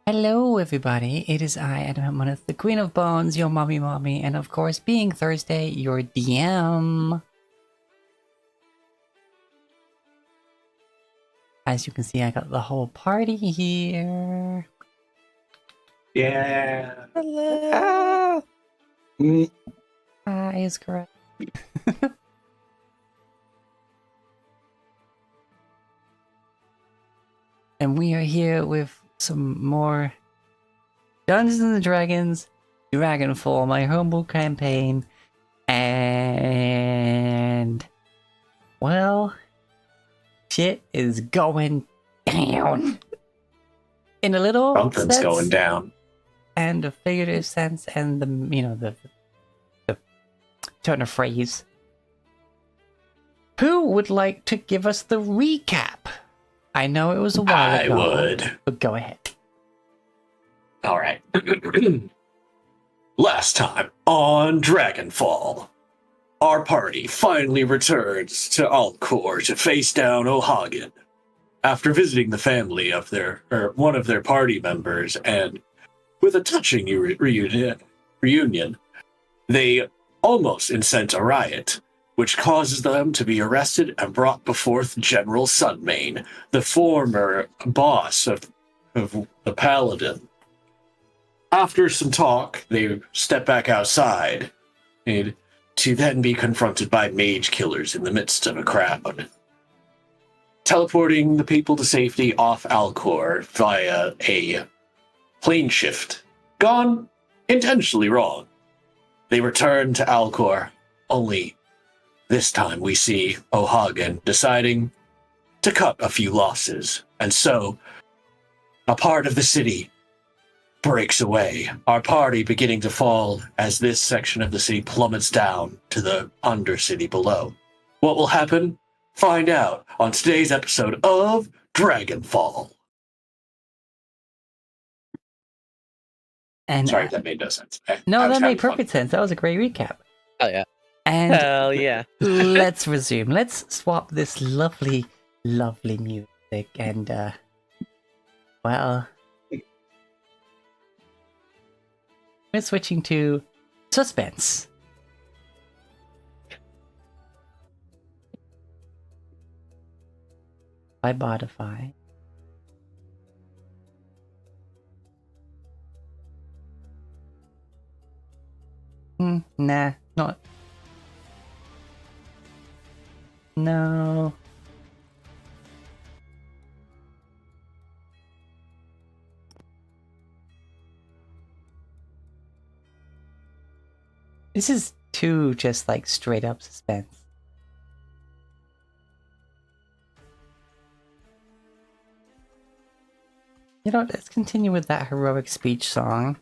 Hello, everybody. It is I, Adam Moneth, the Queen of Bones, your mommy, and of course, being Thursday, your DM. As you can see, I got the whole party here. Yeah. Hello. Is correct. And we are here with some more Dungeons and Dragons, Dragonfall, my homebrew campaign, and well, shit is going down. In a little Something's sense, going down. and a figurative sense, and the turn of phrase. Who would like to give us the recap? I know it was a while ago. I would. But go ahead. All right. Last time on Dragonfall, our party finally returns to Aulkhor to face down O'Hagan. After visiting the family of one of their party members, and with a touching reunion, they almost incite a riot, which causes them to be arrested and brought before General Sunmane, the former boss of the Paladin. After some talk, they step back outside, and to then be confronted by mage killers in the midst of a crowd. Teleporting the people to safety off Aulkhor via a plane shift. Gone intentionally wrong. They return to Aulkhor, only this time we see O'Hagan deciding to cut a few losses, and so a part of the city breaks away, our party beginning to fall as this section of the city plummets down to the undercity below. What will happen? Find out on today's episode of Dragonfall. And Sorry, that made no sense. No, that made perfect sense. That was a great recap. Oh yeah. And Hell yeah. let's resume. Let's swap this lovely, lovely music and well, we're switching to suspense. By Bodify. Nah, not. No. This is too just like straight up suspense. You know, let's continue with that heroic speech song.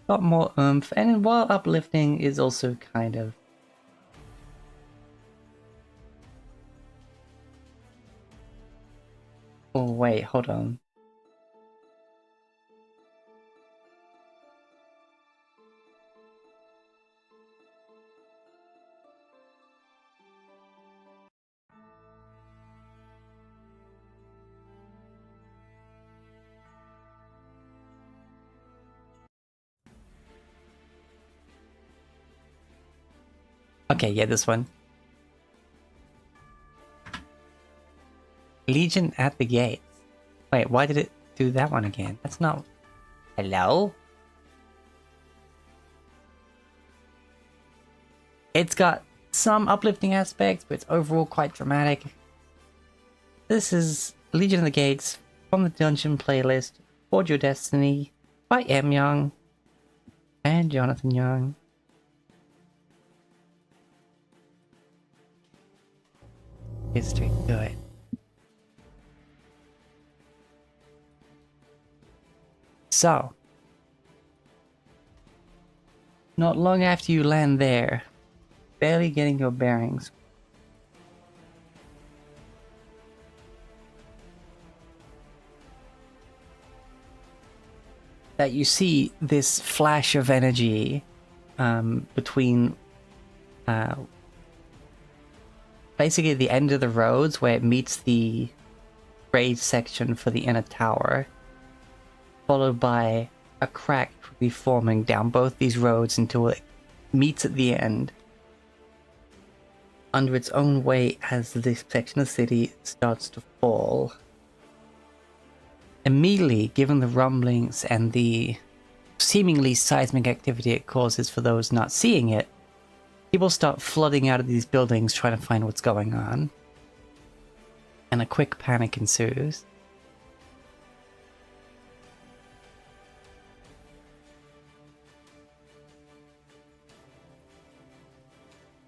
Got more oomph, and while uplifting is also kind of... Oh wait, hold on. Okay, yeah, this one. Legion at the gates. Wait, why did it do that one again? That's not... Hello? It's got some uplifting aspects, but it's overall quite dramatic. This is Legion of the Gates from the Dungeon playlist, Forge Your Destiny by M. Young and Jonathan Young. Get straight to it. So, not long after you land there, barely getting your bearings, that you see this flash of energy between a basically the end of the roads where it meets the raised section for the inner tower, followed by a crack quickly forming down both these roads until it meets at the end under its own weight as this section of the city starts to fall. Immediately, given the rumblings and the seemingly seismic activity it causes for those not seeing it, people start flooding out of these buildings trying to find what's going on. And a quick panic ensues.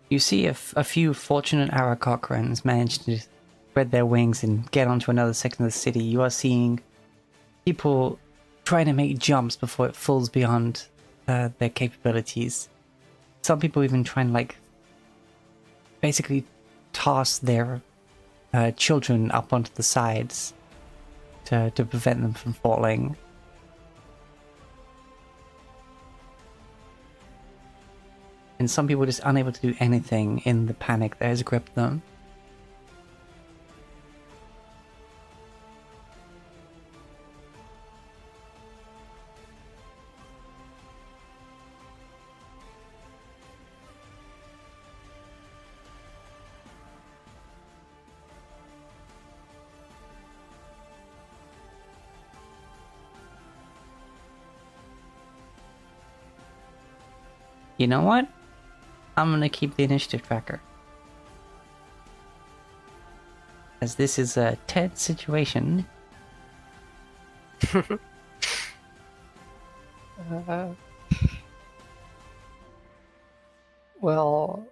You see a few fortunate Arakochrans manage to spread their wings and get onto another section of the city. You are seeing people trying to make jumps before it falls beyond their capabilities. Some people even try and basically toss their children up onto the sides to prevent them from falling. And some people are just unable to do anything in the panic that has gripped them. You know what? I'm gonna keep the initiative tracker. As this is a tense situation. Well,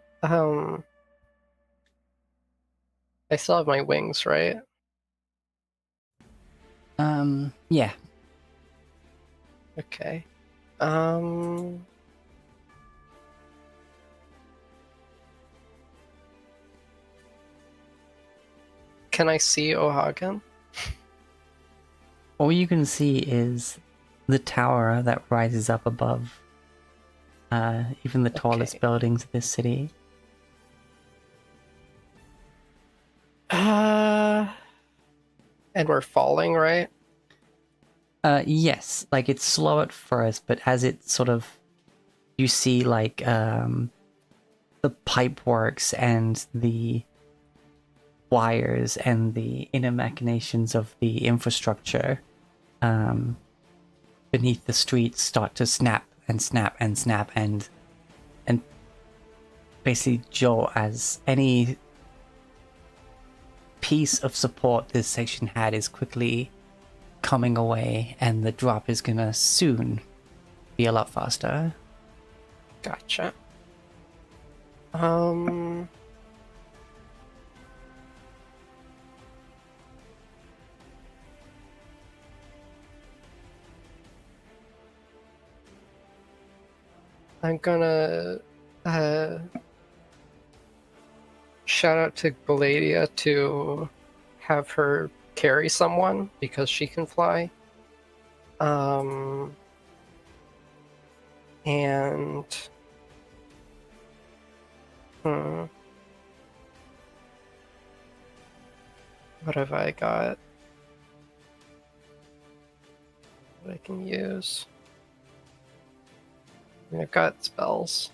I still have my wings, right? Yeah. Okay. Can I see Ohagen? All you can see is the tower that rises up above even the tallest buildings of this city. And we're falling, right? Yes, like it's slow at first, but as it sort of, you see the pipe works and the wires and the inner machinations of the infrastructure beneath the streets start to snap and snap and snap and basically jolt as any piece of support this section had is quickly coming away, and the drop is gonna soon be a lot faster. Gotcha. I'm gonna shout out to Galadia to have her carry someone because she can fly. And what have I got that I can use? I mean, I've got spells.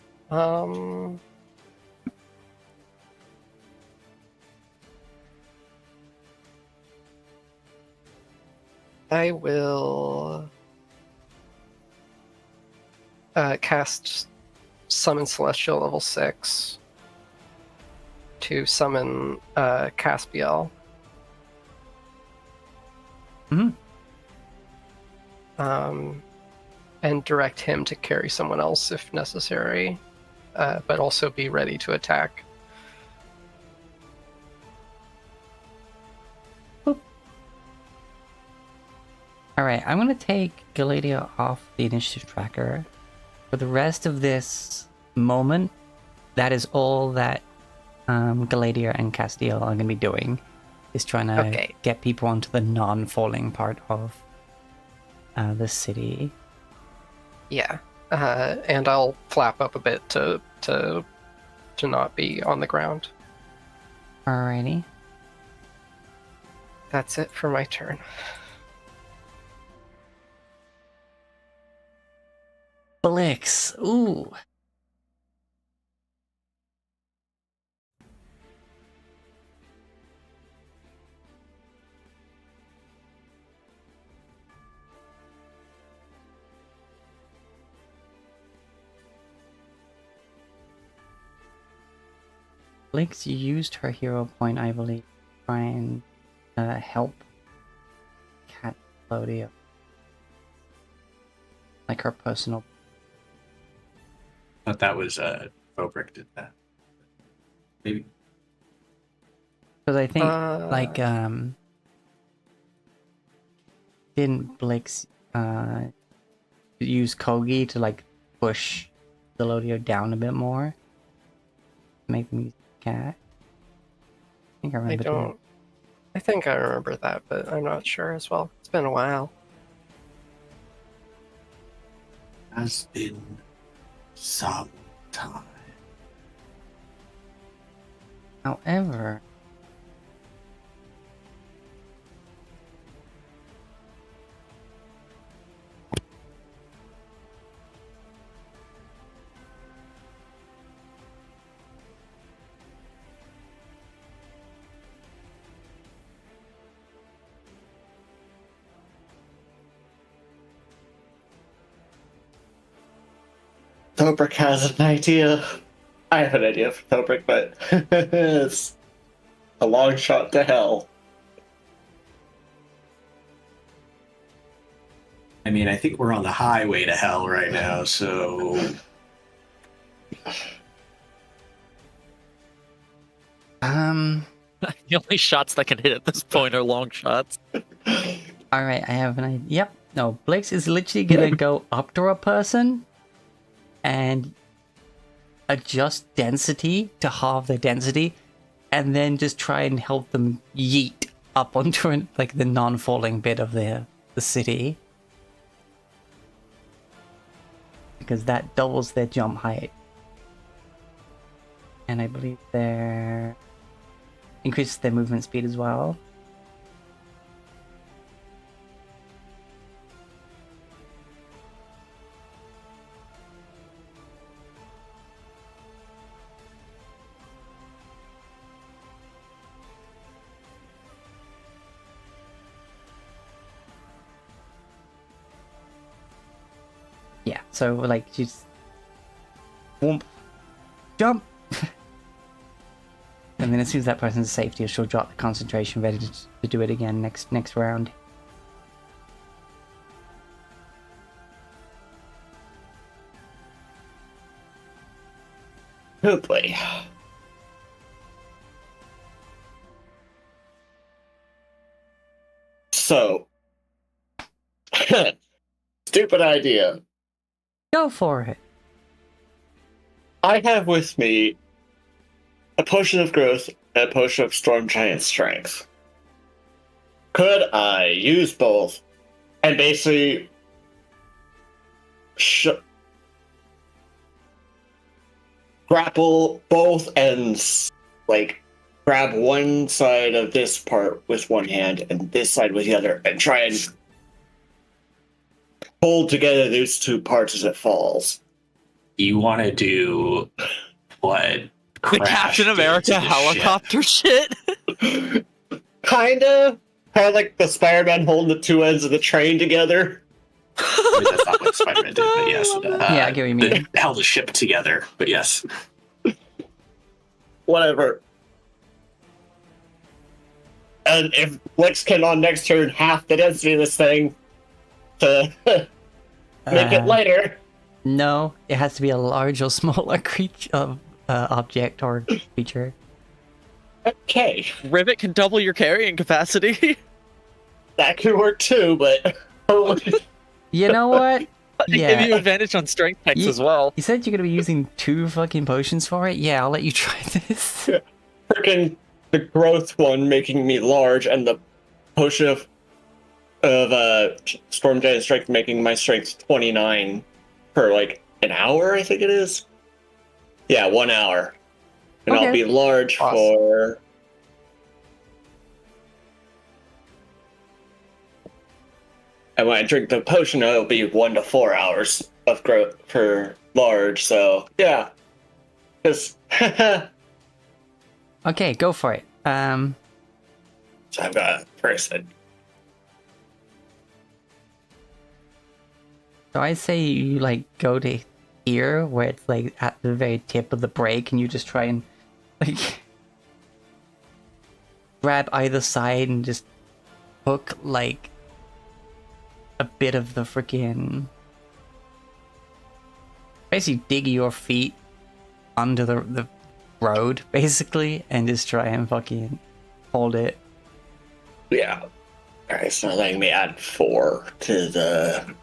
I will cast Summon Celestial level 6 to summon Caspiel. And direct him to carry someone else if necessary, but also be ready to attack. Alright, I'm going to take Galadia off the initiative tracker. For the rest of this moment, that is all that Galadia and Castiel are going to be doing, is trying to get people onto the non-falling part of the city. Yeah, and I'll flap up a bit to not be on the ground. Alrighty. That's it for my turn. Blix. Ooh. Blix used her hero point, I believe, to try and help Cat Claudia. Like her personal. Thought that was Bobrick did that. Maybe. Because I think, didn't Blix use Kogi to, like, push Zelodio down a bit more? Make them use Cat? I think I remember. I think I remember that, but I'm not sure as well. It's been a while. Has been some time. However, Tobrick has an idea. I have an idea for Tobrick, but it's a long shot to hell. I mean, I think we're on the highway to hell right now, so The only shots that can hit at this point are long shots. alright, I have an idea. Yep, no, Blix is literally gonna go up to a person and adjust density to halve their density, and then just try and help them yeet up onto like the non-falling bit of the city, because that doubles their jump height, and I believe their increases their movement speed as well. Yeah, so like just whoomp, jump, and then as soon as that person's safety, she'll drop the concentration, ready to do it again next round. Oh boy. So, stupid idea. Go for it. I have with me a potion of growth and a potion of storm giant strength. Could I use both and basically grapple both and like grab one side of this part with one hand and this side with the other and try and hold together these two parts as it falls? you want to do what? The Captain America helicopter shit. Kinda like the Spider-Man holding the two ends of the train together. I mean, that's not what Spider-Man did, but yes. Yeah, I get what you mean. They held the ship together, but yes. Whatever. And if Blix can on next turn half the density of this thing to make it lighter. No, it has to be a large or smaller creature, object or creature. Okay, Rivet can double your carrying capacity. that could work too, but You know what? They give you advantage on strength checks as well. You said you're gonna be using 2 fucking potions for it? Yeah, I'll let you try this. freaking the growth one making me large and the potion of storm giant strength making my strength 29 for like an hour, I think it is. Yeah, 1 hour. And Okay. I'll be large Awesome. for And when I drink the potion, it'll be 1 to 4 hours of growth for large. So yeah, just so Okay, go for it. I've got a person. So I say you like go to here where it's like at the very tip of the break, and you just try and like grab either side and just hook like a bit of the freaking basically dig your feet under the road basically and just try and fucking hold it. Yeah. Alright, so letting me add 4 to the...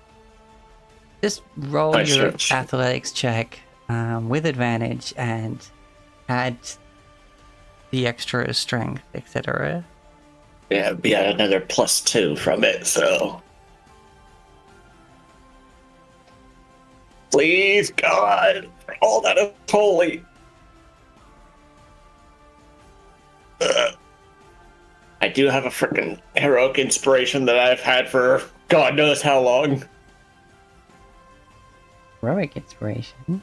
Just roll Nice your switch. athletics check with advantage and add the extra strength, etc. Yeah, we had another +2 from it, so... Please, God! All that is holy! I do have a freaking heroic inspiration that I've had for God knows how long. Heroic inspiration.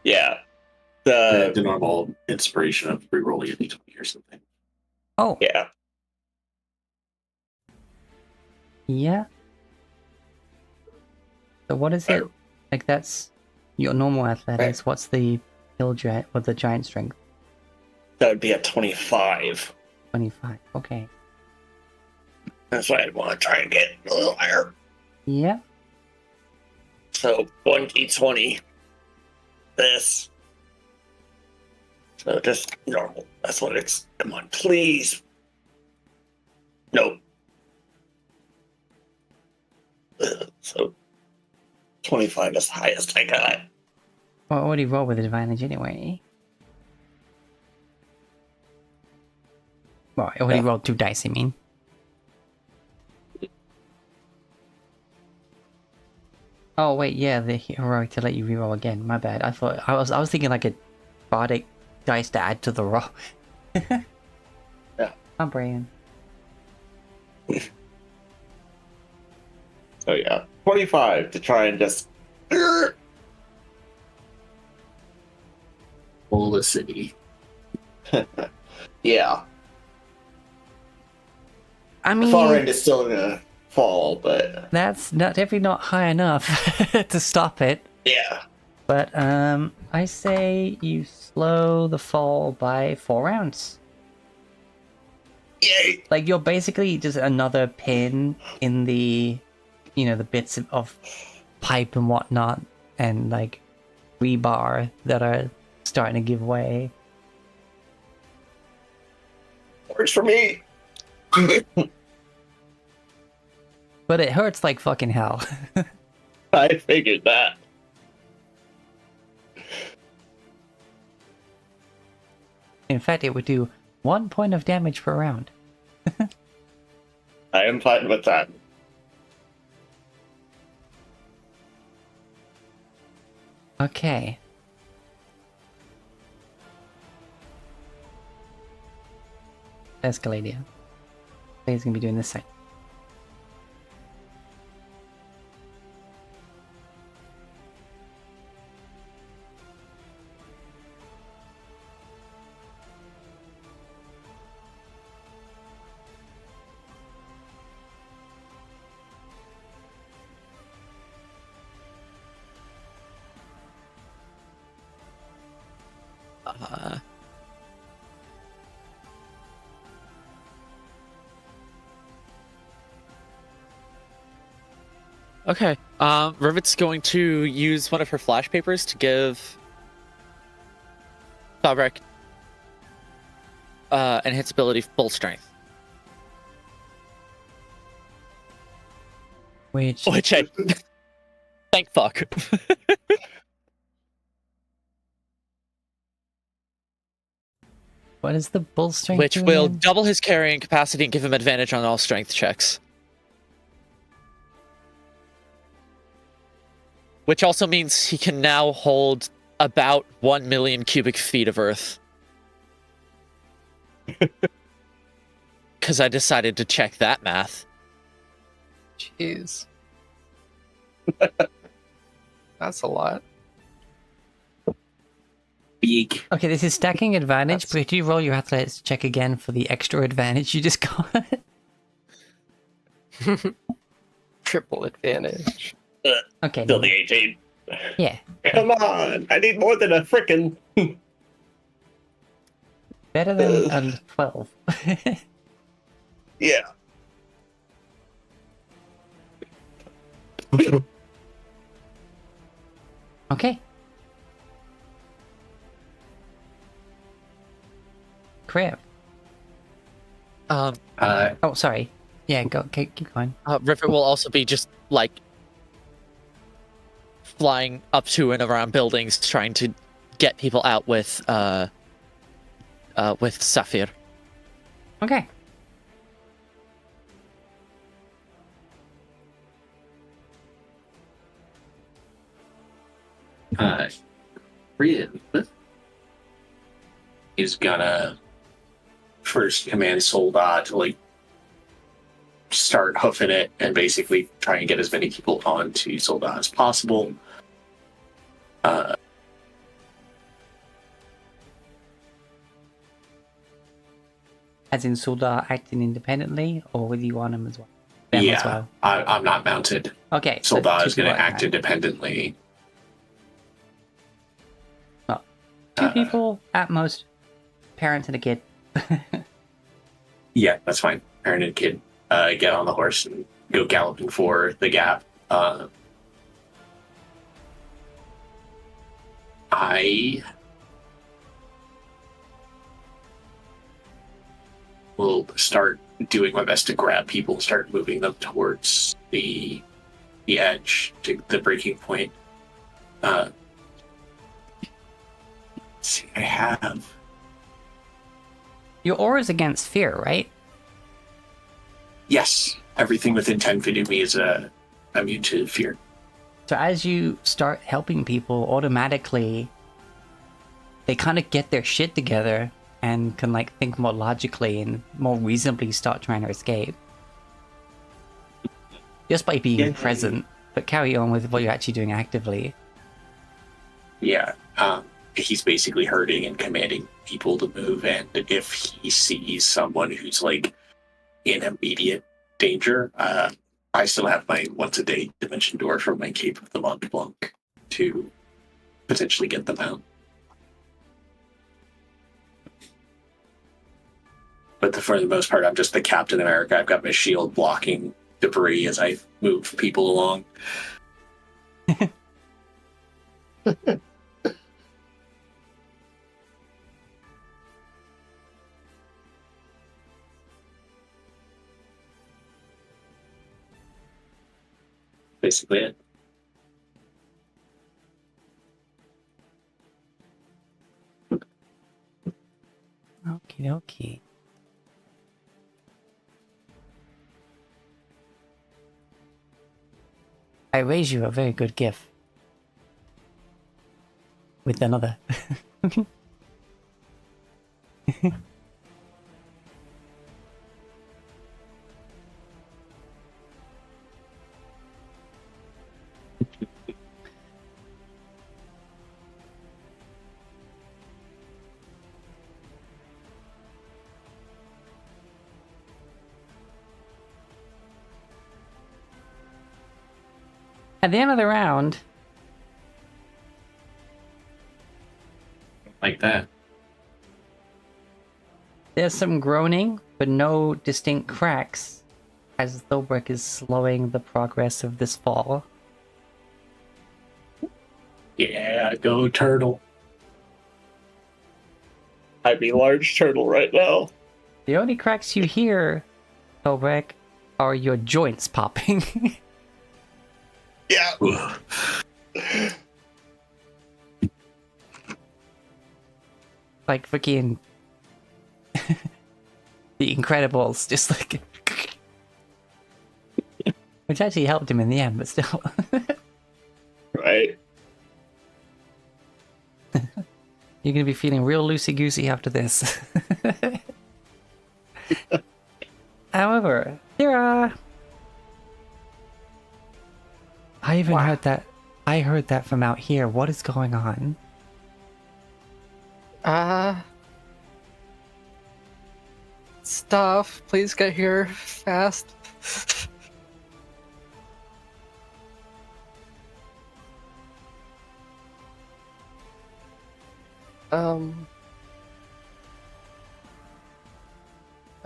Yeah. The The normal inspiration of re-rolling a d20 or something. Oh, yeah. yeah. So what is it? Like that's your normal athletics. What's the or the giant strength? That would be a 25. 25. Okay. That's why I'd want to try and get a little higher. Yeah. So 1d20. This. So just normal athletics. Come on, please. Nope. So 25 is the highest I got. Well, I already roll with advantage anyway. Well, I already rolled 2 dice, I mean. Oh wait, yeah, the heroic to let you reroll again. My bad. I thought I was thinking like a bardic dice to add to the roll. Yeah. My brain. So yeah, 25 to try and just... Felicity. Yeah. I The mean, fall rate is still gonna fall, but... that's definitely not high enough to stop it. Yeah. But I say you slow the fall by 4 rounds. Yay! Like you're basically just another pin in the, you know, the bits of pipe and whatnot, and like rebar that are starting to give way. Works for me! But it hurts like fucking hell. I figured that. In fact, it would do 1 point of damage per round. I am fine with that. Okay. Escaladia. He's gonna be doing this side. Okay. Rivet's going to use one of her flash papers to give Fabric enhanced ability full strength. Which I thank fuck. what is the bull strength? Which do will again? double his carrying capacity and give him advantage on all strength checks. Which also means he can now hold about 1 million cubic feet of earth. Because I decided to check that math. Jeez. That's a lot. Big. Okay, this is stacking advantage, That's- but if you roll your athletics check again for the extra advantage you just got. Triple advantage. Okay. Still the 18. Yeah. Come on! I need more than a frickin'. Better than a 12. Yeah. Okay. Crap. Uh, Oh, sorry. Yeah, go keep going. Rivet will also be just like flying up to and around buildings, trying to get people out with Saphir. Okay. Rian is gonna first command Soldat to like start hoofing it and basically try and get as many people onto Soldat as possible. As in Suldar acting independently, or will you on him as well? Them as well. I'm not mounted. Okay. so Soldat two is going people to at act a independently. time. Two people at most. Parent and a kid. Yeah, that's fine. Parent and kid get on the horse and go galloping for the gap. I will start doing my best to grab people and start moving them towards the edge, to the breaking point. Let's see, I have... Your aura's against fear, right? Yes, everything within 10 feet of me is immune to fear. So as you start helping people, automatically they kind of get their shit together and can like think more logically and more reasonably start trying to escape. Just by being Yeah. present, but carry on with what you're actually doing actively. Yeah, he's basically hurting and commanding people to move, and if he sees someone who's like in immediate danger, I still have my once a day dimension door from my Cape of the Mont Blanc to potentially get them out. But for the most part, I'm just the Captain America. I've got my shield blocking debris as I move people along. Basically it. Okie dokie. I raise you a very good gift. With another. At the end of the round, Like that. there's some groaning, but no distinct cracks, as Thilbrick is slowing the progress of this fall. Yeah, go turtle. I'd be large turtle right now. The only cracks you hear, Thilbrick, are your joints popping. Yeah. Like freaking the Incredibles, just like which actually helped him in the end, but still. Right. You're gonna be feeling real loosey goosey after this. However, there are I even Wow. heard that. I heard that from out here. What is going on? Stuff. Please get here fast.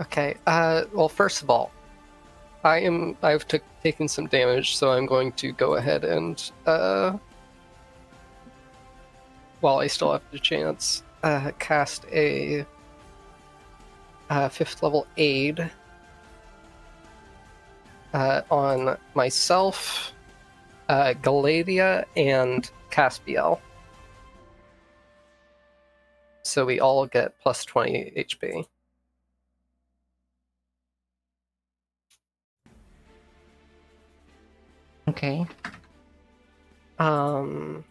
Okay. Well, first of all, I've taken some damage, so I'm going to go ahead and while I still have the chance, cast a 5th level aid on myself, Galadia, and Caspiel. So we all get plus 20 HP. Okay. All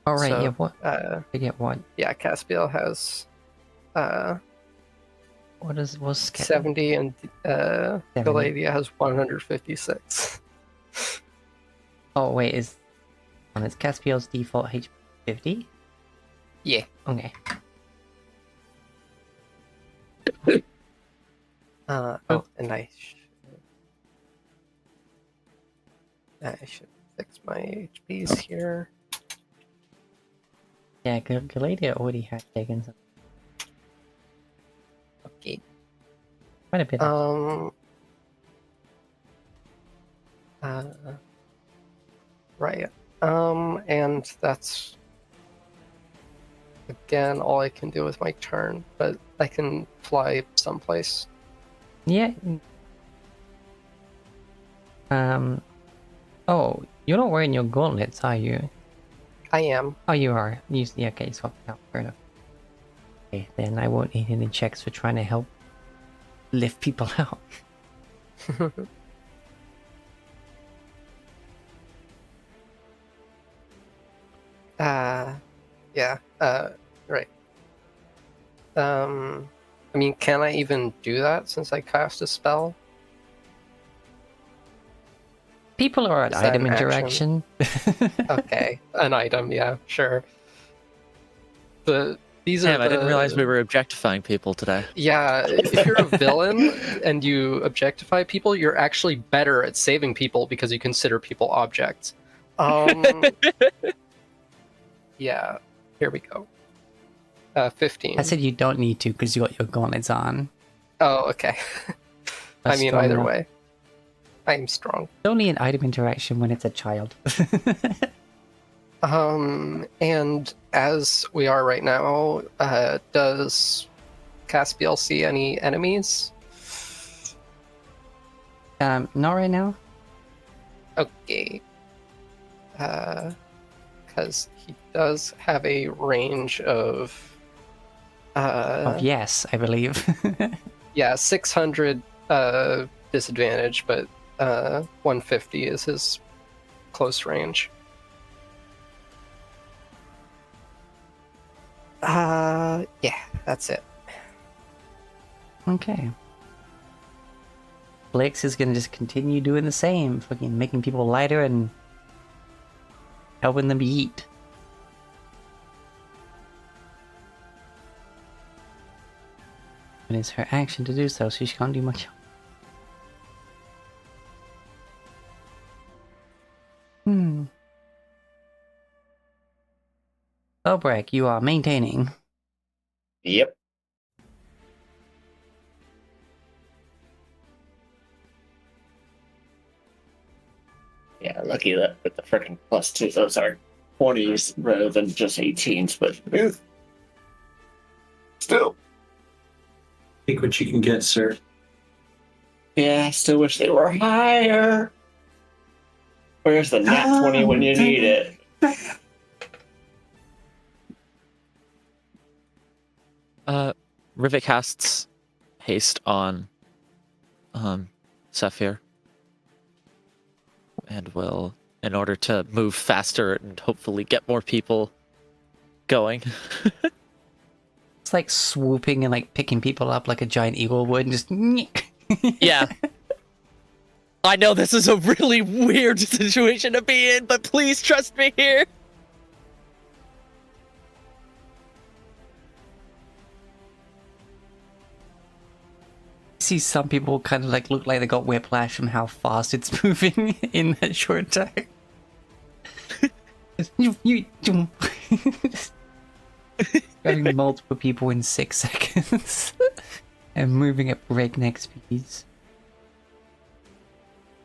All right. So, yeah. What? I get what? Yeah, Caspiel has What is what's 70, and 70. Galadia has 156. Oh wait, is it's Caspiel's default HP 50? Yeah. Okay. And I should fix my HPs here. Yeah, Galadia already had taken some. Okay. Quite a bit. Right. And that's again all I can do with my turn, but I can fly someplace. Yeah. Oh, you're not wearing your gauntlets, are you? I am. Oh, you are. Yeah, okay, you swapped it out. Fair enough. Okay, then I won't need any checks for trying to help lift people out. Yeah. Right. I mean, can I even do that since I cast a spell? People are an Is that item an interaction. Okay, an item, yeah, sure. These are Damn, I didn't realize we were objectifying people today. Yeah, if you're a villain and you objectify people, you're actually better at saving people because you consider people objects. Yeah, here we go. 15. I said you don't need to because you got your gauntlets on. Oh, okay. I That's mean, strong either enough. way, I'm strong. It's only an item interaction when it's a child. And as we are right now, does Caspiel see any enemies? Not right now. Okay. Because he does have a range of... Yes, I believe. Yeah, 600 disadvantage, but 150 is his close range. Yeah, that's it. Okay. Blix is gonna just continue doing the same, fucking making people lighter and helping them eat. And it's her action to do so, so she can't do much. Obrecht, you are maintaining. Yep. Yeah, lucky that with the freaking +2, those are 20s rather than just 18s, but still. Take what you can get, sir. Yeah, I still wish they were higher. Where's the nat 20 when you need it? Rivet casts haste on Saphir. And will, in order to move faster and hopefully get more people going. It's like swooping and like picking people up like a giant eagle would and just... Yeah. I know this is a really weird situation to be in, but please trust me here. See some people kind of like look like they got whiplash from how fast it's moving in that short time. Grabbing multiple people in 6 seconds and moving at breakneck speeds.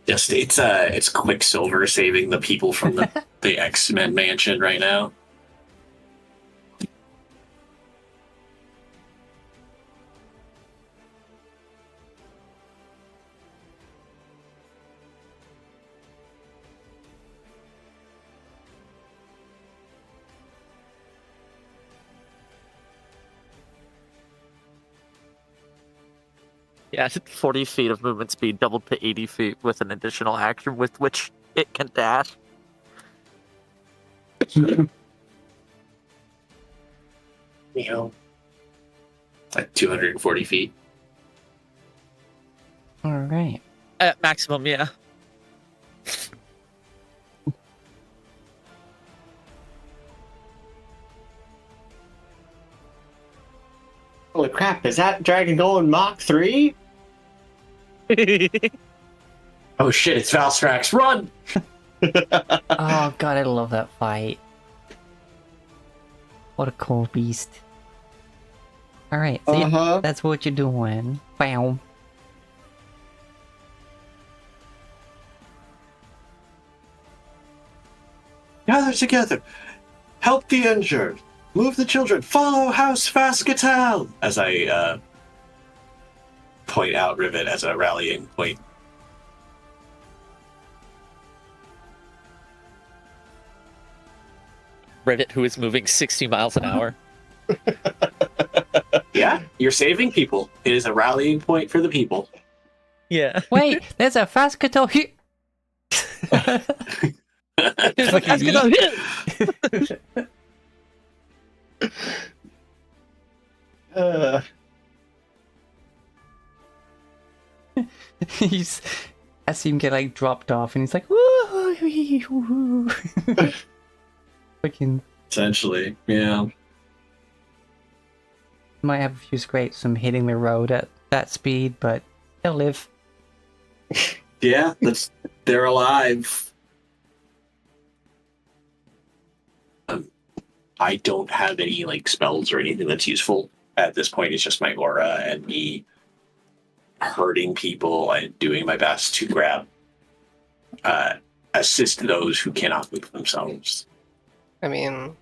Just it's Quicksilver saving the people from the X-Men mansion right now. Yeah, 40 feet of movement speed doubled to 80 feet with an additional action with which it can dash. You know, like 240 feet. Alright. At maximum, yeah. Holy crap, is that Dragon Golem Mach 3? Oh shit, it's Valstrax, run! Oh god, I love that fight. What a cool beast. Alright, so yeah, that's what you're doing. Wow. Gather together. Help the injured. Move the children. Follow House Fascatel! As I point out Rivet as a rallying point. Rivet, who is moving 60 miles an hour. Yeah, you're saving people. It is a rallying point for the people. Yeah. Wait, there's a fast catal here. There's like a He's, I see him get like dropped off, and he's like, woo, freaking. Essentially, yeah. Might have a few scrapes from hitting the road at that speed, but they'll live. Yeah, they're alive. I don't have any like spells or anything that's useful at this point. It's just my aura and me hurting people and doing my best to grab, assist those who cannot move themselves. I mean,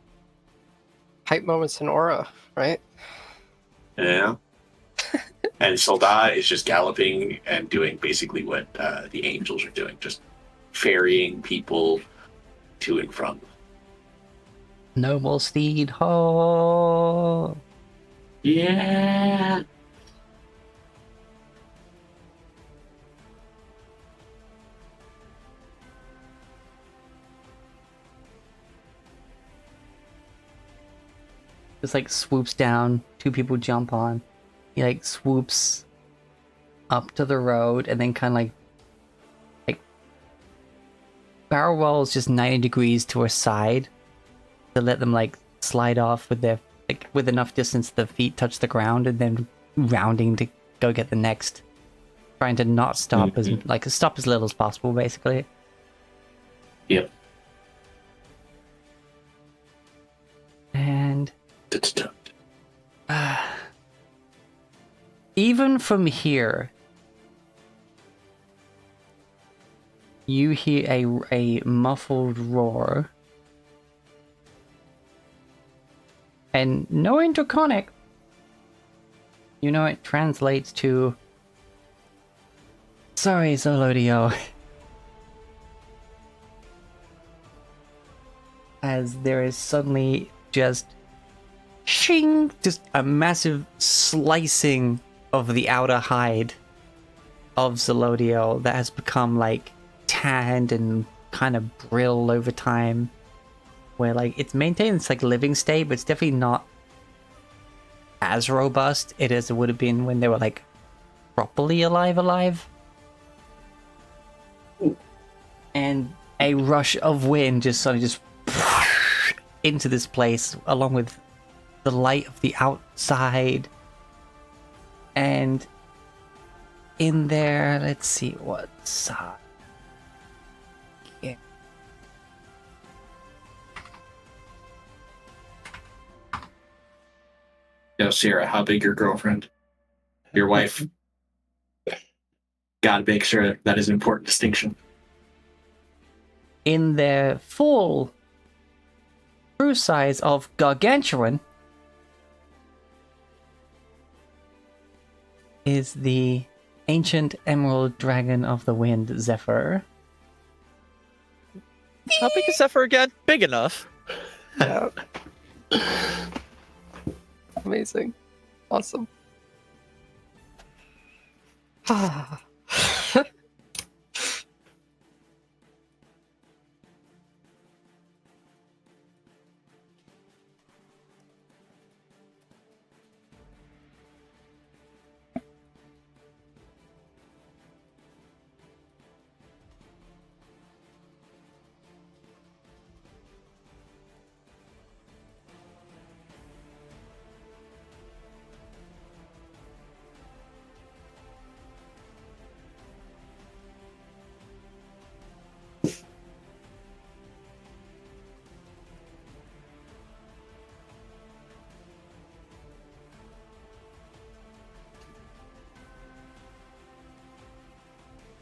hype moments in aura, right? Yeah. And Soldat is just galloping and doing basically what the angels are doing, just ferrying people to and from. Noble steed, ho! Yeah. Just like swoops down, two people jump on. He like swoops up to the road and then kind of like barrel rolls just 90 degrees to a side to let them like slide off with their like with enough distance the feet touch the ground, and then rounding to go get the next, trying to not stop as like stop as little as possible basically. Yep. And It's even from here, you hear a muffled roar. And no interconnect. You know it translates to... Sorry, Zolodio. As there is suddenly just... Shing! Just a massive slicing of the outer hide of Zolodio that has become like tanned and kind of brittle over time. Where like it's maintained its like living state, but it's definitely not as robust it would have been when they were like properly alive. and a rush of wind just suddenly just into this place, along with the light of the outside. And in there, let's see what side. Yeah. Yo, Sierra, how big your girlfriend? Your wife? Gotta make sure that is an important distinction. In their full true size of gargantuan is the ancient emerald dragon of the wind, Zephyr. How big is Zephyr again? Big enough. Yeah. Amazing. Awesome.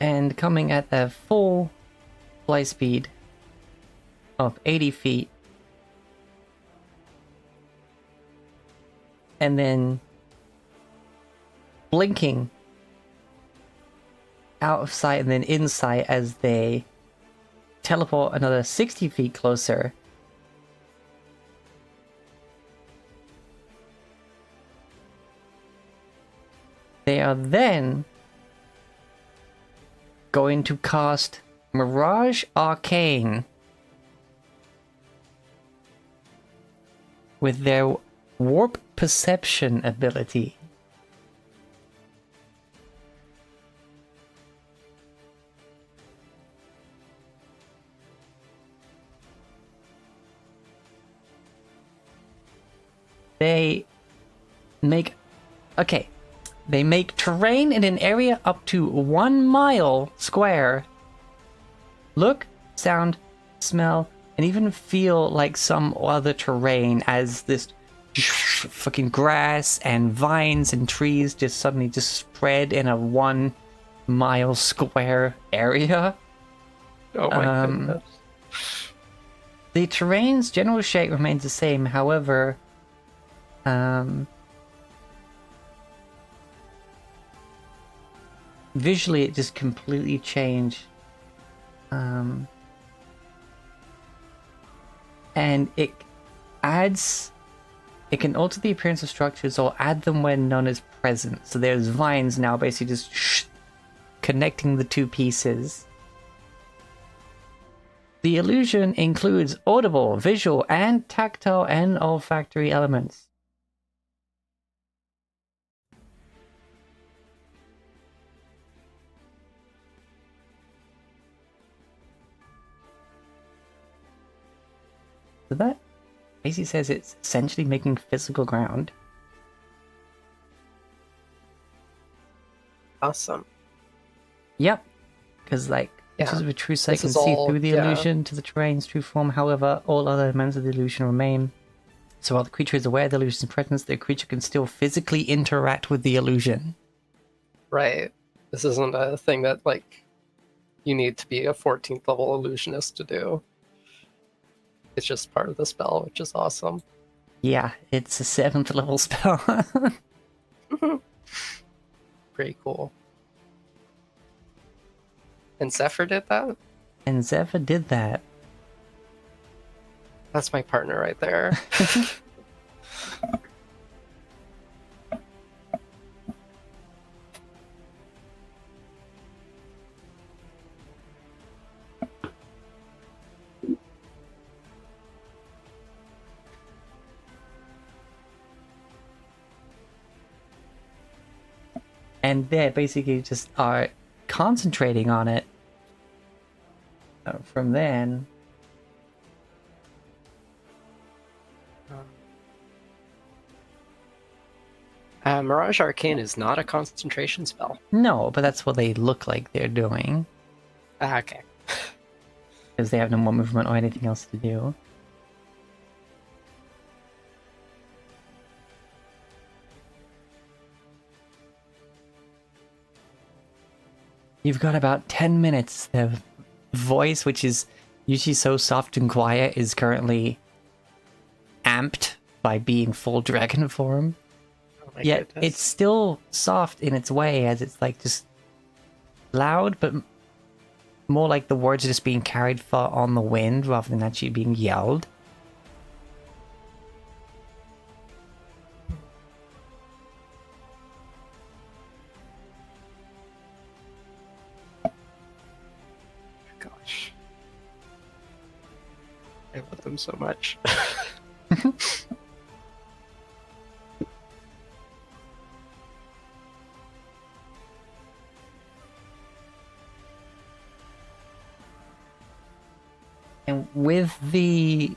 And coming at their full fly speed of 80 feet. And then blinking out of sight and then in sight as they teleport another 60 feet closer. They are then going to cast Mirage Arcane with their Warp Perception ability. They make terrain in an area up to 1 mile square look, sound, smell, and even feel like some other terrain, as this fucking grass and vines and trees just suddenly just spread in a 1 mile square area. Oh my goodness. The terrain's general shape remains the same, however, visually it just completely changed. And it can alter the appearance of structures or add them when none is present. So there's vines now basically just connecting the two pieces. The illusion includes audible, visual, and tactile and olfactory elements. So that basically says it's essentially making physical ground. Awesome. Yep. Because, like, Yeah. just a true sight This can is see all- through the yeah. illusion to the terrain's true form. However, all other elements of the illusion remain. So while the creature is aware of the illusion's presence, the creature can still physically interact with the illusion. Right. This isn't a thing that, like, you need to be a 14th level illusionist to do. It's just part of the spell, which is awesome. Yeah, it's a 7th level spell. Pretty cool. And Zephyr did that? And Zephyr did that. That's my partner right there. And they basically just are concentrating on it. from then. Mirage Arcane is not a concentration spell. No, but that's what they look like they're doing. Ah, okay. Because they have no more movement or anything else to do. You've got about 10 minutes. The voice, which is usually so soft and quiet, is currently amped by being full dragon form. Oh my Yet goodness. it's still soft in its way, as it's like just loud, but more like the words are just being carried far on the wind rather than actually being yelled. Gosh. I love them so much. And with the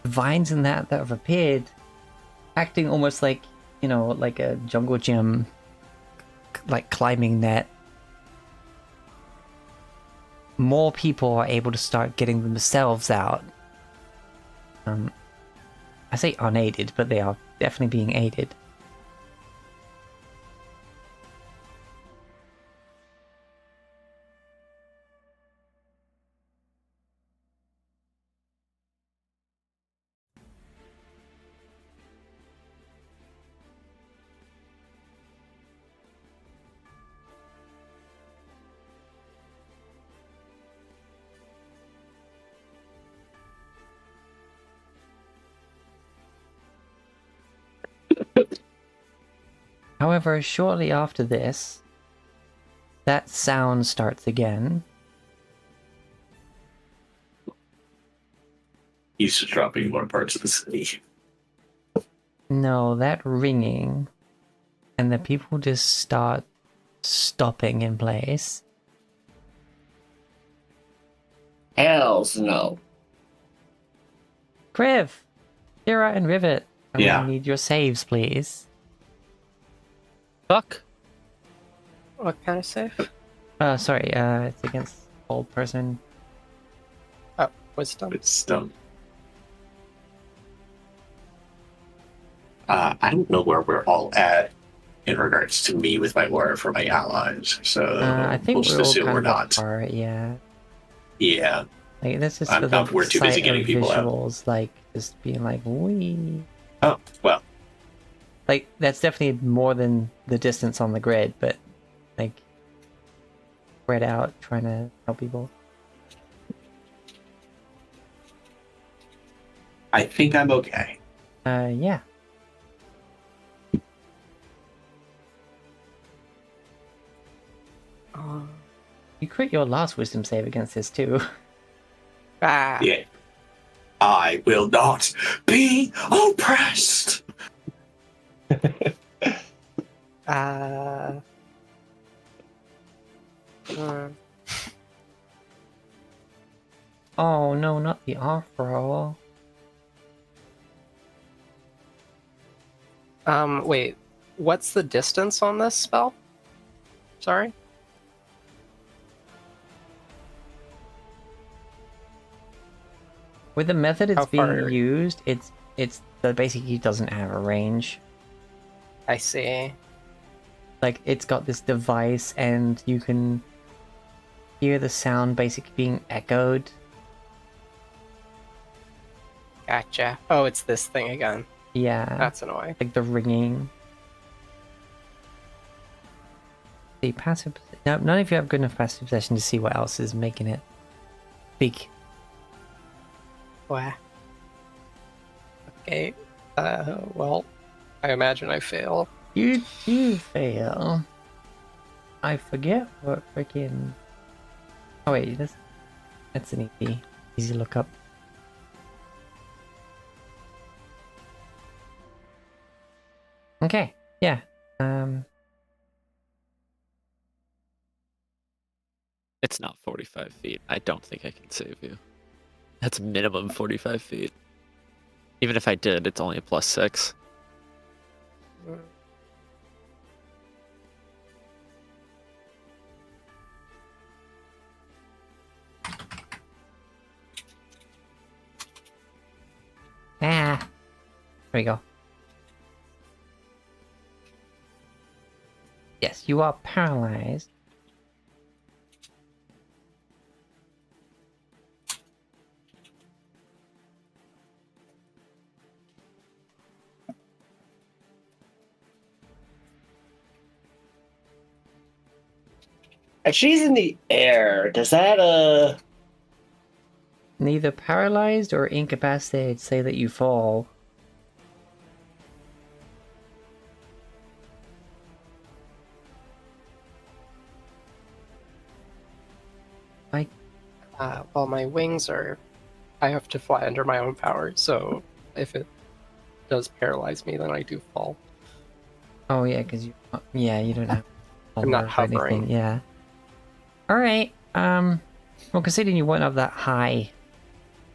vines and that have appeared, acting almost like, you know, like a jungle gym, like climbing net, more people are able to start getting themselves out. I say unaided, but they are definitely being aided. However, shortly after this, that sound starts again. He's just dropping more parts of the city. No, that ringing, and the people just start stopping in place. Hells no. Priv, Kira, and Rivet, I Yeah. need your saves, please. Fuck. What kind of save? Sorry, it's against old person. Oh, wisdom. It's dumb. I don't know where we're all at in regards to me with my war for my allies, so I think we'll just we're all assume kind we're of not. apart, yeah. Yeah. Like, this is I'm for not- the we're too busy sight getting of people out. visuals, like, just being like, wee. Oh, well. Like, that's definitely more than the distance on the grid, but, like, spread out, trying to help people. I think I'm okay. Yeah. You crit your last wisdom save against this, too. Ah. Yeah. I will not be oppressed. Uh, Oh, no, not the Aulkhor. wait. What's the distance on this spell? Sorry? With the method How it's being far? used, it's basically doesn't have a range. I see. Like, it's got this device and you can hear the sound basically being echoed. Gotcha. Oh, it's this thing again. Yeah. That's annoying. Like the ringing. The passive. No, none of you have good enough passive possession to see what else is making it big. Wah. Okay. Well, I imagine I fail. You do fail. I forget what freaking. Oh wait, that's an easy look up. Okay, yeah. It's not 45 feet. I don't think I can save you. That's minimum 45 feet. Even if I did, it's only a +6. Ah, there we go. Yes, you are paralyzed. If she's in the air, does that Neither paralyzed or incapacitated say that you fall. Well, my wings are. I have to fly under my own power, so if it does paralyze me, then I do fall. Oh yeah, because you don't have I'm not armor or hovering. anything, yeah. Alright, well considering you went up that high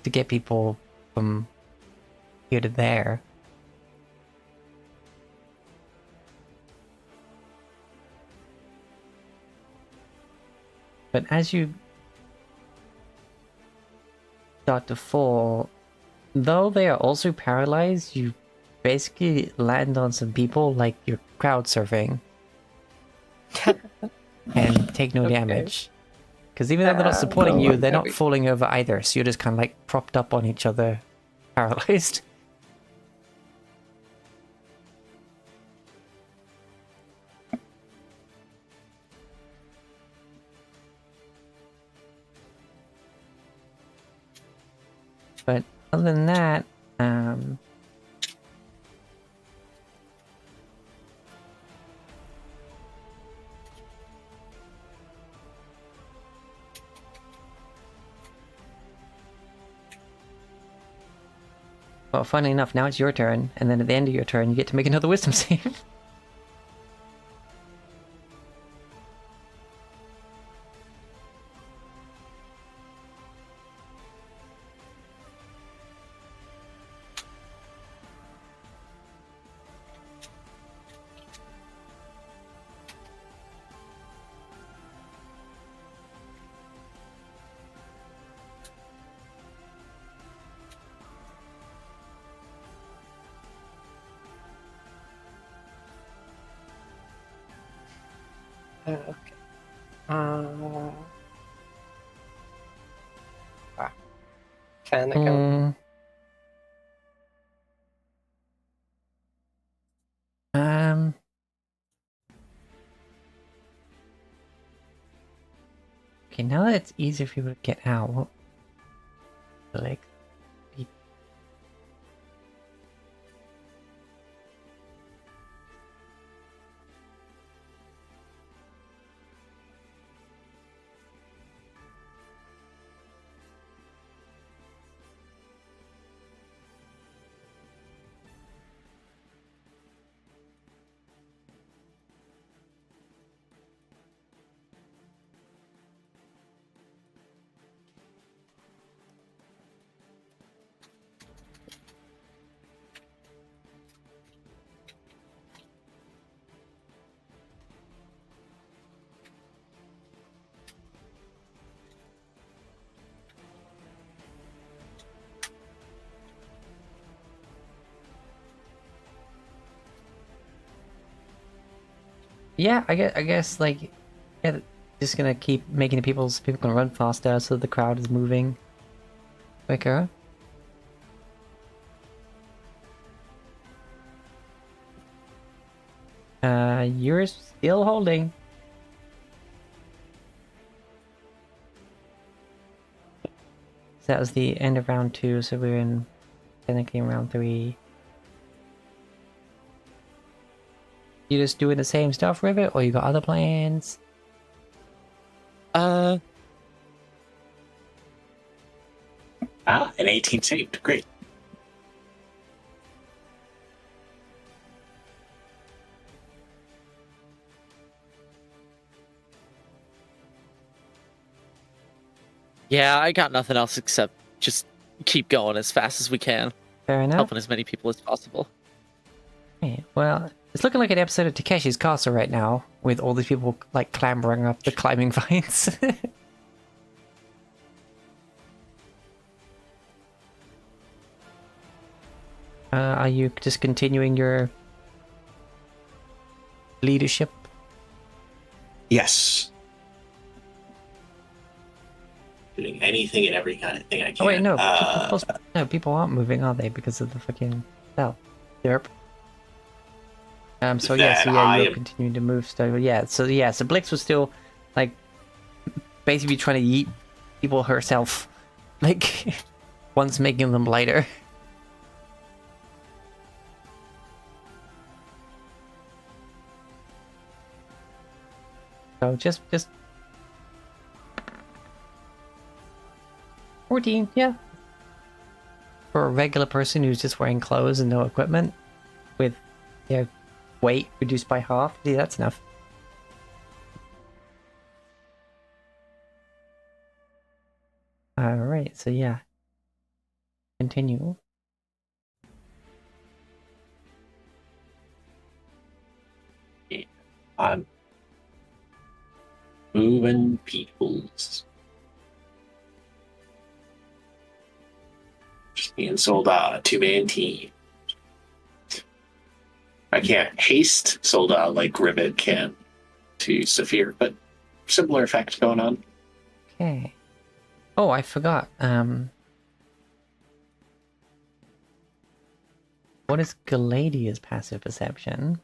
to get people from here to there. But as you start to fall, though they are also paralyzed, you basically land on some people like you're crowd surfing. And take no Okay. damage. Because even though they're not supporting no, you, I'm they're not heavy. falling over either, so you're just kind of like propped up on each other, paralyzed. But other than that, well, funnily enough, now it's your turn, and then at the end of your turn, you get to make another wisdom save. Okay. Ah, 10 again. Um, okay, now that it's easier for you to get out, what, like, yeah, I guess like, yeah, just gonna keep making the people gonna run faster, so the crowd is moving quicker. You're still holding. So that was the end of round 2, so we're in technically in round 3. You just doing the same stuff with it, or you got other plans? An 18 saved. Great. Yeah, I got nothing else except just keep going as fast as we can, Fair enough. helping as many people as possible. Okay, well, it's looking like an episode of Takeshi's Castle right now, with all these people like clambering up the climbing vines. Are you just continuing your leadership? Yes. Doing anything and every kind of thing I can. Oh wait, no, people aren't moving, are they? Because of the fucking spell. Derp. So yeah, you're continuing to move. So Blix was still like basically trying to yeet people herself, like once making them lighter. So just 14, yeah. For a regular person who's just wearing clothes and no equipment, with weight reduced by half, yeah, that's enough. Alright, so yeah. Continue. I'm moving peoples. Just being sold out, a two-man team. I can't haste sold out like Grimmett can to Saphir, but similar effect going on. Okay. Oh, I forgot. What is Galadia's passive perception?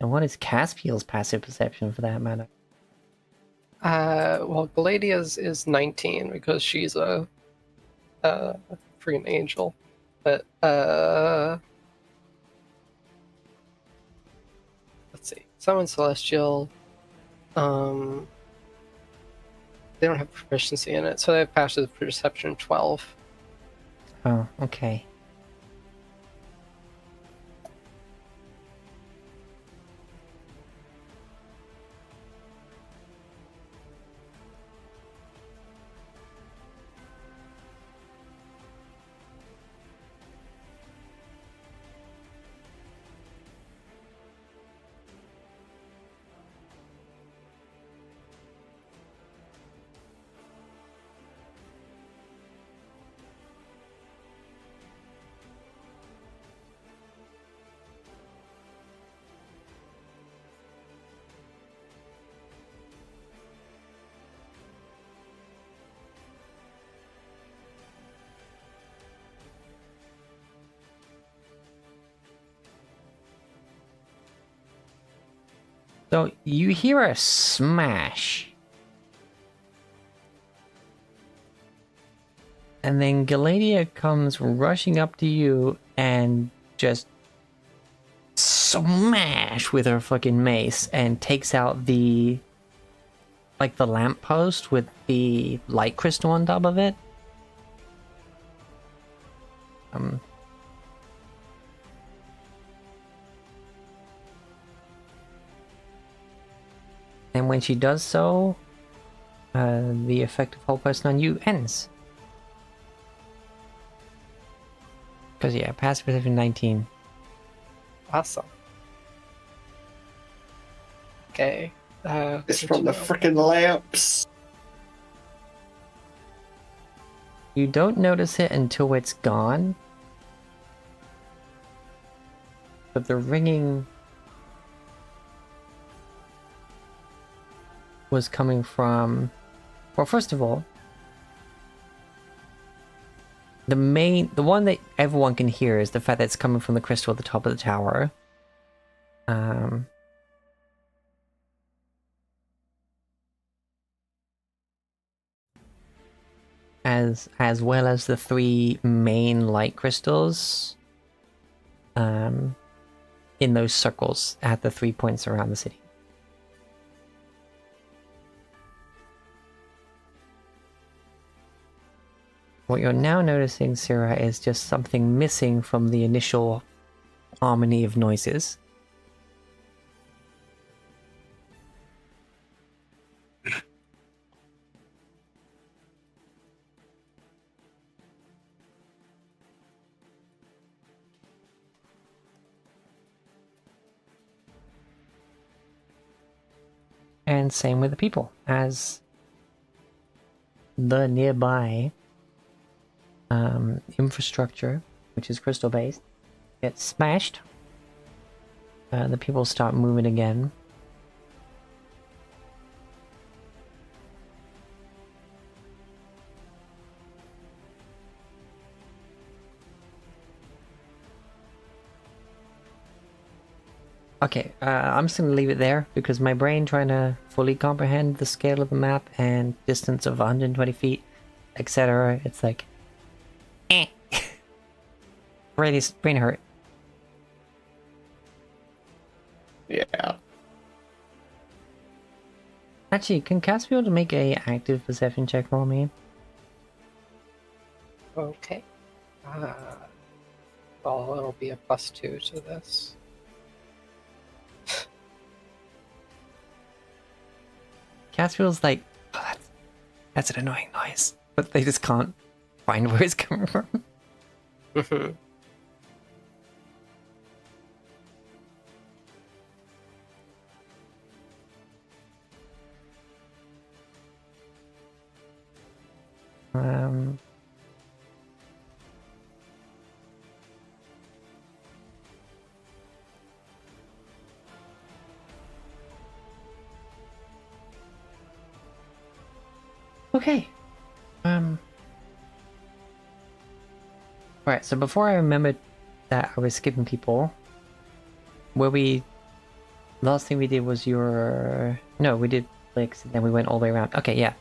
And what is Caspiel's passive perception for that matter? Well, Galadia's is 19 because she's a freaking angel. But let's see. Summon Celestial. They don't have proficiency in it, so they have passive perception 12. Oh, okay. So you hear a smash. And then Galadia comes rushing up to you and just smash with her fucking mace and takes out the lamppost with the light crystal on top of it. And when she does so, the effect of whole person on you ends. Because yeah, passive perception 19. Awesome. Okay. It's from the freaking lamps. You don't notice it until it's gone. But the ringing was coming from... Well, first of all, the one that everyone can hear is the fact that it's coming from the crystal at the top of the tower. As well as the 3 main light crystals in those circles at the 3 points around the city. What you're now noticing, Syrah, is just something missing from the initial harmony of noises. and same with the people, as the nearby infrastructure, which is crystal based, gets smashed. The people start moving again. Okay, I'm just going to leave it there because my brain trying to fully comprehend the scale of the map and distance of 120 feet, etc. It's like, eh. Brain hurt. Yeah. Actually, can Caspian make a active perception check for me? Okay. Well, it'll be a +2 to this. Caspian's like, oh, that's an annoying noise, but they just can't find where it's coming from. Mhm. Um, okay. Alright, so before I remembered that I was skipping people, last thing we did was no, we did Blix, and then we went all the way around. Okay, yeah.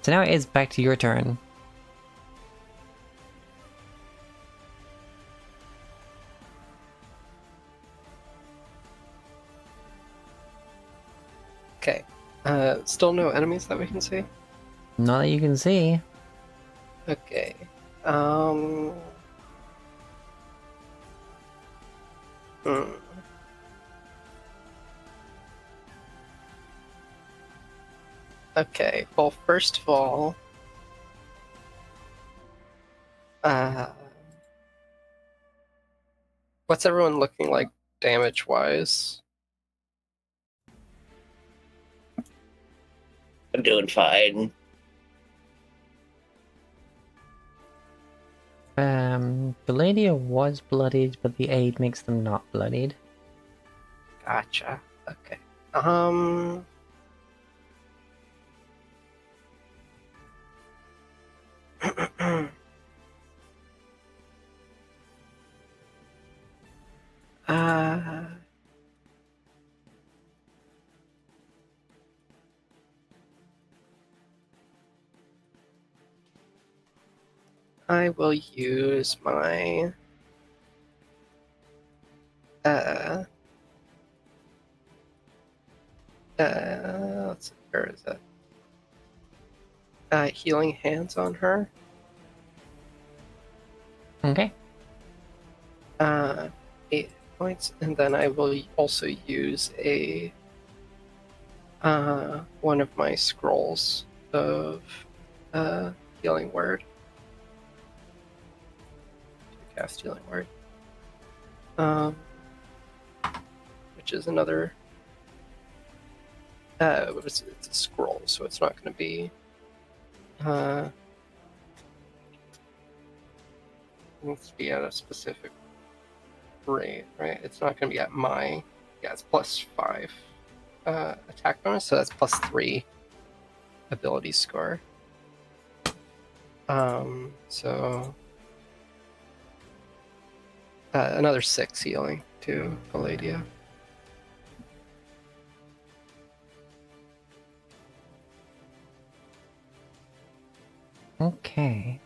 So now it is back to your turn. Okay. Still no enemies that we can see? Not that you can see. Okay. Hmm. Okay, well, first of all, what's everyone looking like damage-wise? I'm doing fine. Galadia was bloodied, but the aid makes them not bloodied. Gotcha. Okay. uh, I will use my let's see, where is it? Healing hands on her. Okay. 8 points, and then I will also use a one of my scrolls of healing word to cast healing word, which is another. It's a scroll, so it's not going to be. It needs to be at a specific rate, right? It's not going to be at my. Yeah, it's +5 attack bonus, so that's +3 ability score. So another 6 healing to Palladia. Okay.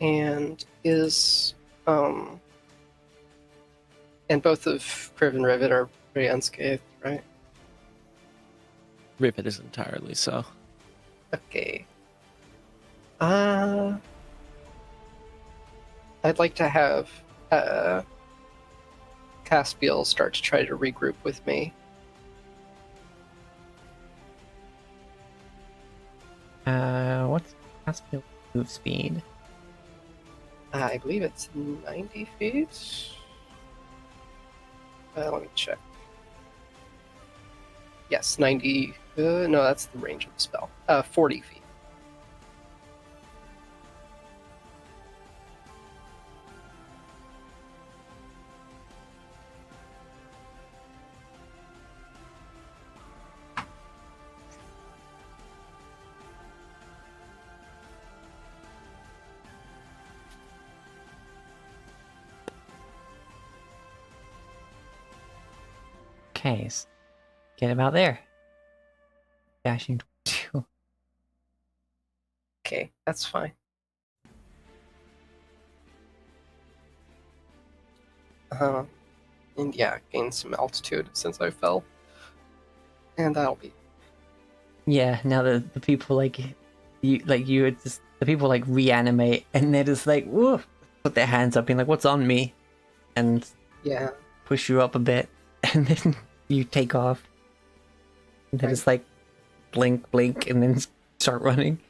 And is and both of Kriv and Rivet are pretty unscathed, right? Rivet is entirely so. Okay. I'd like to have Caspiel start to try to regroup with me. What's Caspian move speed? I believe it's 90 feet. Let me check. Yes, 90. No, that's the range of the spell. 40 feet. Okay, so get about there. Dashing 22. Okay, that's fine. And yeah, gain some altitude since I fell. And that'll be. Yeah, now the people like you just the people like reanimate and they're just like woo, put their hands up being like, what's on me? And Yeah. push you up a bit and then you take off. And they Right. just like blink, blink, and then start running.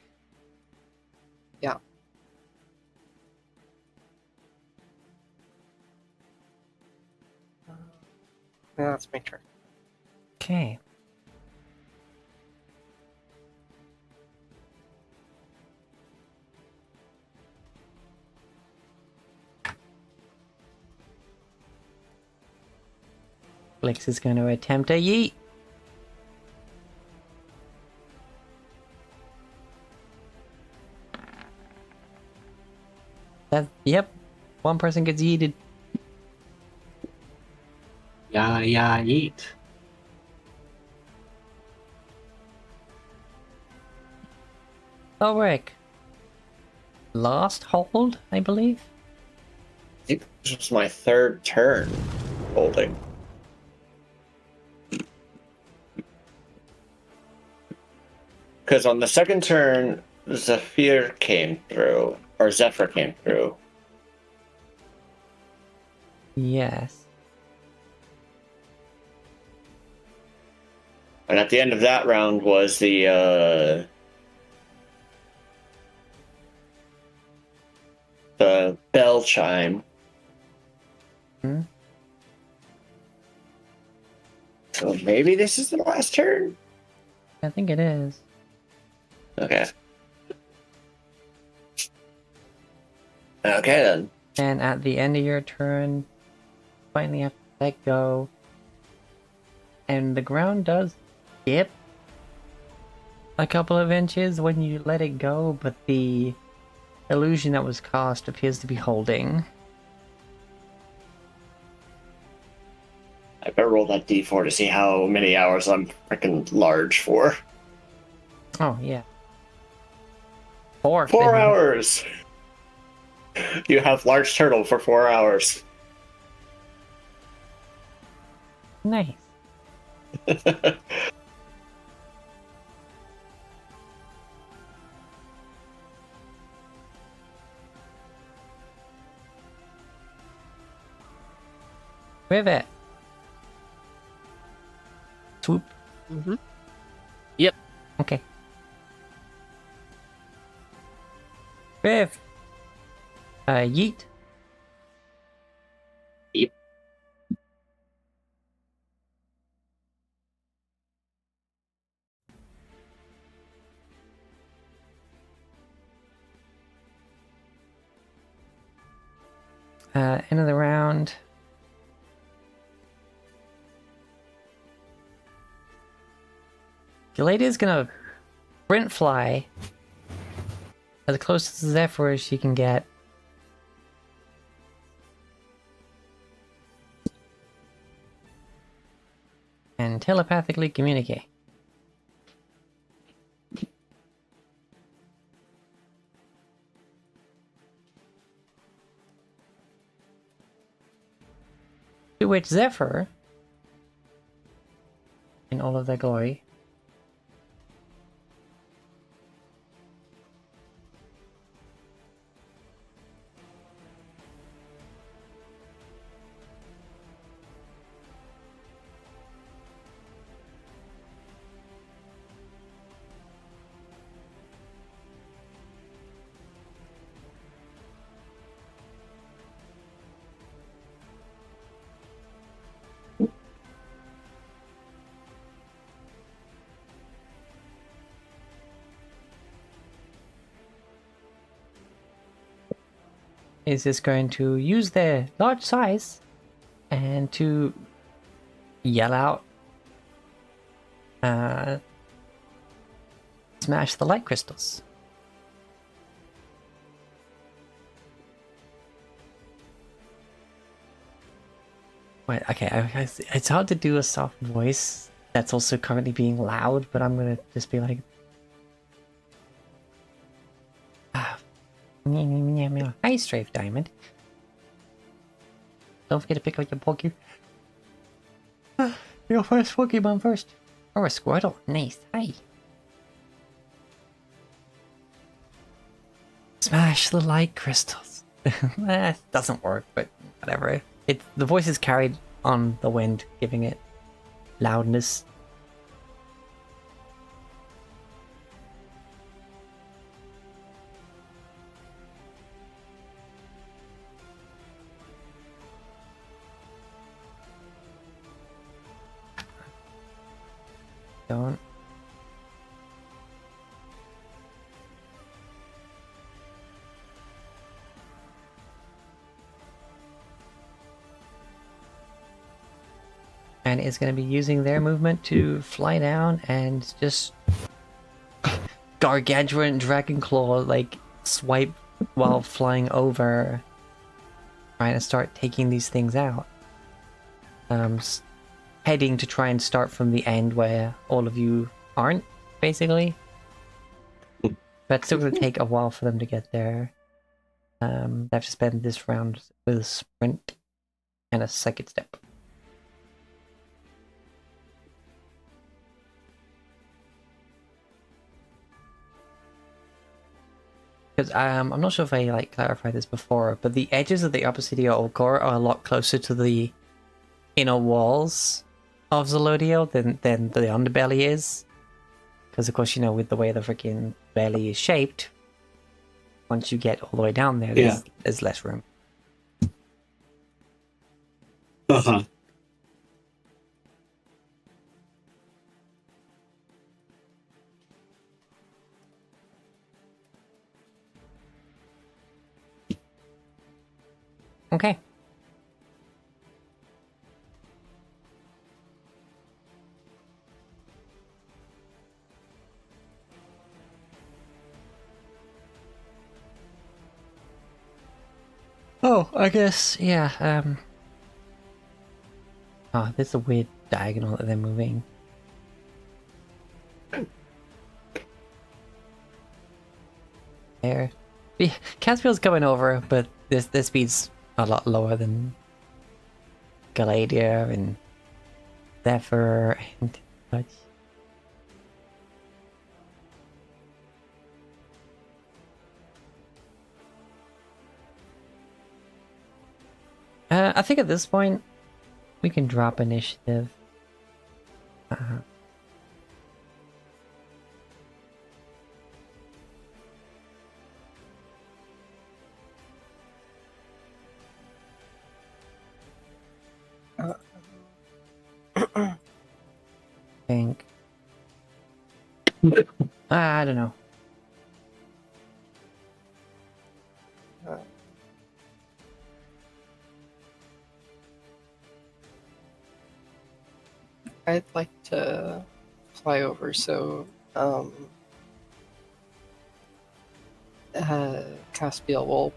Yeah. Yeah, that's my turn. Okay. Blix is going to attempt a yeet. Yep. One person gets yeeted. Yeah, yeet. Ulrich. Last hold, I believe. I think this was my third turn holding. Because on the second turn, Zephyr came through, or Zephyr came through. Yes. And at the end of that round was the bell chime. Hmm? So maybe this is the last turn? I think it is. Okay. Okay then. And at the end of your turn, finally have to let go. And the ground does dip a couple of inches when you let it go, but the illusion that was cast appears to be holding. I better roll that d4 to see how many hours I'm freaking large for. Oh, yeah. 4. 4 hours! You have large turtle for 4 hours. Nice. Rivet. Swoop. Mm-hmm. Okay. Riv. Yeet. Yep. End of the round. Galata is gonna sprint fly as close to Zephyr as she can get. And telepathically communicate. To which Zephyr, in all of their glory, is just going to use their large size and to yell out, smash the light crystals. Wait, okay, it's hard to do a soft voice that's also currently being loud, but I'm gonna just be like, hi, Strafe Diamond. Don't forget to pick up your Poke. Your first Pokemon first. Or a Squirtle. Nice. Hi. Smash the light crystals. Doesn't work, but whatever. The voice is carried on the wind, giving it loudness. Don't. And is going to be using their movement to fly down and just gargantuan dragon claw, like, swipe while flying over, trying to start taking these things out. Heading to try and start from the end where all of you aren't, basically. But it's still going to take a while for them to get there. They have to spend this round with a sprint and a second step. Because I'm not sure if I clarified this before, but the edges of the upper city of Aulkhor are a lot closer to the inner walls of Zelodio than the underbelly is. Because of course, with the way the freaking belly is shaped, once you get all the way down there, there's less room. Uh-huh. Okay. Oh, I guess, yeah, oh, there's a weird diagonal that they're moving. There. Yeah, Caspiel's coming over, but their speed's a lot lower than Galadia and Zephyr and such. I think at this point, we can drop initiative. Think. I don't know. I'd like to fly over, so Caspiel will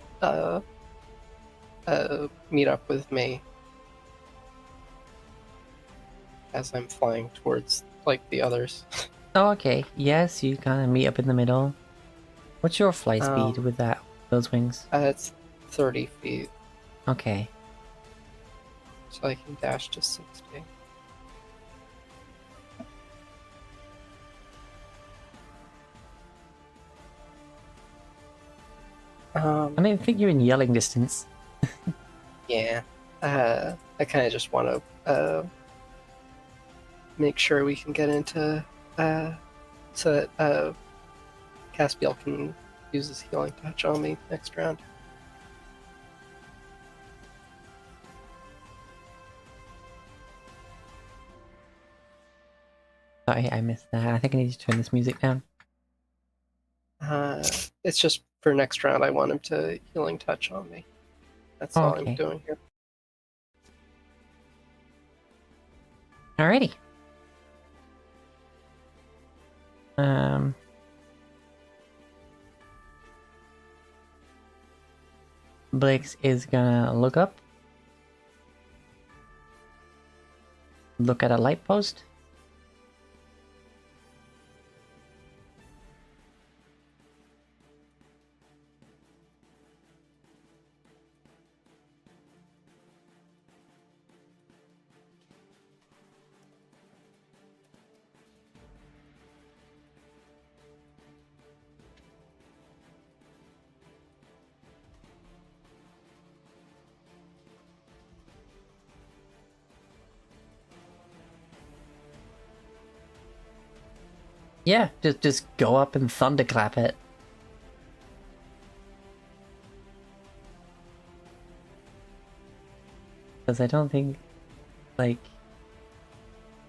meet up with me as I'm flying towards the others. Oh, okay. Yes, you kind of meet up in the middle. What's your flight speed with those wings? It's 30 feet, Okay. so I can dash to 60. I think you're in yelling distance. Yeah. I kind of just want to make sure we can get into so that Caspiel can use his healing touch on me next round. Sorry, I missed that. I think I need to turn this music down. It's just for next round. I want him to healing touch on me. That's all Okay. I'm doing here. Alrighty. Um. Blix is gonna look up. Look at a light post. Yeah, just go up and thunderclap it. Because I don't think, like,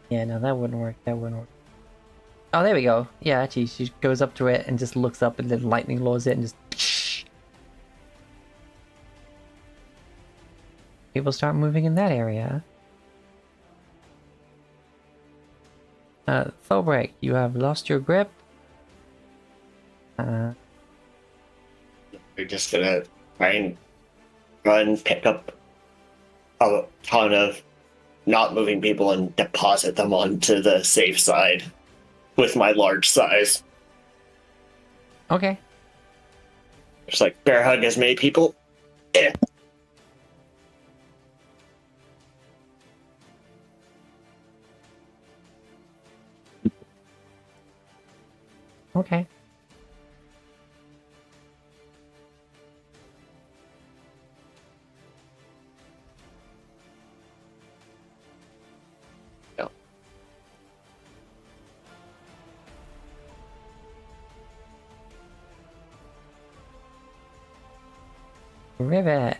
yeah, no, that wouldn't work. That wouldn't work. Oh, there we go. Yeah, actually, she goes up to it and just looks up, and then lightning lures it, and just people start moving in that area. Thorbrek, you have lost your grip. We're just gonna try and run, pick up a ton of not moving people and deposit them onto the safe side with my large size. Okay. Just like bear hug as many people. Eh. Okay. Yeah. Rivet.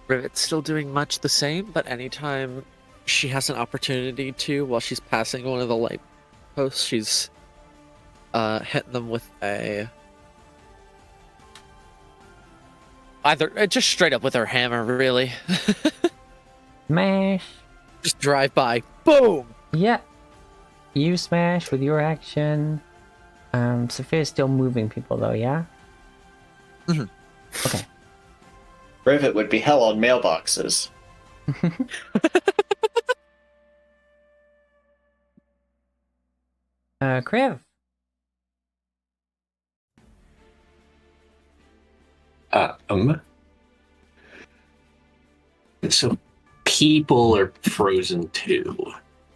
Rivet's still doing much the same, but anytime she has an opportunity to, while she's passing one of the light posts, she's hitting them with a either just straight up with her hammer, really. Smash. Just drive by, boom. Yeah. You smash with your action. Sophia's still moving people though, yeah? Mhm. Okay. Rivet would be hell on mailboxes. Kriv. So people are frozen too.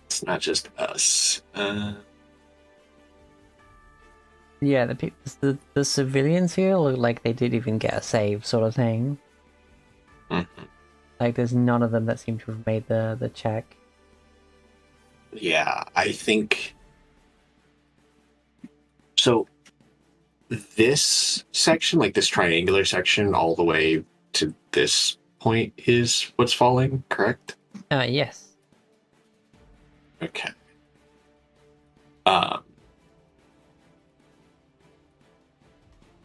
It's not just us. Yeah, the civilians here look like they didn't even get a save, sort of thing. Mhm. Like, there's none of them that seem to have made the check. Yeah, I think so. This section, like this triangular section, all the way to this point, is what's falling, correct? Yes. Okay.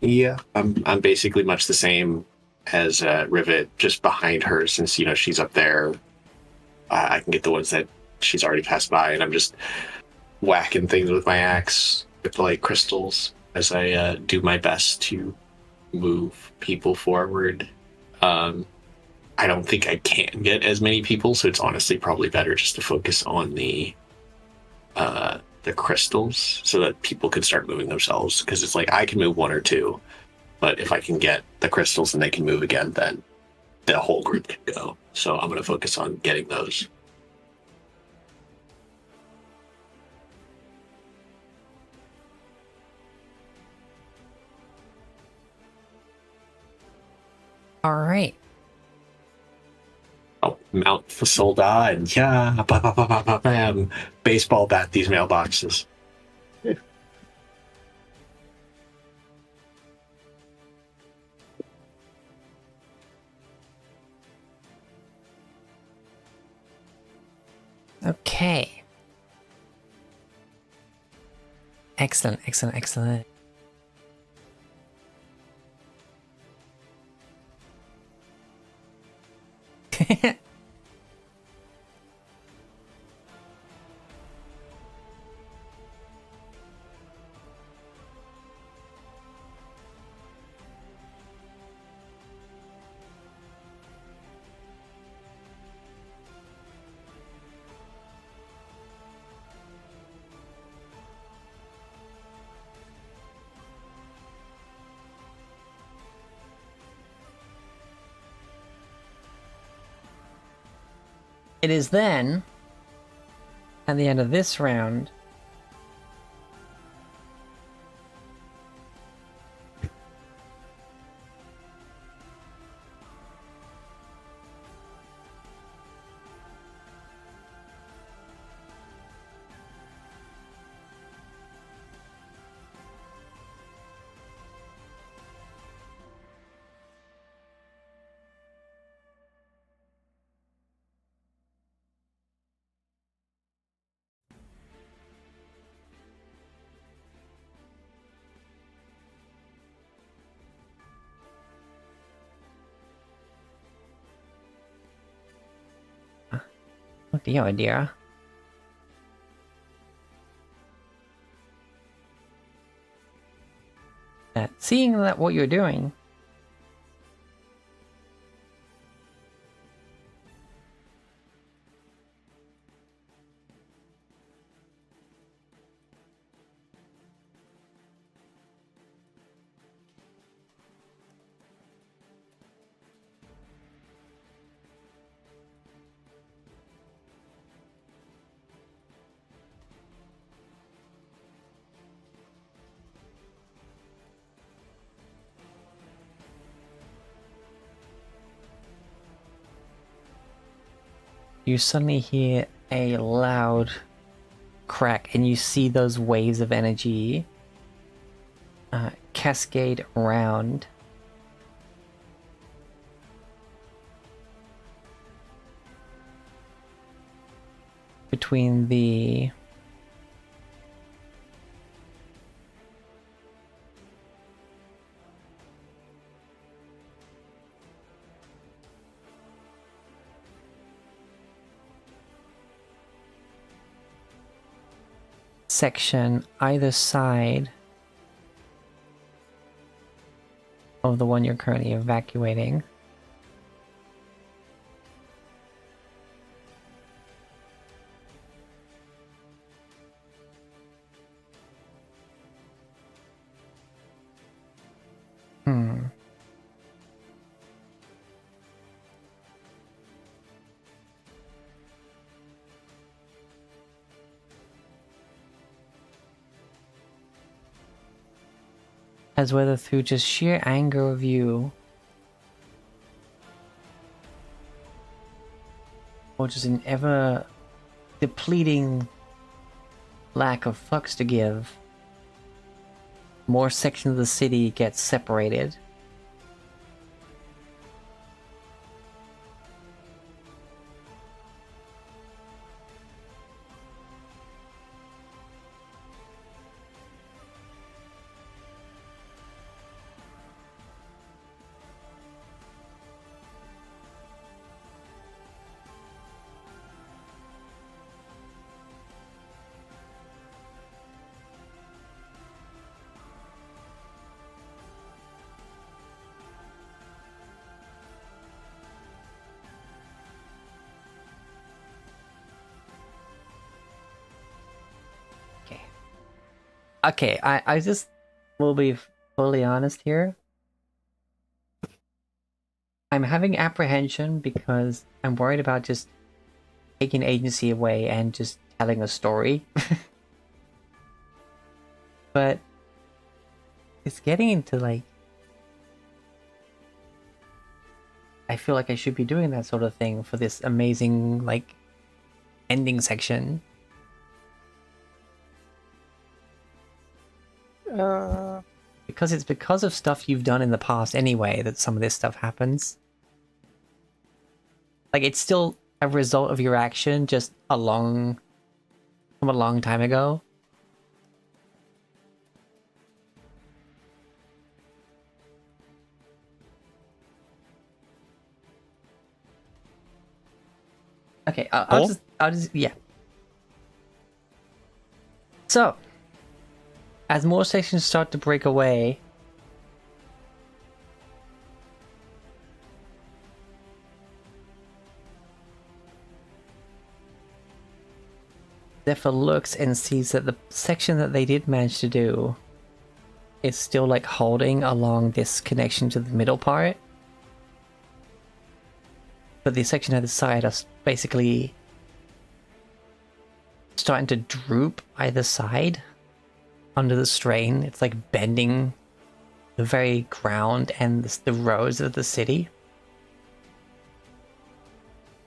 Yeah, I'm basically much the same as Rivet, just behind her, since she's up there. I can get the ones that she's already passed by, and I'm just whacking things with my axe with like crystals as I do my best to move people forward. I don't think I can get as many people, so it's honestly probably better just to focus on the crystals so that people can start moving themselves, because it's like I can move one or two, but if I can get the crystals and they can move again, then the whole group can go. So I'm going to focus on getting those. Alright. Oh, mount the soldat and bam, baseball bat these mailboxes. Okay. Excellent, excellent, excellent. It is then, at the end of this round, what the idea? That seeing that what you're doing, you suddenly hear a loud crack and you see those waves of energy cascade around. Between the section either side of the one you're currently evacuating. As whether through just sheer anger of you, or just an ever depleting lack of fucks to give, more sections of the city get separated. Okay, I just will be fully honest here. I'm having apprehension because I'm worried about just taking agency away and just telling a story. But it's getting into like, I feel like I should be doing that sort of thing for this amazing like ending section. Because it's because of stuff you've done in the past anyway that some of this stuff happens. Like, it's still a result of your action, just along from a long time ago. Okay, I'll just, yeah. So, as more sections start to break away, Zephyr looks and sees that the section that they did manage to do is still like holding along this connection to the middle part. But the section at the side are basically starting to droop either side under the strain. It's like bending the very ground and the roads of the city.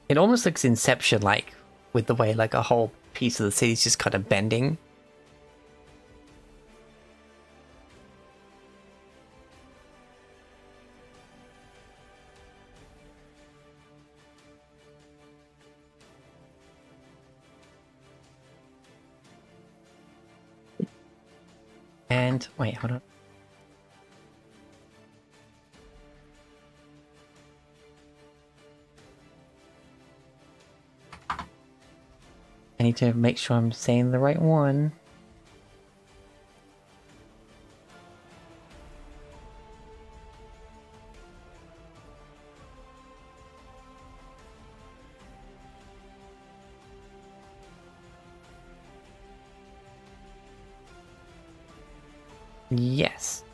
It almost looks Inception-like, with the way like a whole piece of the city is just kind of bending. And wait, hold on. I need to make sure I'm saying the right one. Yes.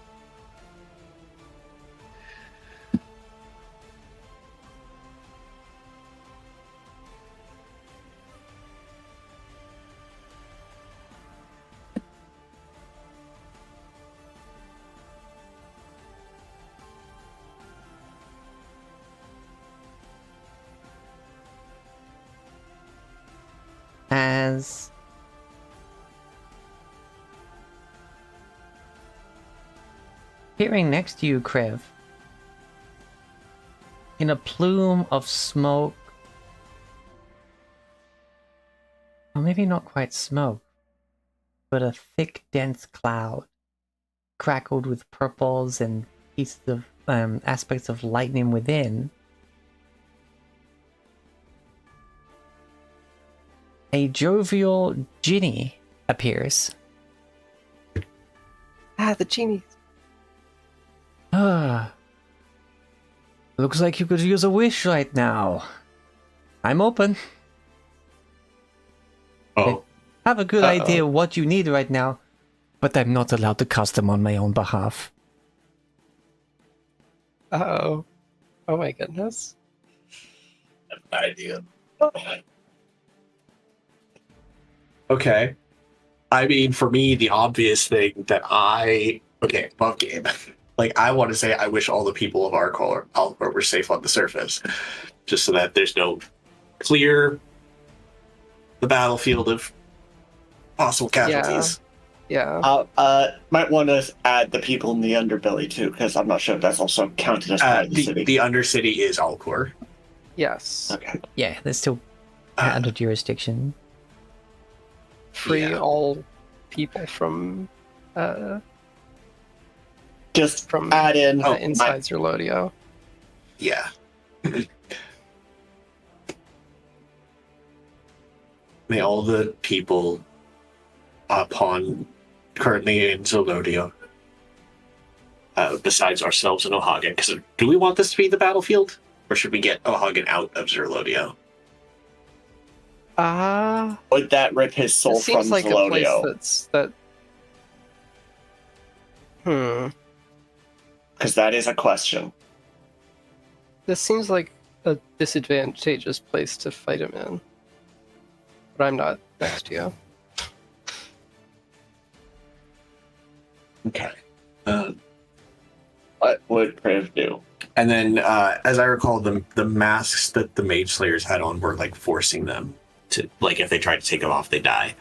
As appearing next to you, Krev, in a plume of smoke, or maybe not quite smoke, but a thick, dense cloud, crackled with purples and pieces of aspects of lightning within. A jovial genie appears. Ah, the genie. Ah. Looks like you could use a wish right now. I'm open. Oh, Have a good idea what you need right now, but I'm not allowed to cast them on my own behalf. Uh-oh. Oh my goodness. Idea. okay. I mean, for me, the obvious thing that above game. Like, I want to say I wish all the people of Aulkhor were safe on the surface, just so that there's no clear the battlefield of possible casualties. Yeah. Might want to add the people in the underbelly too, because I'm not sure if that's also counted as part of the city. The Undercity is Aulkhor. Yes. Okay. Yeah, they're still under jurisdiction. Free all people from Just from add in inside Zerlodio. Yeah. May all the people currently in Zerlodio, besides ourselves and O'Hagan, because do we want this to be the battlefield? Or should we get O'Hagan out of Zerlodio? Would that rip his soul It seems from like Zerlodio? a place that. Because that is a question. This seems like a disadvantageous place to fight him in. But I'm not next to you. Okay. What would Priv do? And then, as I recall, the masks that the Mage Slayers had on were like forcing them to, like, if they tried to take them off, they die.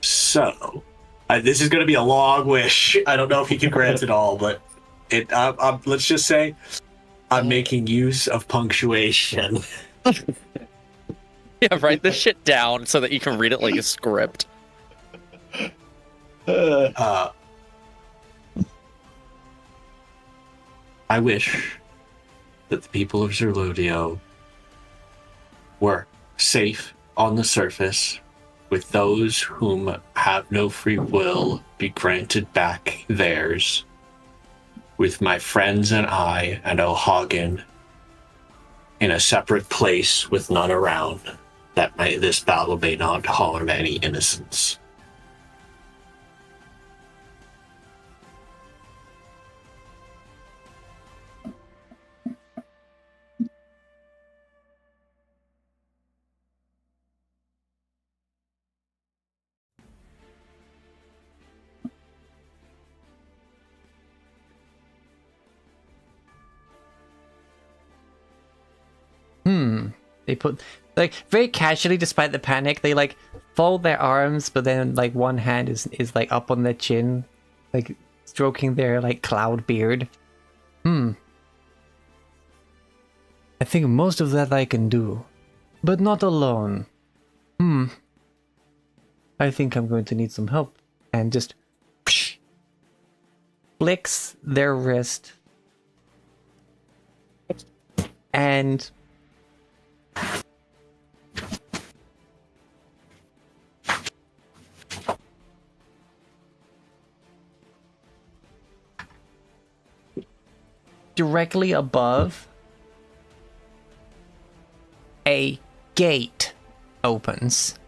So, this is going to be a long wish. I don't know if he can grant it all, but let's just say I'm making use of punctuation. Yeah, write this shit down so that you can read it like a script. Uh, I wish that the people of Zerludio were safe on the surface, with those whom have no free will be granted back theirs, with my friends and I and O'Hagan in a separate place with none around, that this battle may not harm any innocents. They put, like, very casually, despite the panic, they, like, fold their arms, but then, like, one hand is like, up on their chin, like, stroking their, like, cloud beard. I think most of that I can do, but not alone. I think I'm going to need some help. And just flicks their wrist. And directly above, a gate opens.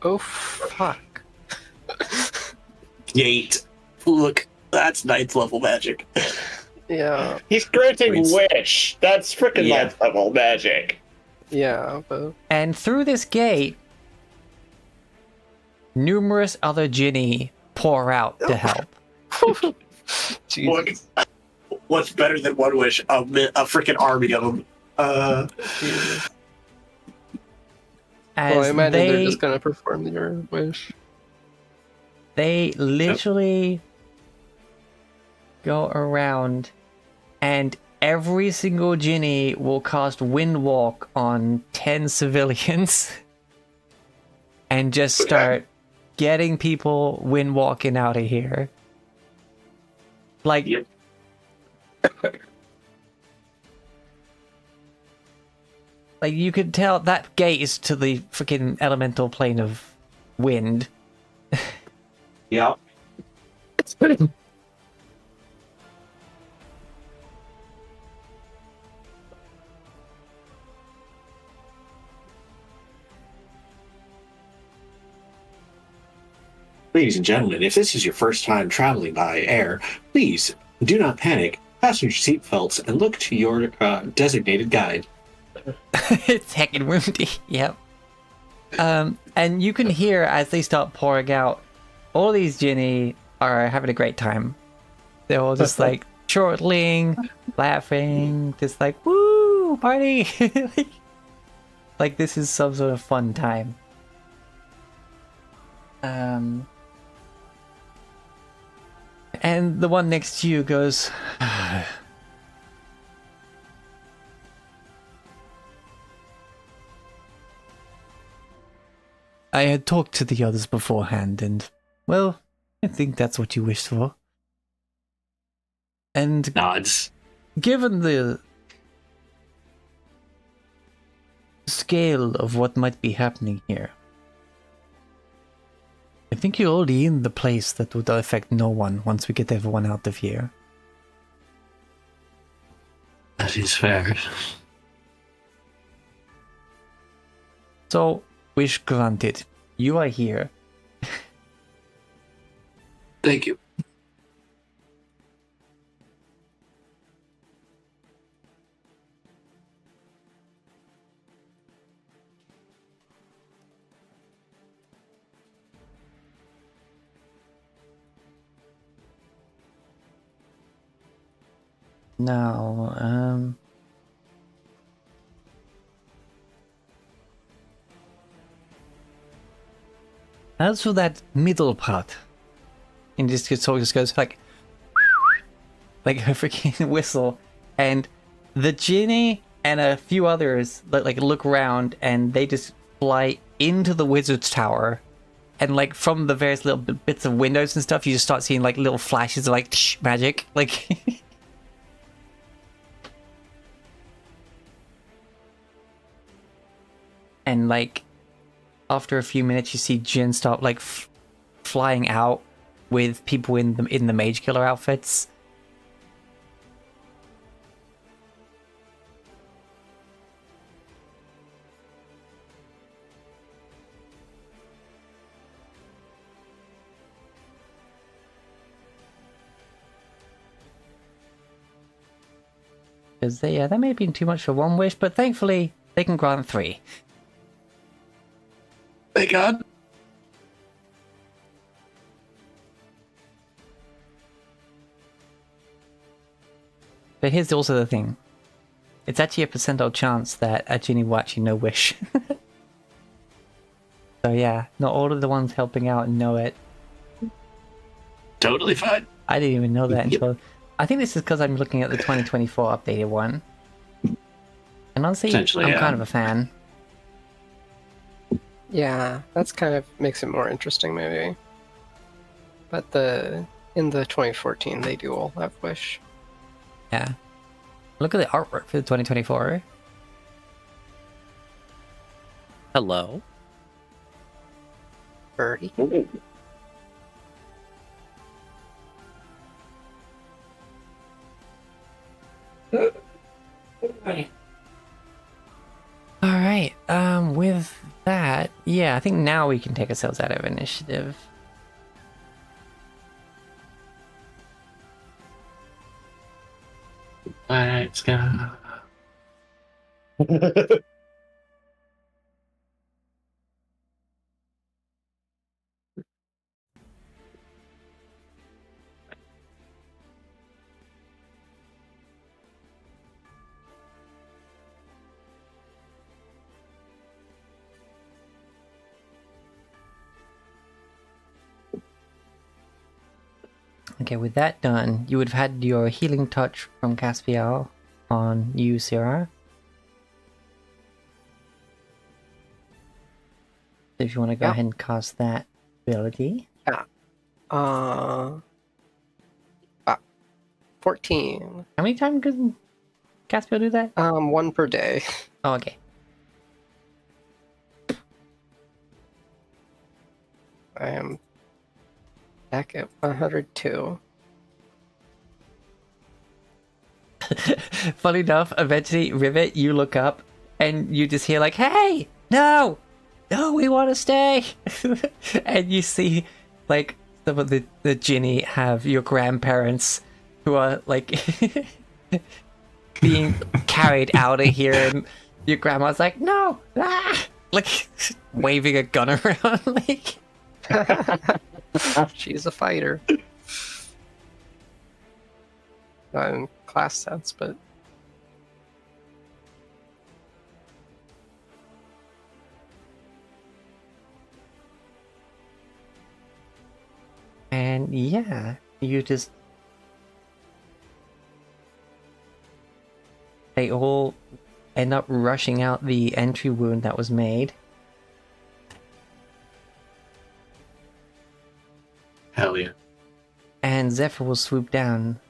Oh, fuck. Gate. Look, that's 9th level magic. Yeah, He's granting Wait. wish. That's freaking Yeah. 9th level magic. yeah, but And through this gate, numerous other Jinni pour out to help. Jesus. What's better than one wish? A freaking army of them. Jesus. As Well, I imagine they, they're just gonna perform your wish. they literally go around, and every single Jinni will cast Windwalk on 10 civilians and just start getting people windwalking out of here. Like, Yep. like you could tell that gate is to the freaking elemental plane of wind. Yeah. Ladies and gentlemen, if this is your first time traveling by air, please do not panic. Fasten your seatbelts and look to your designated guide. It's heckin' windy. Yep. And you can hear as they start pouring out, all these Jinni are having a great time. They're all just like chortling, laughing, just like, woo, party! Like this is some sort of fun time. And the one next to you goes, I had talked to the others beforehand, and, well, I think that's what you wished for. And Nods. given the scale of what might be happening here, I think you're already in the place that would affect no one once we get everyone out of here. That is fair. So, wish granted. You are here. Thank you. Now, as for that middle part, and just goes like a freaking whistle, and the Jinni and a few others like look around, and they just fly into the wizard's tower, and like from the various little bits of windows and stuff, you just start seeing like little flashes of like magic, like. And like after a few minutes, you see Jin start like flying out with people in the mage killer outfits. Because that may have been too much for one wish, but thankfully they can grant 3. Thank God. But here's also the thing. It's actually a percentile chance that a genie will actually know wish. So yeah, not all of the ones helping out know it. Totally fine. I didn't even know that until... I think this is because I'm looking at the 2024 updated one. And honestly, I'm kind of a fan. Yeah, that's kind of makes it more interesting, maybe. But in the 2014, they do all have wish. Yeah. Look at the artwork for the 2024. Hello. Birdie. Alright, with that, yeah, I think now we can take ourselves out of initiative. Let's go. Okay, with that done, you would have had your healing touch from Caspial on you, Sierra. If you want to go ahead and cast that ability. Yeah. 14. How many times can Caspial do that? 1 per day. Oh, okay. I am back at 102. Funny enough, eventually, Rivet, you look up and you just hear like, "Hey, no, we want to stay." And you see like some of the Ginny have your grandparents who are like being carried out of here, and your grandma's like, "No, ah!" like waving a gun around, like. She's a fighter. Not in class sense, but And yeah, you just... They all end up rushing out the entry wound that was made. Hell yeah. And Zephyr will swoop down.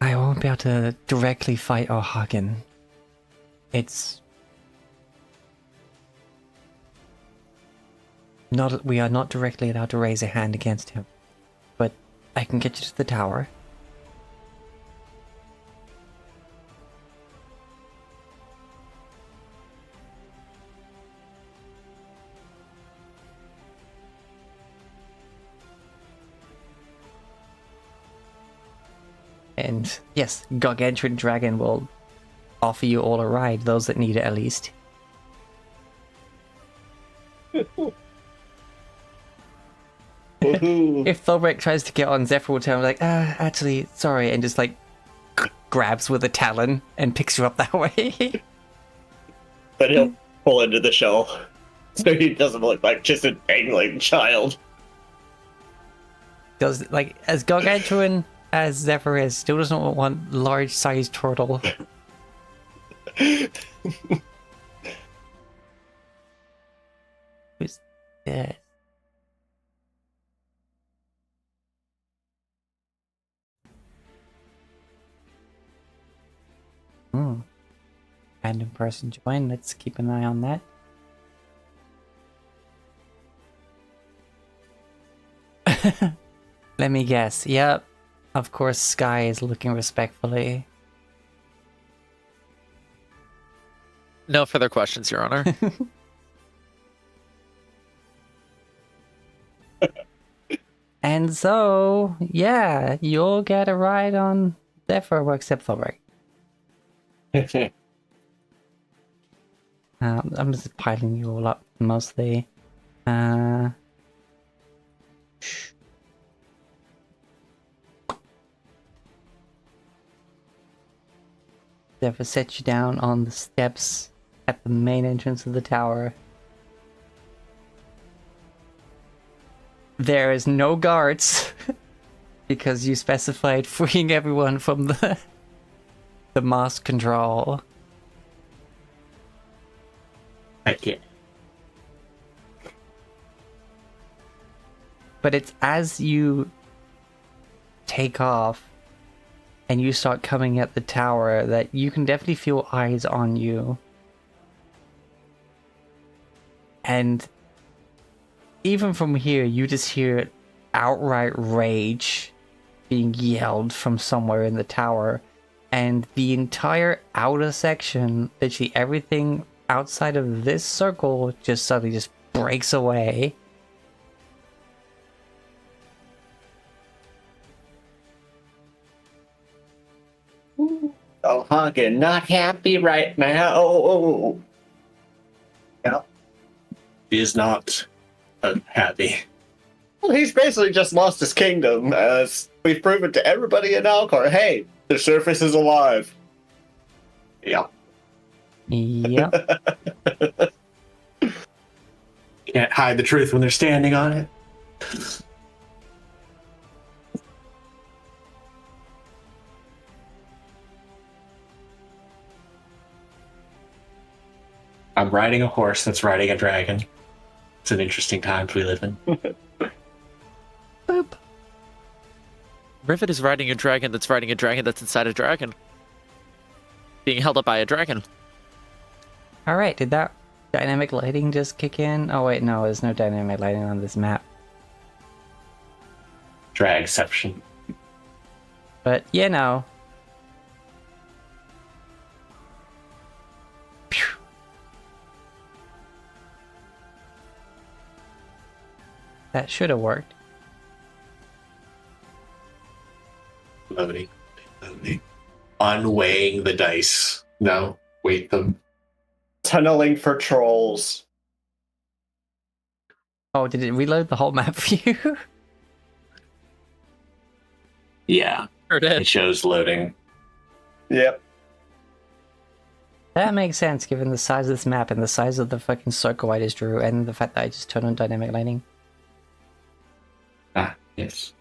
I won't be able to directly fight O'Hagan. It's... not, we are not directly allowed to raise a hand against him. But I can get you to the tower. And yes, Gargantuan Dragon will offer you all a ride, those that need it at least. If Thorbeck tries to get on, Zephyr will tell him like, actually, sorry, and just like grabs with a talon and picks you up that way. Then he'll pull into the shell, so he doesn't look like just a dangling child. Does like as Gargantuan as Zephyr is, still doesn't want large-sized turtle. Who's this? Random person join. Let's keep an eye on that. Let me guess. Yep. Of course, Sky is looking respectfully. No further questions, Your Honor. And so, yeah, you'll get a ride on Zephyr, well, except for Rick. I'm just piling you all up mostly. Zephyr sets you down on the steps at the main entrance of the tower. There is no guards because you specified freeing everyone from the mask control. Heck yeah. But it's as you take off and you start coming at the tower that you can definitely feel eyes on you. And even from here, you just hear outright rage being yelled from somewhere in the tower. And the entire outer section, literally everything outside of this circle, just suddenly just breaks away. Oh, Hagen, not happy right now. Oh. Yeah. He is not happy. Well, he's basically just lost his kingdom, as we've proven to everybody in Aulkhor. Hey, the surface is alive. Yeah. Yep. Can't hide the truth when they're standing on it. I'm riding a horse that's riding a dragon. It's an interesting times we live in. Boop. Rivet is riding a dragon that's inside a dragon. Being held up by a dragon. Alright, did that dynamic lighting just kick in? Oh wait, no, there's no dynamic lighting on this map. Dragception. But, you know. Phew. That should have worked. Loading. Unweighing the dice. No, weight them. Tunneling for trolls. Oh, did it reload the whole map for you? Yeah, Sure it did. shows loading. Yep. That makes sense given the size of this map and the size of the fucking circle I just drew and the fact that I just turned on dynamic lighting. Ah, yes.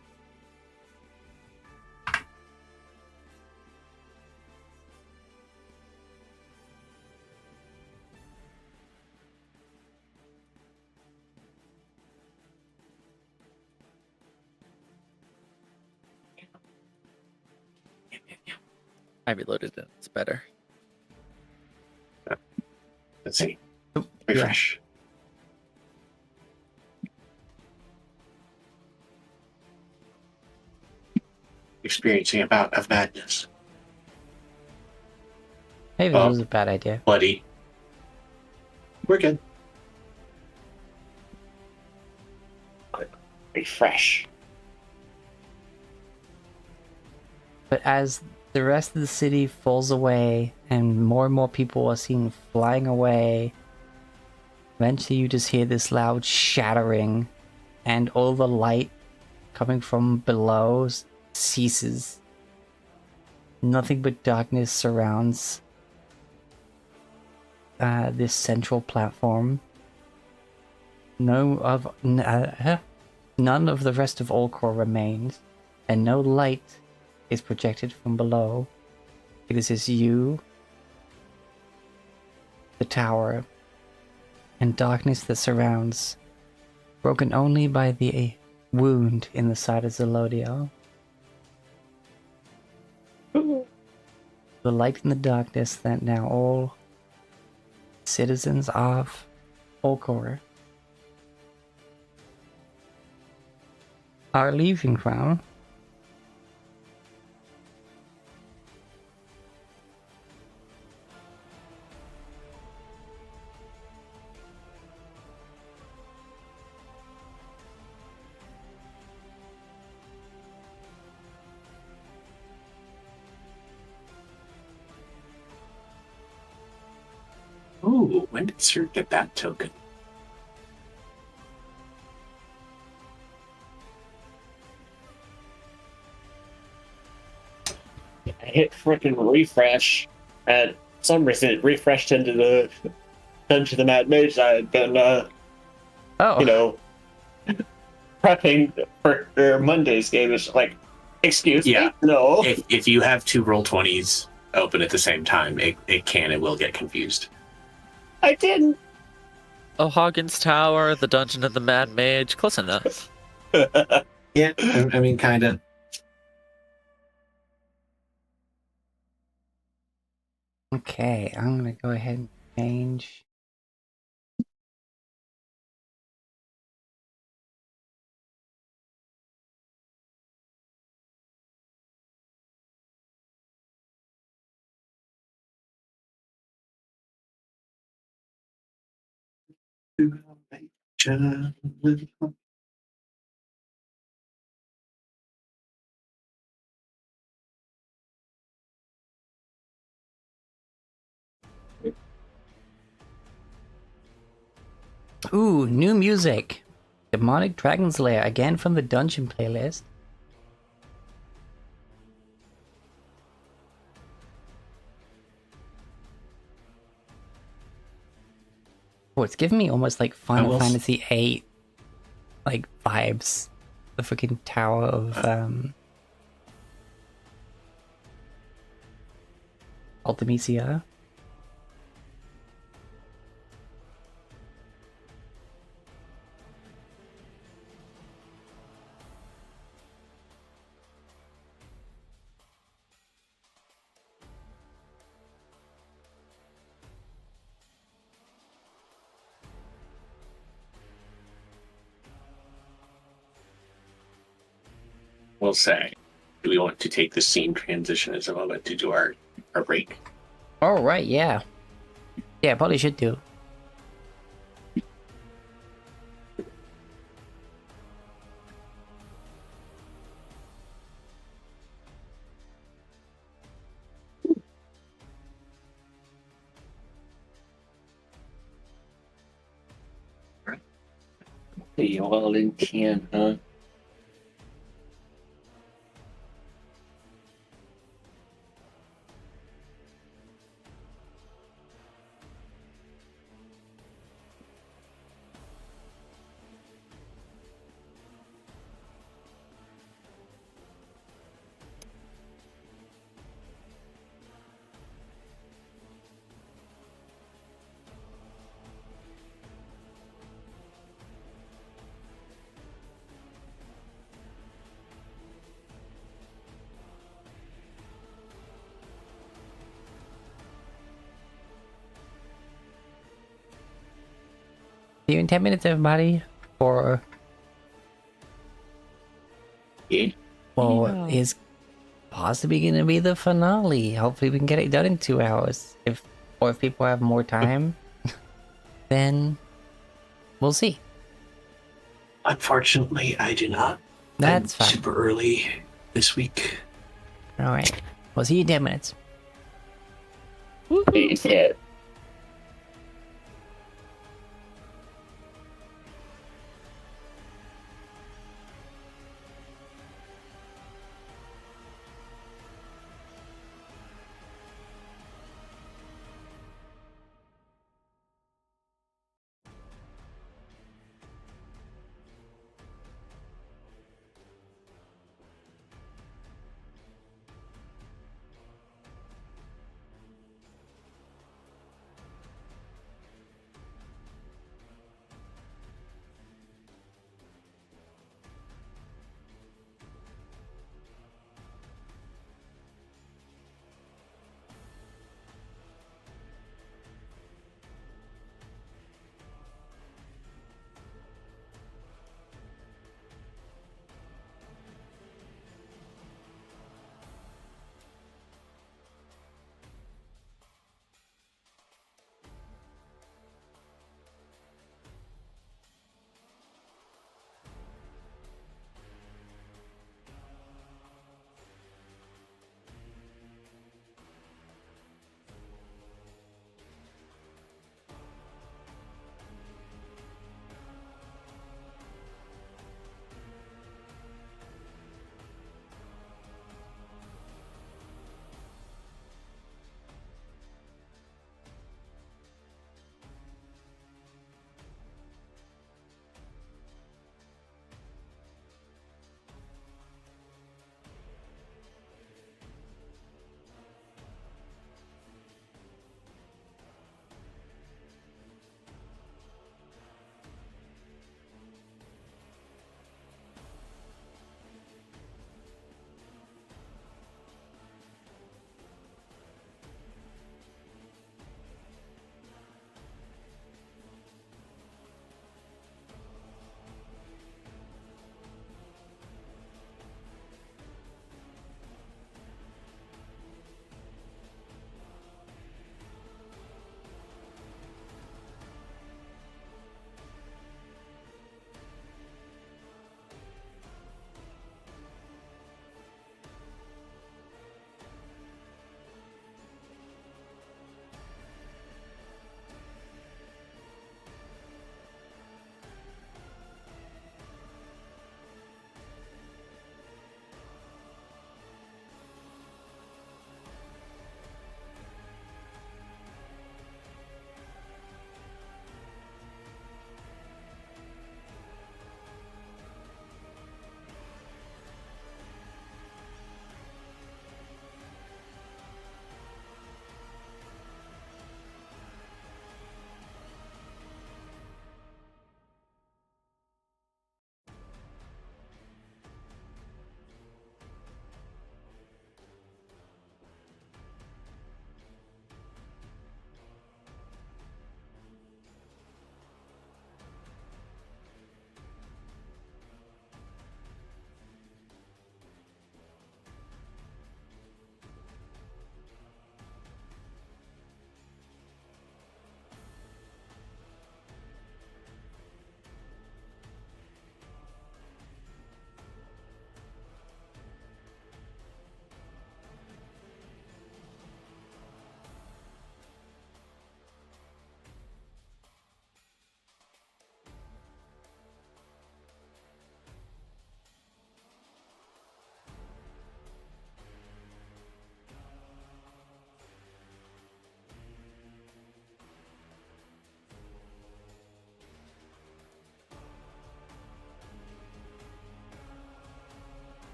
I reloaded it. It's better. Let's see. Yeah. Refresh. Experiencing a bout of madness. Maybe Oh. that was a bad idea. Bloody. We're good. Refresh. But as the rest of the city falls away and more people are seen flying away, eventually you just hear this loud shattering and all the light coming from below ceases. Nothing but darkness surrounds this central platform. None of the rest of Aulkhor remains, and no light is projected from below. This is you, the tower, and darkness that surrounds, broken only by the wound in the side of Zelodio. The light in the darkness that now all citizens of Aulkhor are leaving from. Ooh, when did Sir get that token? I hit freaking refresh, and for some reason it refreshed into the Mad Mage I had been, Oh, prepping for Monday's game. It's like, excuse Yeah. me? No. If you have two roll 20s open at the same time, it will get confused. I didn't. O'Hoggin's Tower, the Dungeon of the Mad Mage, close enough. Yeah, I mean, kind of. okay. I'm gonna go ahead and change. Ooh, new music. Demonic Dragon's Lair, again from the Dungeon playlist. Oh, it's giving me almost like Final will Fantasy VIII like vibes. The freaking Tower of Ultimisia. We'll say. Do we want to take the scene transition as a moment to do our break? Oh, right, yeah. Yeah, probably should do. You all in can, huh? See you in 10 minutes, everybody. For Yeah. well, is possibly gonna be the finale. Hopefully, we can get it done in 2 hours. If people have more time, then we'll see. Unfortunately, I do not. That's I'm fine. super early this week. All right. We'll see you in 10 minutes. Yeah.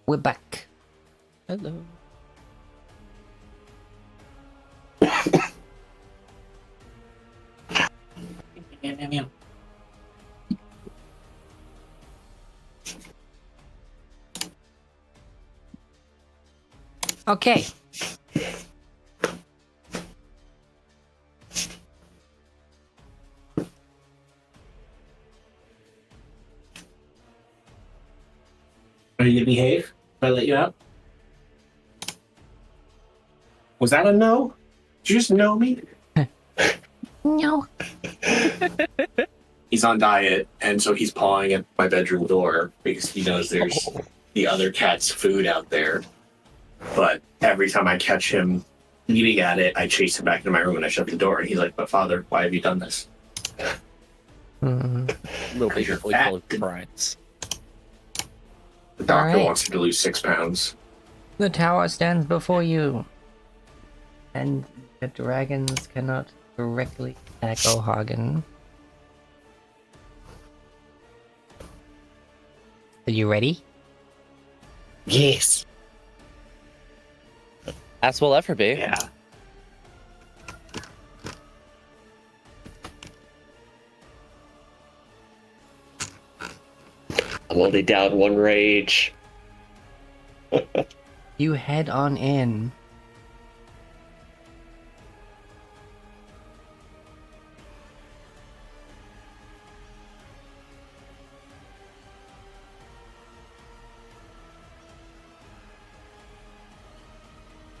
We're back. Hello. Okay. Are you gonna behave if I let you out? Was that a no? Did you just know me? No. He's on diet, and so he's pawing at my bedroom door because he knows there's the other cat's food out there. But every time I catch him eating at it, I chase him back into my room and I shut the door. And he's like, "But father, why have you done this?" Mm. Little baby You're boy fat. full of crimes. The doctor Alright. wants him to lose 6 pounds. The tower stands before you. And the dragons cannot directly attack O'Hagan. Are you ready? Yes. As will ever be. Yeah. I'm only down 1 rage. You head on in.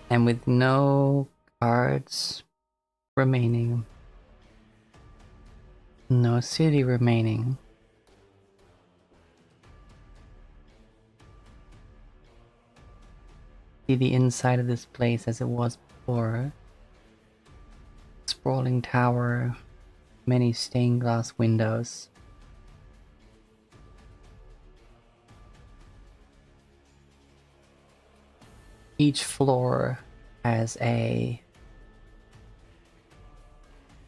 And with no cards remaining, no city remaining, see the inside of this place as it was before. Sprawling tower, many stained glass windows. Each floor has a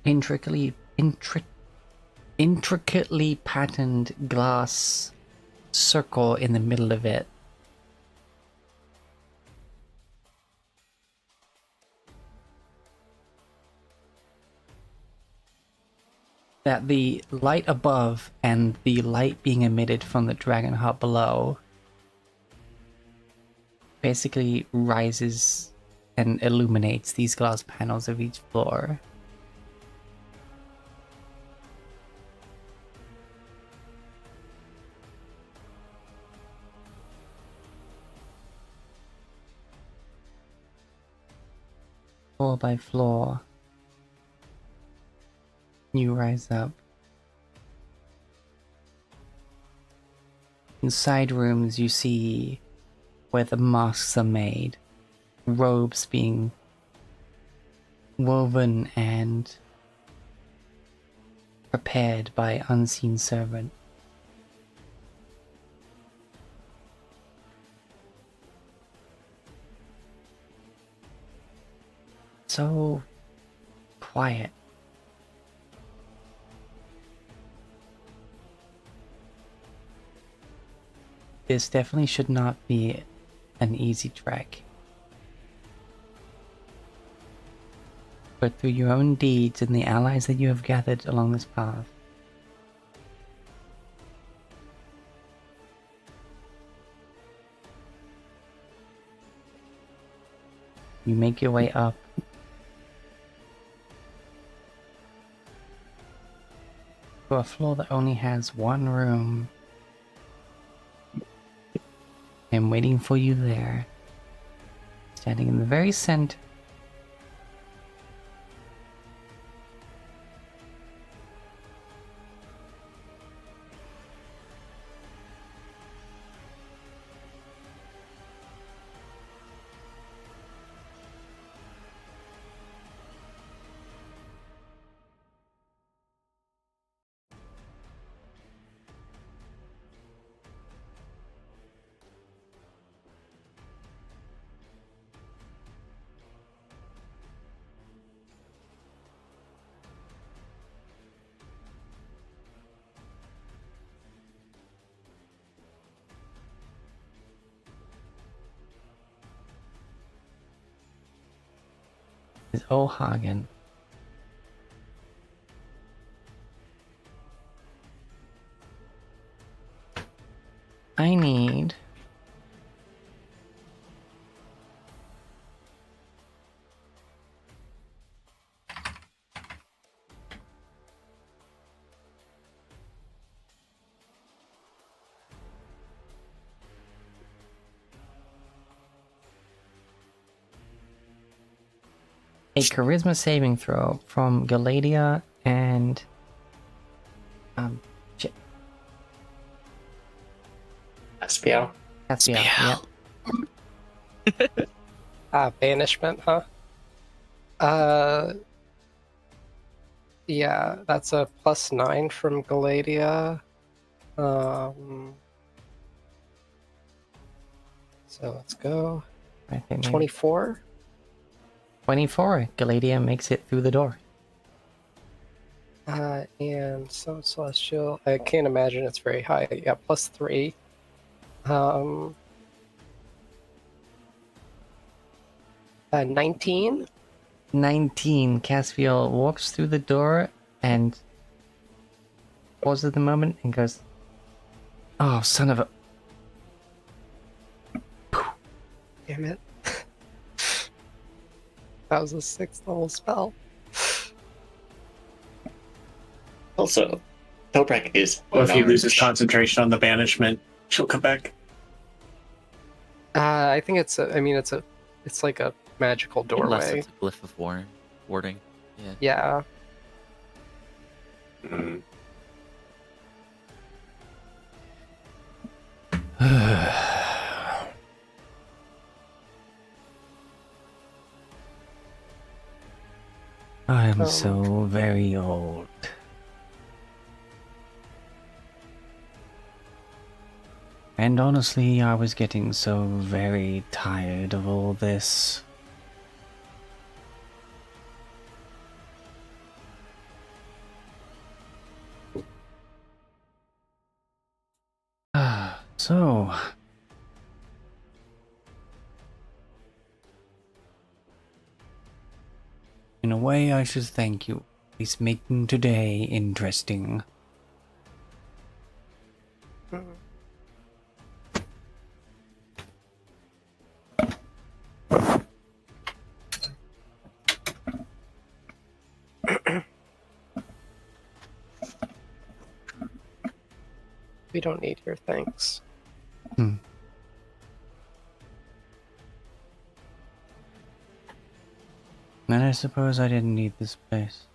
intricately patterned glass circle in the middle of it. That the light above and the light being emitted from the dragon hut below basically rises and illuminates these glass panels of each floor. Floor by floor, you rise up. In side rooms, you see where the masks are made, robes being woven and prepared by unseen servant. So quiet. This definitely should not be an easy trek. But through your own deeds and the allies that you have gathered along this path, you make your way up to a floor that only has one room. And waiting for you there, standing in the very center, is O'Hagan. I need a charisma saving throw from Galadia and shit, Aspiel. Caspiel. Yep. Banishment, huh? Yeah, that's a +9 from Galadia. So let's go. I think 24. 24. Galadia makes it through the door. And so Celestial, I can't imagine it's very high. Yeah, +3. 19. 19. Caspiel walks through the door and pauses the moment and goes, "Oh, son of a..." Damn it. That was a 6th level spell. Also, Toprak is. Or if he large. loses concentration on the banishment, she'll come back. I think it's it's like a magical Unless doorway. it's a glyph of warding. Yeah. Mm. I am so very old. And honestly, I was getting so very tired of all this. So... in a way, I should thank you. It's making today interesting. We don't need your thanks. Hmm. And I suppose I didn't need this place.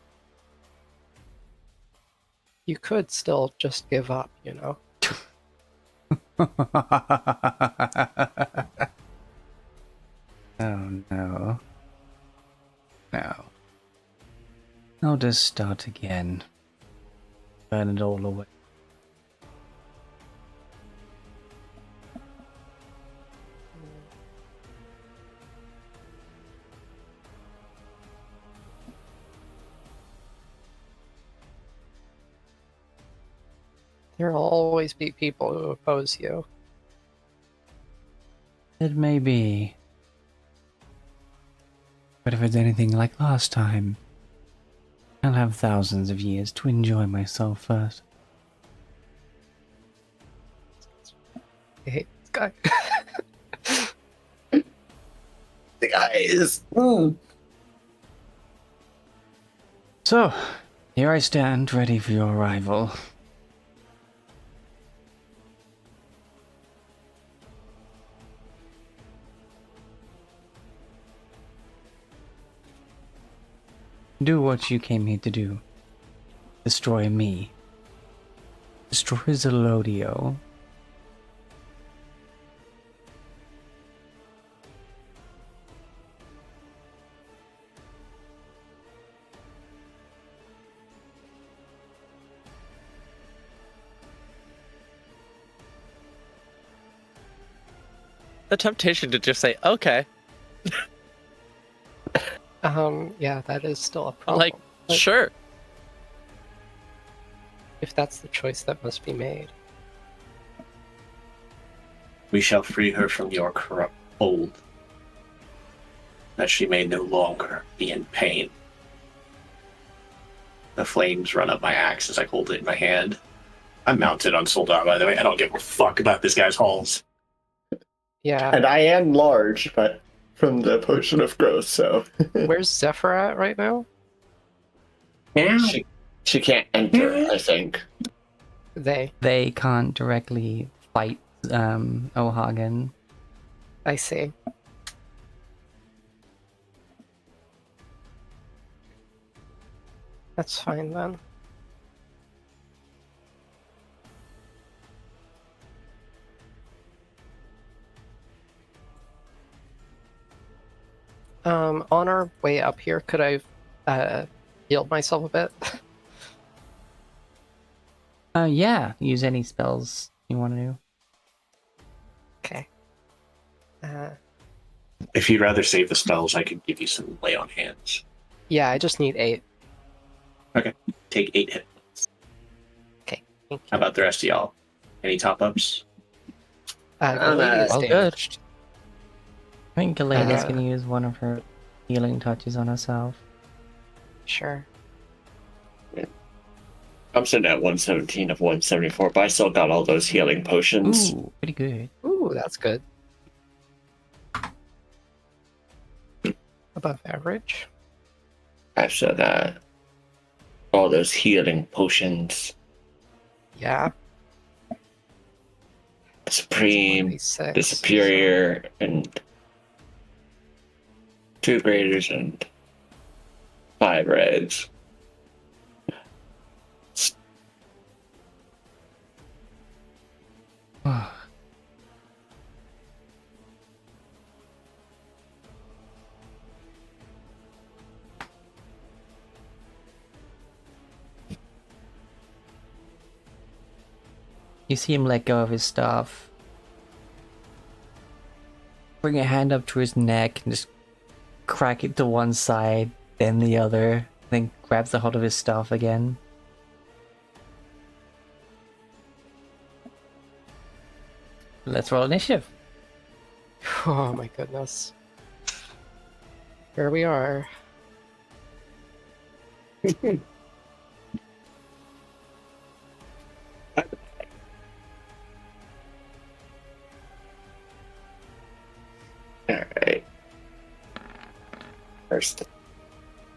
You could still just give up, you know? Oh no. No. I'll just start again. Burn it all away. There will always be people who oppose you. It may be. But if it's anything like last time, I'll have thousands of years to enjoy myself first. I hate this guy. The guys. So, here I stand, ready for your arrival. Do what you came here to do. Destroy me. Destroy Zelodio. The temptation to just say, okay, Yeah, that is still a problem. like, But sure. if that's the choice that must be made. We shall free her from your corrupt hold. that she may no longer be in pain. The flames run up my axe as I hold it in my hand. I'm mounted on Soldat, by the way. I don't give a fuck about this guy's halls. Yeah. And I am large, but from the potion of growth, so Where's Zephyr at right now? Yeah. she can't enter, I think. They can't directly fight O'Hagan. I see. That's fine then. On our way up here, could I heal myself a bit? Yeah, use any spells you want to do. Okay. If you'd rather save the spells, I could give you some lay on hands. Yeah, I just need 8. Take 8 hit points. Okay, thank How you. about the rest of y'all? Any top ups? The lady is all good. damaged. I think Galadia's Uh, gonna use one of her healing touches on herself. Sure. I'm sitting at 117 of 174, but I still got all those healing potions. Ooh, pretty good. Ooh, that's good. Above average. After that, all those healing potions. Yeah. Supreme, 1d6, the superior, and 2 graders and 5 reds. You see him let go of his staff. Bring a hand up to his neck and just crack it to one side, then the other, then grabs the hold of his staff again. Let's roll initiative. Oh my goodness. Here we are. Alright. First.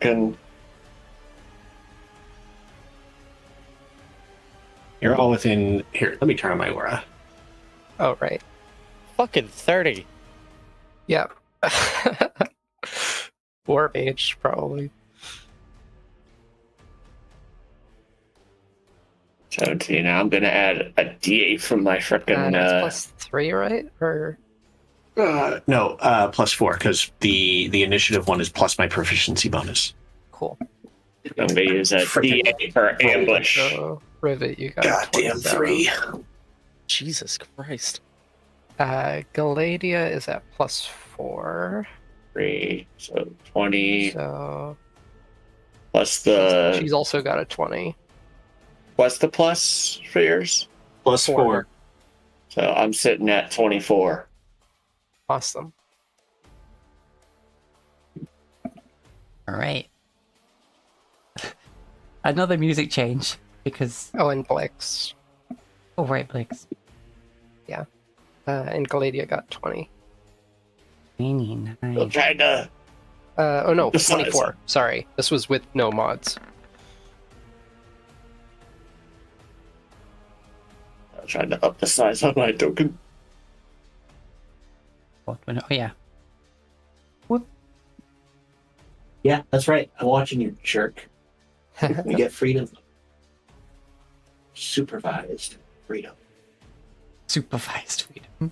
Second. You're all within... Here, let me turn on my aura. Oh, right. Fucking 30. Yep. War mage, probably. 17. Now I'm gonna add a D8 from my frickin' That's +3, right? Or No, +4, because the initiative one is plus my proficiency bonus. cool. I'm gonna use a Frickin' D8 for ambush. So, Rivet, you got Goddamn 27. 3. Jesus Christ. Galadia is at +4. 3, so 20 So plus the she's also got a 20. what's the plus for yours? Plus 4. So I'm sitting at 24. Awesome. Alright. Another music change, because... Oh, and Blix. Oh, right, Blix. And Galadia got 20. I'm Nice. trying to Oh no, The size. 24. Sorry. This was with no mods. up the size on my token. Oh, yeah. Yeah, that's right. I'm watching you, jerk. You get freedom. Supervised freedom. Supervised freedom.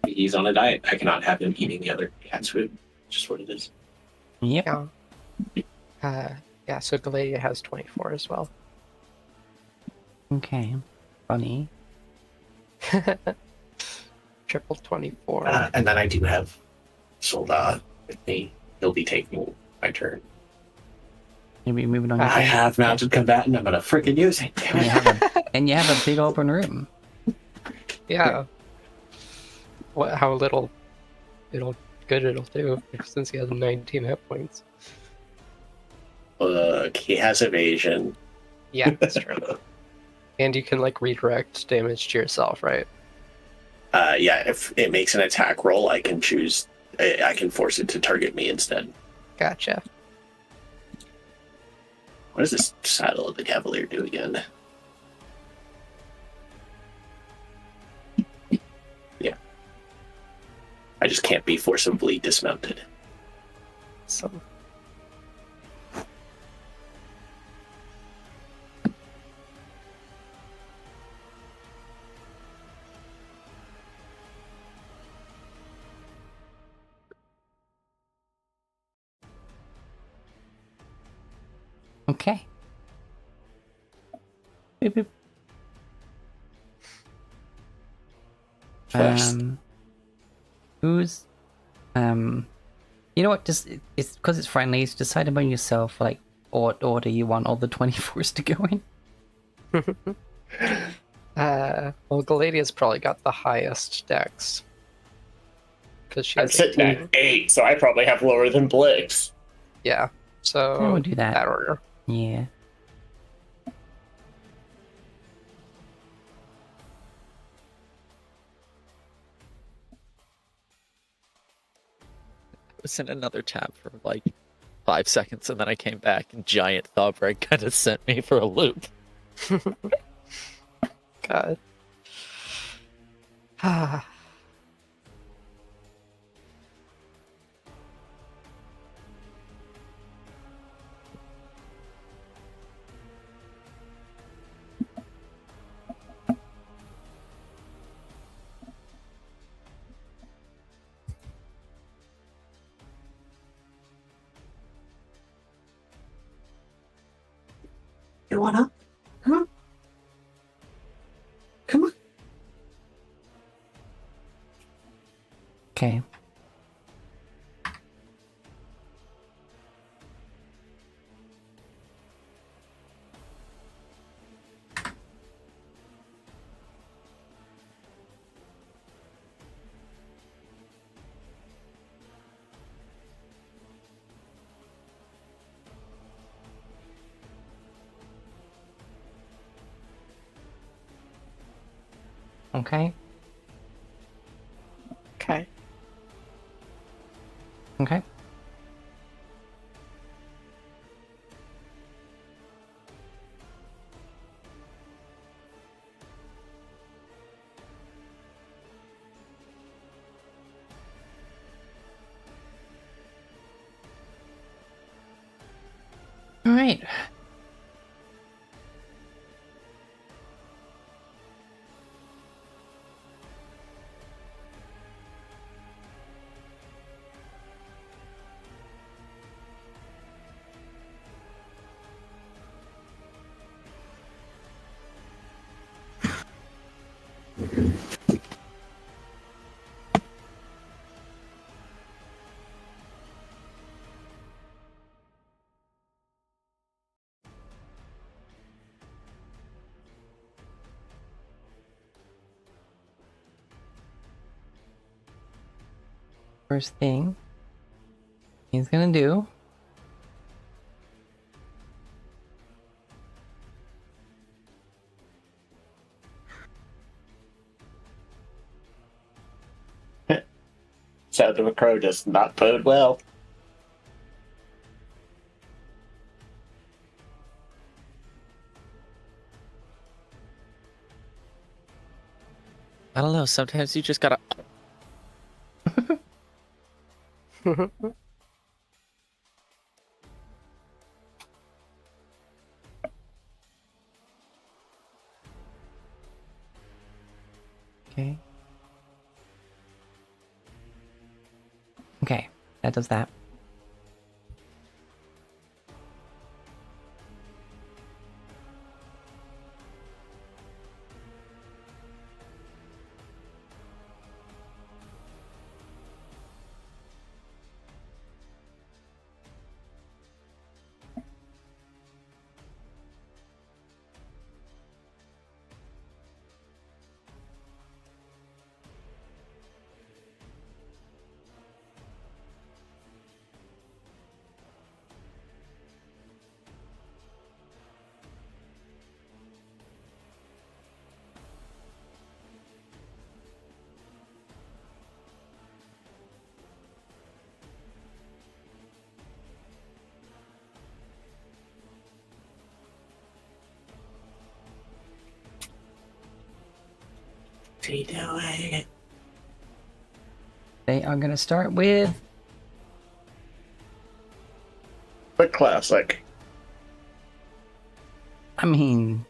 He's on a diet. I cannot have him eating the other cat's food. Just what it is. Yep. Yeah, so Galadia has 24 as well. Okay. Funny. Triple 24. And then I do have Soldat with me. He'll be taking my turn. You'll be moving on your I turn. have mounted combatant. I'm gonna freaking use it. Damn And it. you have a big open room. Yeah. how little it'll do since he has 19 hit points. Look, he has evasion. Yeah, that's true. And you can like redirect damage to yourself, right? Yeah, if it makes an attack roll, I can choose. I can force it to target me instead. Gotcha. What does this Saddle of the Cavalier do again? Yeah. I just can't be forcibly dismounted. So Okay. Beep, beep. First. Who's you know what? Just it's because it's friendly. It's decide among yourself, like, what order you want all the 24s to go in. well, Galadia's probably got the highest dex. Because she I'm has sitting 18. at 8, so I probably have lower than Blix. Yeah. So I would do that. that order. Yeah. I was in another tab for like 5 seconds, and then I came back, and giant Thawbreak kind of sent me for a loop. God. Ah. You want up? Come on. Come on. Okay. Okay. Okay. Okay. All right. First thing he's gonna do Sound of a crow does not bode well. I don't know. Sometimes you just gotta. Okay. Okay, that does that. he doing? They are gonna start with The classic. I mean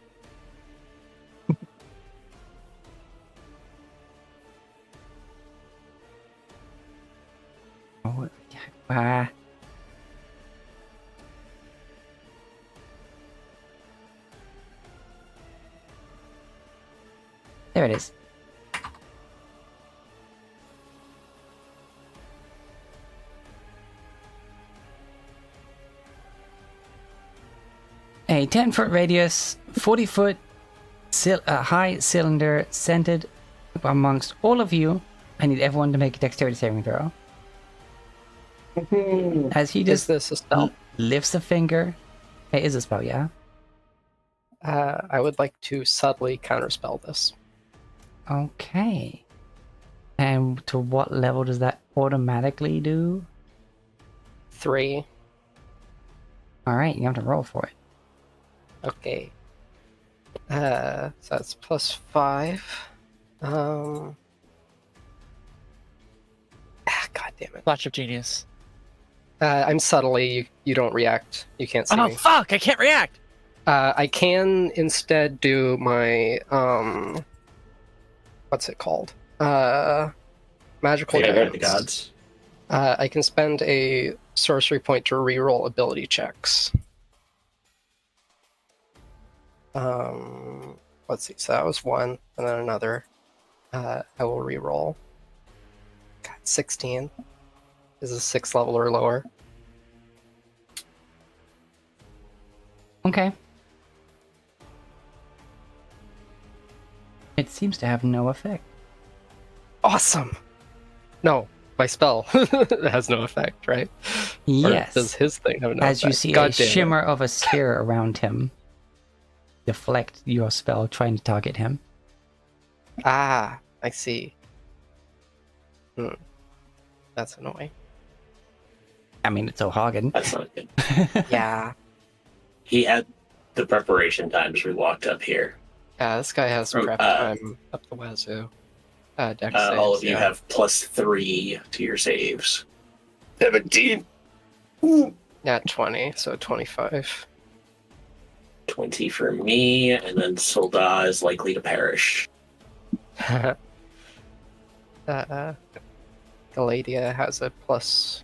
oh, yeah, there it is. A 10-foot radius, 40-foot high cylinder centered amongst all of you. I need everyone to make a dexterity saving throw. As he Is just this a spell? lifts a finger. It is a spell, yeah? I would like to subtly counterspell this. Okay. And to what level does that automatically do? 3. Alright, you have to roll for it. Okay. So that's +5. God damn it. Flash of genius. I'm subtly. You don't react. You can't see Oh me. fuck! I can't react. I can instead do my what's it called? Magical Favor of the dance. gods. I can spend a sorcery point to reroll ability checks. Let's see. So that was 1, and then another. I will reroll. God, 16. Is this 6th level or lower? Okay. It seems to have no effect. Awesome. No, my spell has no effect, right? Yes. Or does his thing have no As effect? you see God a damn it. shimmer of a sphere around him deflect your spell trying to target him. Ah, I see. That's annoying. I mean, it's O'Hagan. That's not good. Yeah. He had the preparation times we walked up here. Yeah, this guy has From, prep time up the wazoo. Dex All saves, of you yeah. have +3 to your saves. 17. Nat 20, so 25. 20 for me, and then Solda is likely to perish. Galadia has a +4.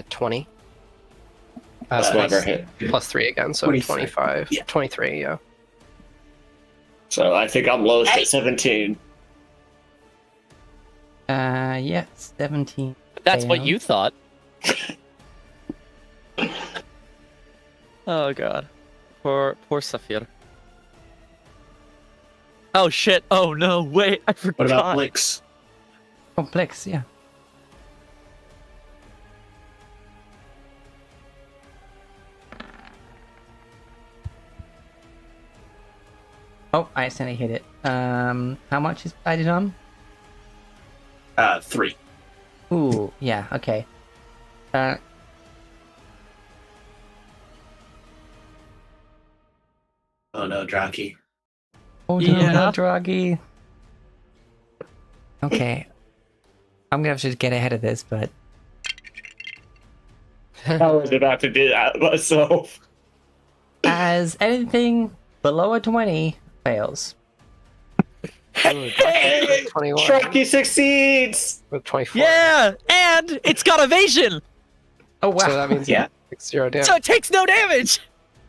20. That's Uh, never hit. +3 again, so 23. 25. Yeah. 23, yeah. So I think I'm lowest at 17. Yeah, 17. That's what fails. you thought. Oh god. Poor Saphir. Oh shit. Oh no, wait, I forgot. What about Blix? Complex, yeah. Oh, I accidentally hit it. How much is I did on? 3. Ooh, yeah, okay. Oh no, Draki. Oh no, Yeah. not Draghi. Okay. I'm gonna have to just get ahead of this, but I was about to do that myself. as anything below a 20 fails. Hey! 21. Sharky succeeds! With 24. Yeah, and it's got evasion, Oh wow. So that means Yeah. 0 damage. so it takes no damage.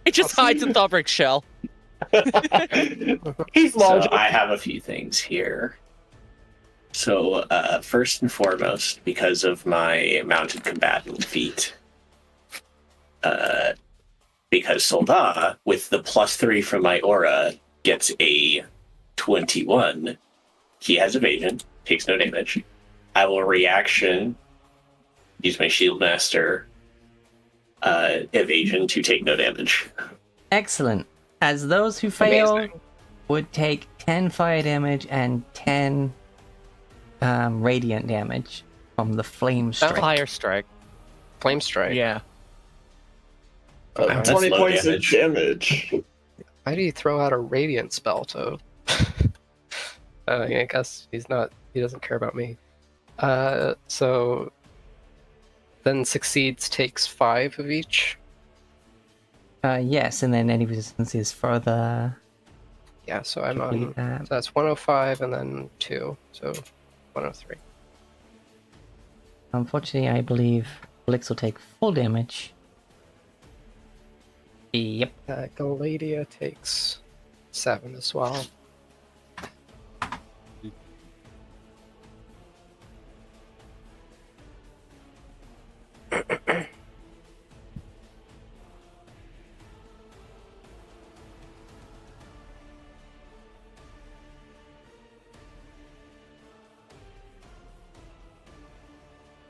It just hides in Thorbrick's shell. He's So large. I have a few things here. So first and foremost, because of my mounted combatant feat, because Solda, with the +3 from my aura, gets a 21. He has evasion, takes no damage. I will reaction, use my shield master evasion to take no damage. Excellent. As those who fail Amazing. would take 10 fire damage and 10 radiant damage from the flame strike. Fire strike. Flame strike. Yeah. That's 20 low points damage. of damage. Why do you throw out a radiant spell to? I guess he's not. He doesn't care about me. So then succeeds takes 5 of each. Yes, and then any resistance is further. Yeah, so I'm Should be on. that. So that's 105 and then 2, so 103. Unfortunately, I believe Blix will take full damage. Yep. Galadia takes 7 as well.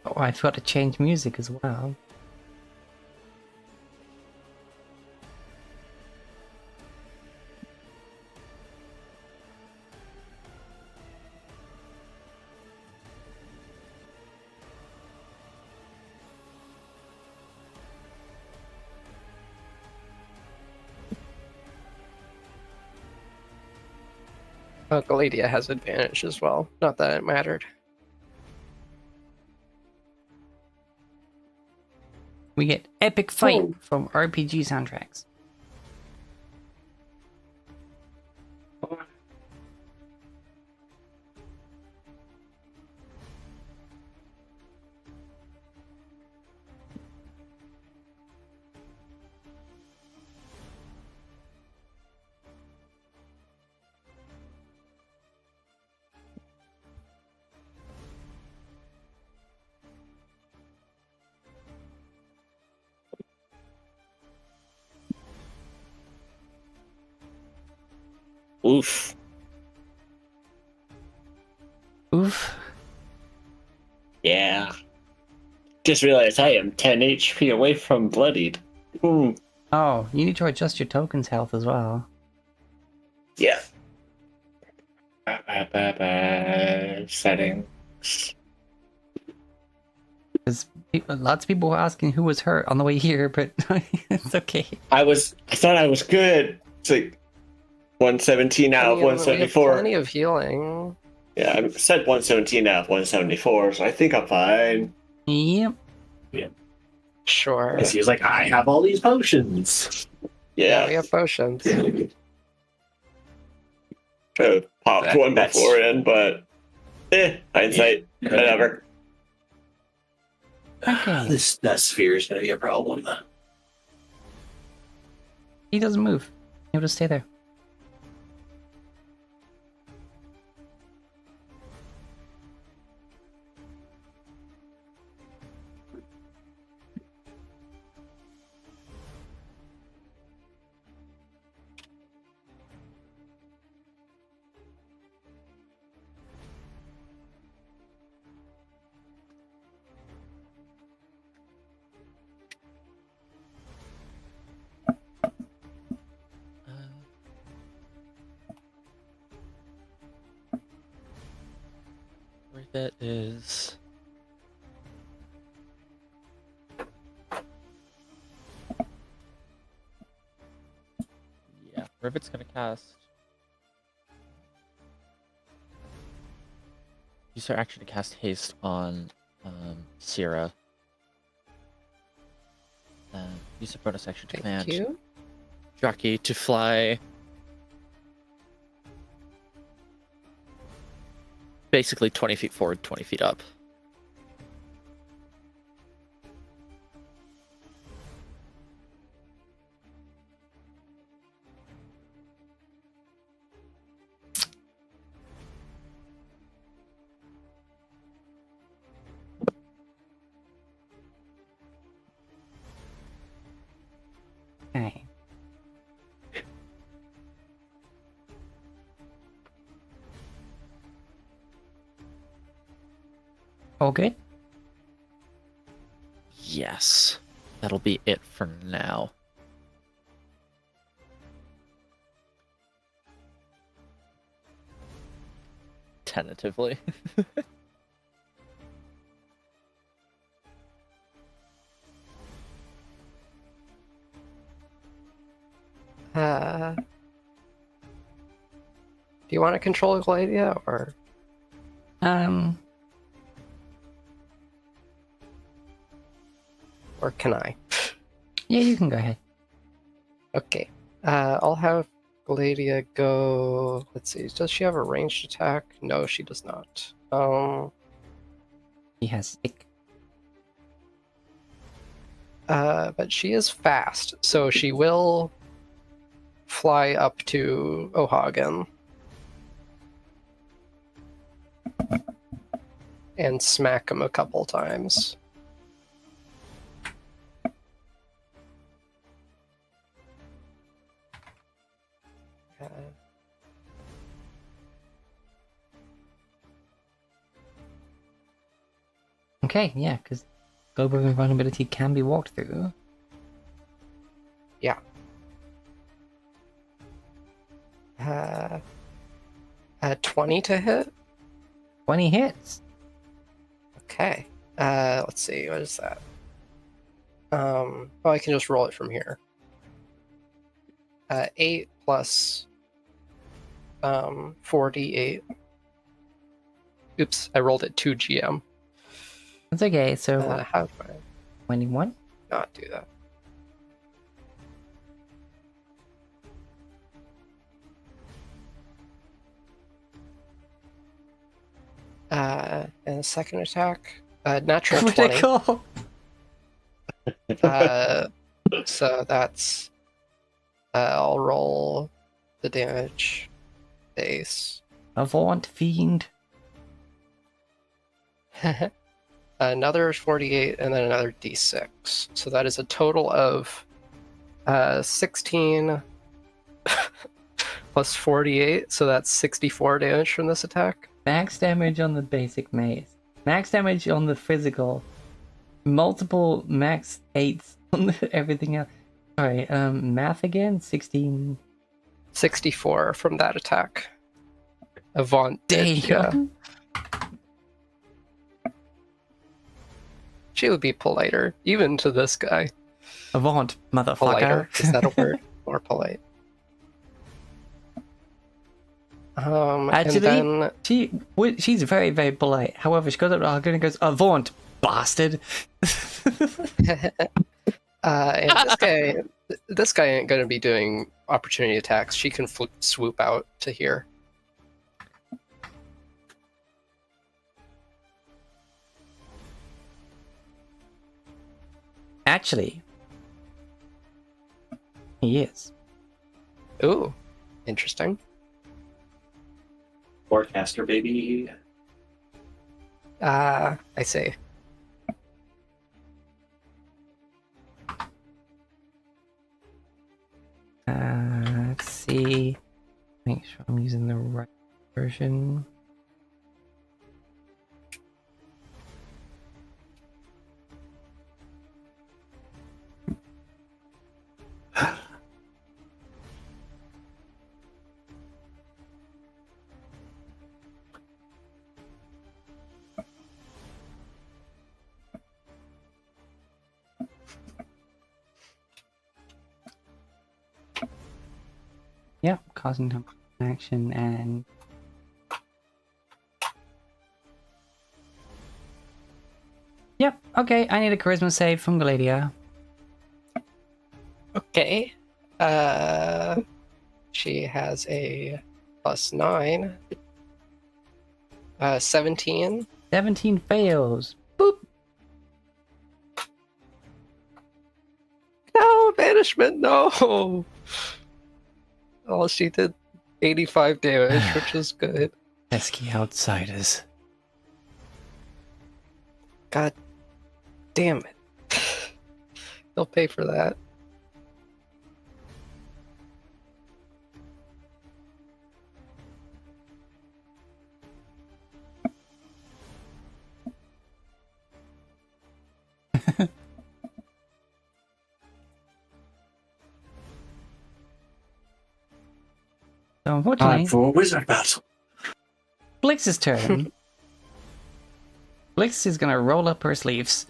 Oh, I forgot to change music as well. Galadia has advantage as well. Not that it mattered. We get epic fight Oh. from RPG soundtracks. Oof. Oof. Yeah. Just realized I am 10 HP away from bloodied. Oh, you need to adjust your token's health as well. Yeah. Settings. Because lots of people were asking who was hurt on the way here, but it's okay. I thought I was good. It's like 117 out of We have 174. plenty of healing. Yeah, I said 117 out of 174, so I think I'm fine. Yep. Sure. Because he's like, I have all these potions. Yeah, we Yeah. have potions. Should have popped That- one that's- beforehand, but hindsight, whatever. Okay. That sphere is going to be a problem. He doesn't move. He'll just stay there. That is. Yeah, Rivet's gonna cast. Use her action to cast haste on Sierra. Use a bonus action to Thank command you. Jockey to fly. Basically 20 feet forward, 20 feet up. Okay. All good? Yes. That'll be it for now. Tentatively. Do you want to control Gladia, or Um, can I? yeah, you can go ahead. Okay. I'll have Gladia go. Let's see. Does she have a ranged attack? No, she does not. He has stick. But she is fast, so she will fly up to Ohagen and smack him a couple times. Okay, yeah, because global invulnerability can be walked through. Yeah. 20 to hit? 20 hits. Okay. Let's see, what is that? Oh, I can just roll it from here. 8 plus 48. Oops, I rolled it 2 GM. That's okay, so How do I 21? not do that? And second attack, natural 20. Critical! So that's I'll roll the damage base. Avant fiend. Another 48 and then another d6. So that is a total of 16 plus 48, so that's 64 damage from this attack. Max damage on the basic mace. Max damage on the physical. Multiple max 8s on everything else. Sorry, math again? 16. 64 from that attack. Avant did, yeah. Damn. She would be politer, even to this guy. Avant, motherfucker. Politer, is that a word? More polite. Actually, and then she's very, very polite. However, she goes up to Argon and goes, Avant, bastard. and this guy ain't gonna be doing opportunity attacks. She can swoop out to here. Actually, he is. Ooh, interesting. Forecaster, baby. I see. Let's see. Make sure I'm using the right version. Yep, causing no action and yep, okay, I need a charisma save from Gladia. Okay. She has a +9. 17. 17 fails. Boop. No, banishment, no! Oh, she did 85 damage, which is good. Pesky outsiders. God damn it. They'll pay for that. So unfortunately, Time for a wizard battle. Blix's turn. Blix is gonna roll up her sleeves.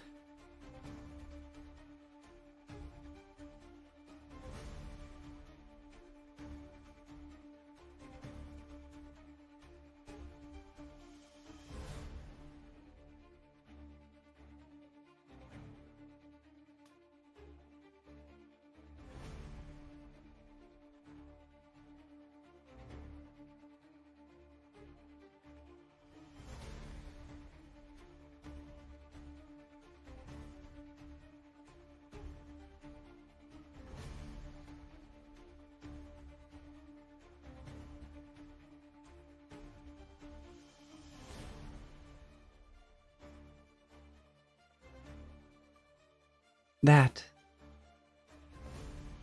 that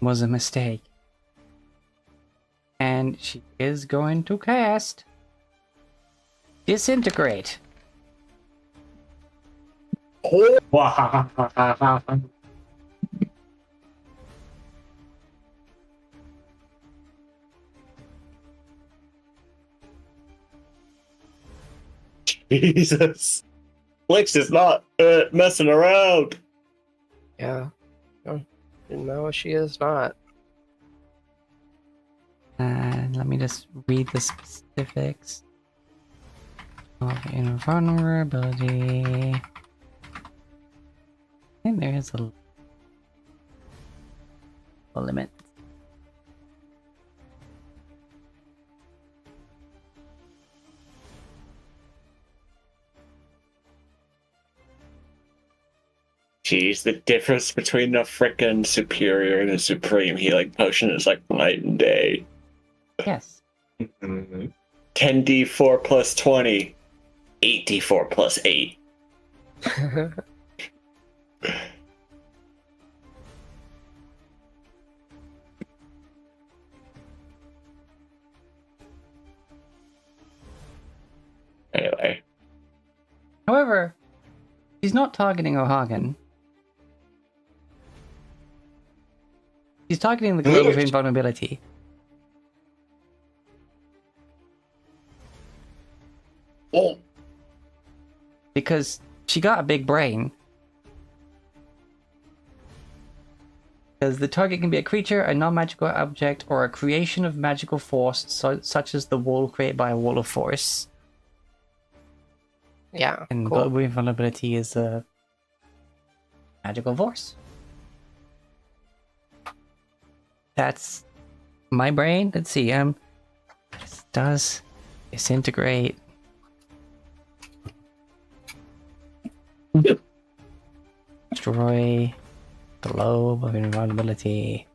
was a mistake. And she is going to cast Disintegrate. Jesus. Flix is not messing around. Yeah. No, she is not. Let me just read the specifics. Invulnerability. I think there is a limit. Jeez, the difference between a frickin' superior and a supreme healing potion is like night and day. Yes. 10d4 plus 20, 8d4 plus 8. Anyway. However, she's not targeting O'Hagan. She's targeting the glove of invulnerability. Oh. Because she got a big brain. Because the target can be a creature, a non-magical object, or a creation of magical force, such as the wall created by a wall of force. Yeah, And cool. global invulnerability is a magical force. That's my brain. Let's see. This does disintegrate. Destroy the globe of invulnerability.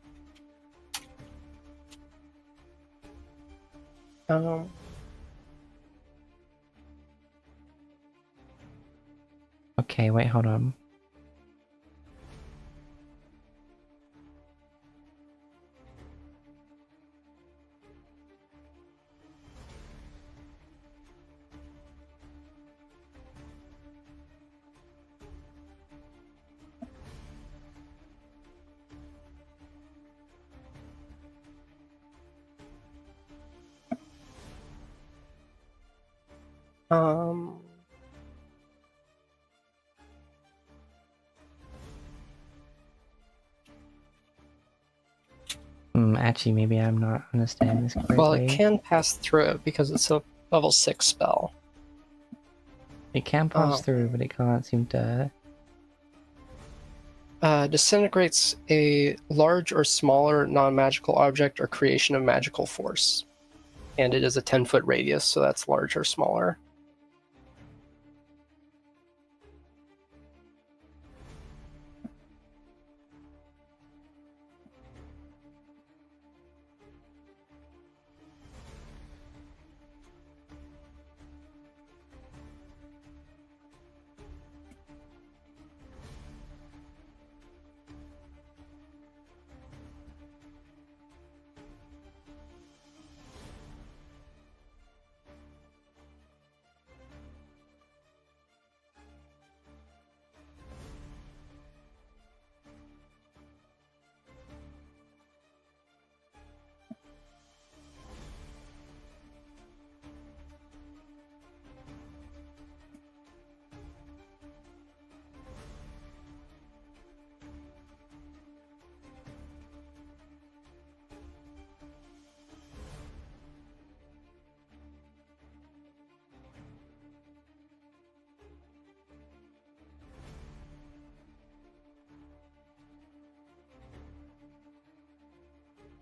Okay, wait, hold on. Actually, maybe I'm not understanding this correctly. Well, it can pass through it because it's a level 6 spell. It can pass through, but it can't seem to... Disintegrates a large or smaller non-magical object or creation of magical force. And it is a 10-foot radius, so that's large or smaller.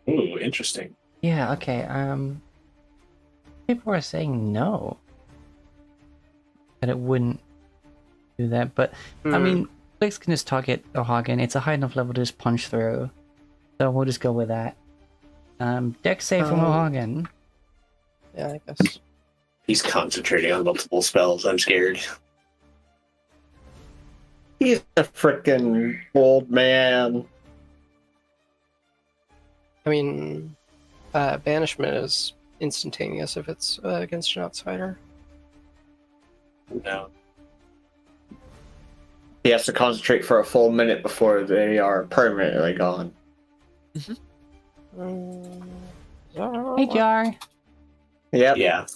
Ooh, interesting. Yeah, okay, people are saying no. That it wouldn't do that, but, I mean, Flix can just target O'Hagan. It's a high enough level to just punch through. So we'll just go with that. Dex save from O'Hagan. Yeah, I guess. He's concentrating on multiple spells. I'm scared. He's a freaking old man. I mean, banishment is instantaneous if it's against an outsider. No. He has to concentrate for a full minute before they are permanently gone. Hey, Jar. Yep. Yeah.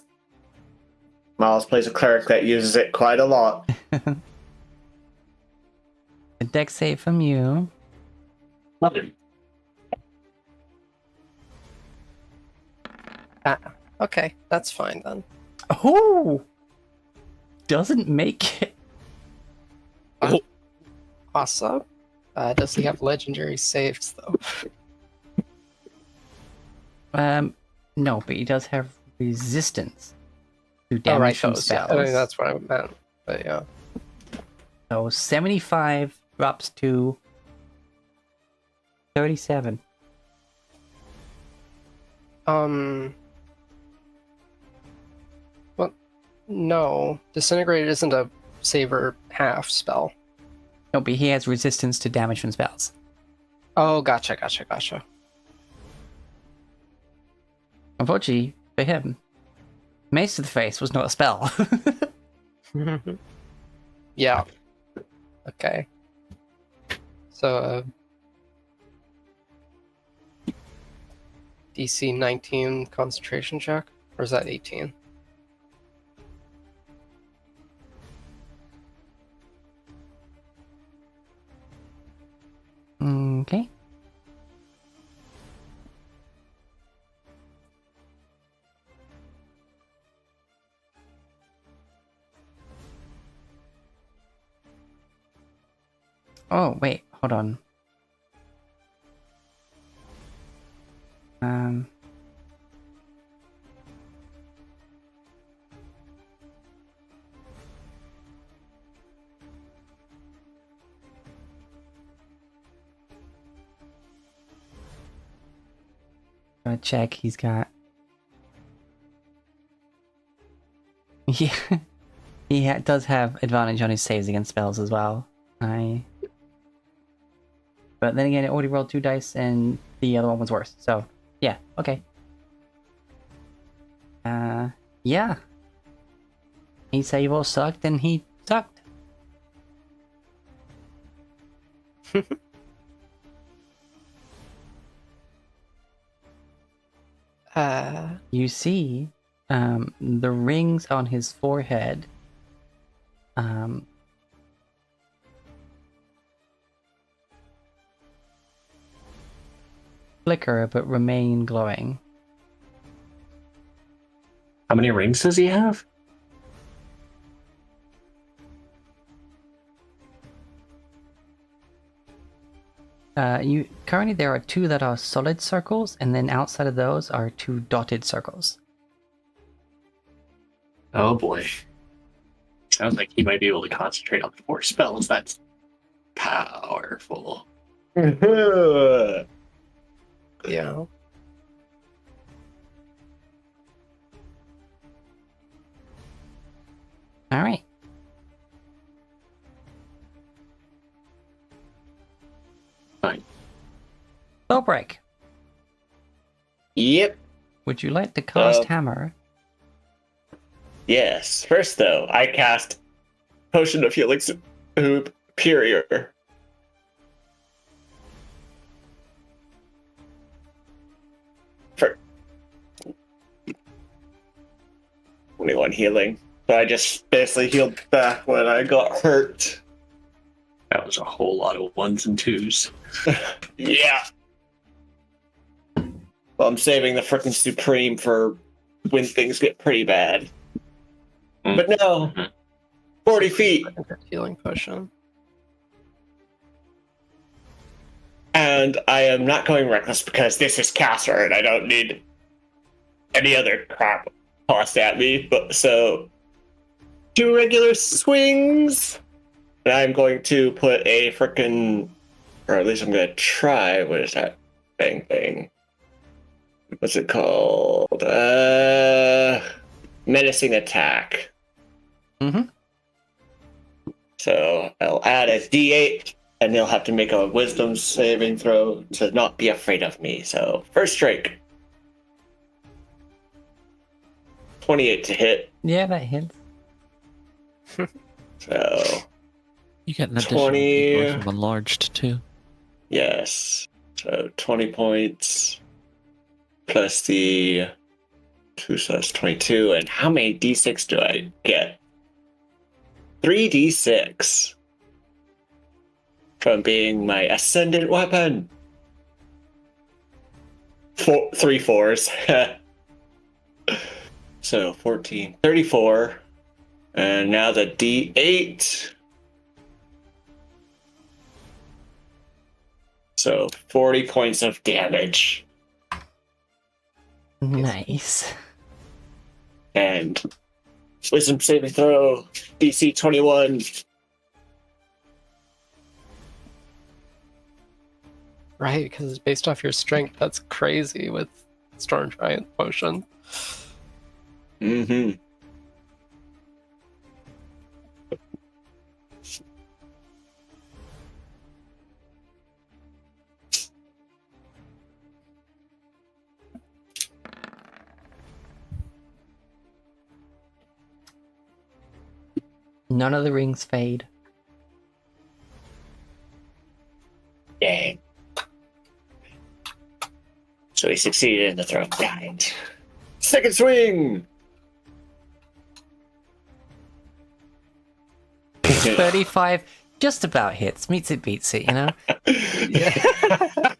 Miles plays a cleric that uses it quite a lot. A deck save from you. Love it. Okay, that's fine then. Oh! Doesn't make it. Awesome. Does he have legendary saves though? No, but he does have resistance to damage from those, spells. Yeah. I mean, that's what I meant. But yeah. So 75 drops to 37. Well, no. Disintegrate isn't a saver half spell. No, but he has resistance to damage from spells. Oh, gotcha. Unfortunately for him, Mace to the Face was not a spell. Yeah. Okay. So, DC 19 concentration check? Or is that 18? Okay. Oh, wait, hold on. Gotta check, he's got... Yeah, he does have advantage on his saves against spells as well. But then again, it already rolled 2 dice and the other one was worse. So, yeah, okay. Yeah. He said you all sucked and he sucked. You see, the rings on his forehead, flicker but remain glowing. How many rings does he have? Currently there are 2 that are solid circles, and then outside of those are 2 dotted circles. Oh boy. Sounds like he might be able to concentrate on 4 spells. That's powerful. Yeah. All right. Fine. Spell break. Yep. Would you like to cast Oh. Hammer? Yes. First, though, I cast Potion of Healing Superior. For 21 healing. So I just basically healed back when I got hurt. That was a whole lot of 1s and 2s. Yeah. Well, I'm saving the frickin' Supreme for when things get pretty bad. But no. 40 feet. Healing potion. And I am not going reckless because this is caster and I don't need any other crap tossed at me. But so 2 regular swings. And I'm going to put a frickin', or at least I'm going to try. What is that thing? What's it called? Menacing attack. Mm-hmm. So I'll add a d8, and they'll have to make a wisdom saving throw to not be afraid of me. So first strike. 28 to hit. Yeah, that hits. So You get an additional 20. D4 from enlarged too. yes. So 20 points plus the 2, so that's 22. And how many d6 do I get? 3d6 from being my ascendant weapon. 3 fours. So 14, 34. And now the d8. So 40 points of damage. Nice. And wisdom saving throw, DC 21. Right, because it's based off your strength. That's crazy with Storm Giant Potion. Mm-hmm. None of the rings fade. Dang. So he succeeded in the throw. Died. Second swing! 35 just about hits. Meets it, beats it, you know? Yeah.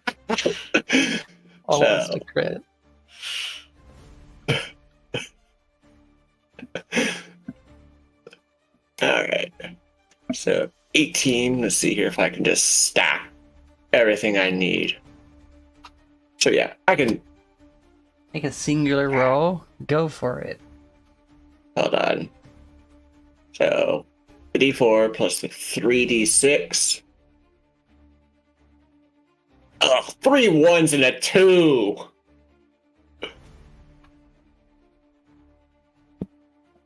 Almost So- a crit. Alright. So 18. Let's see here if I can just stack everything I need. So yeah, I can. Make a singular roll. Go for it. Hold on. So the d4 plus the 3d6. Oh, 3 1s and a 2.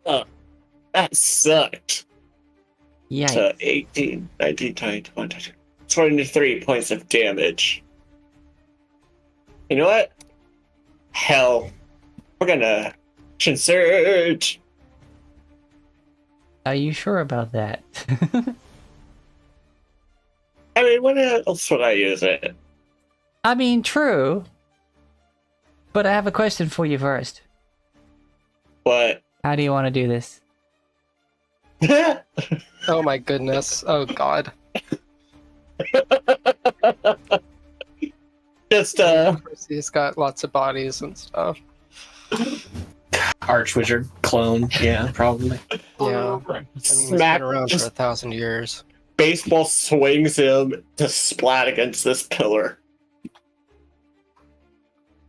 Oh, that sucked. Yikes. So 18, 19, 20, 22, 23 points of damage. You know what? Hell, we're gonna action surge. Are you sure about that? I mean, when else would I use it? I mean, true. But I have a question for you first. What? How do you want to do this? Oh my goodness. Oh god. Just He's got lots of bodies and stuff. Archwizard clone. Yeah, probably. Yeah. I mean, he's smack. been around for Just 1,000 years. baseball swings him to splat against this pillar.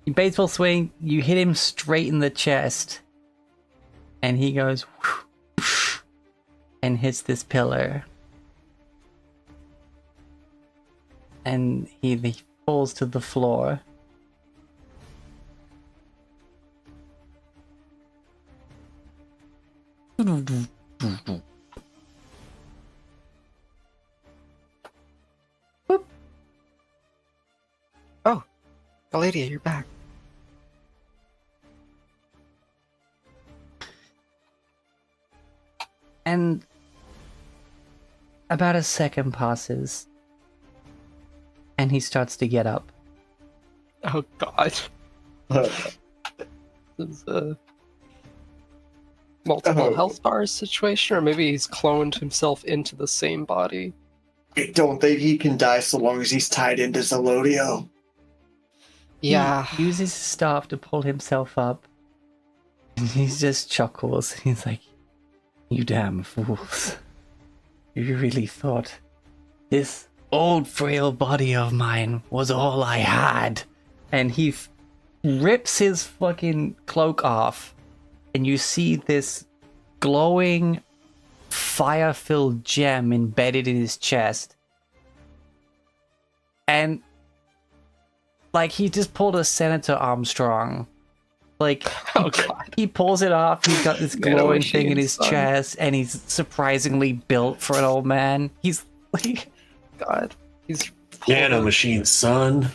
You baseball swing, you hit him straight in the chest. And he goes and hits this pillar. And he falls to the floor. Oh, Galadia, you're back. And about a second passes. And he starts to get up. Oh god. This is a multiple Oh. health bars situation, or maybe he's cloned himself into the same body. I don't think he can die so long as he's tied into Zelodio. Yeah. He uses his staff to pull himself up. And he just chuckles. He's like, "You damn fools. You really thought this old frail body of mine was all I had." And he rips his fucking cloak off. And you see this glowing, fire-filled gem embedded in his chest. And like he just pulled a Senator Armstrong Like, Oh god. he pulls it off. He's got this glowing thing in Nanomachine his son. chest, and he's surprisingly built for an old man. He's like, God. He's Nano machine, son.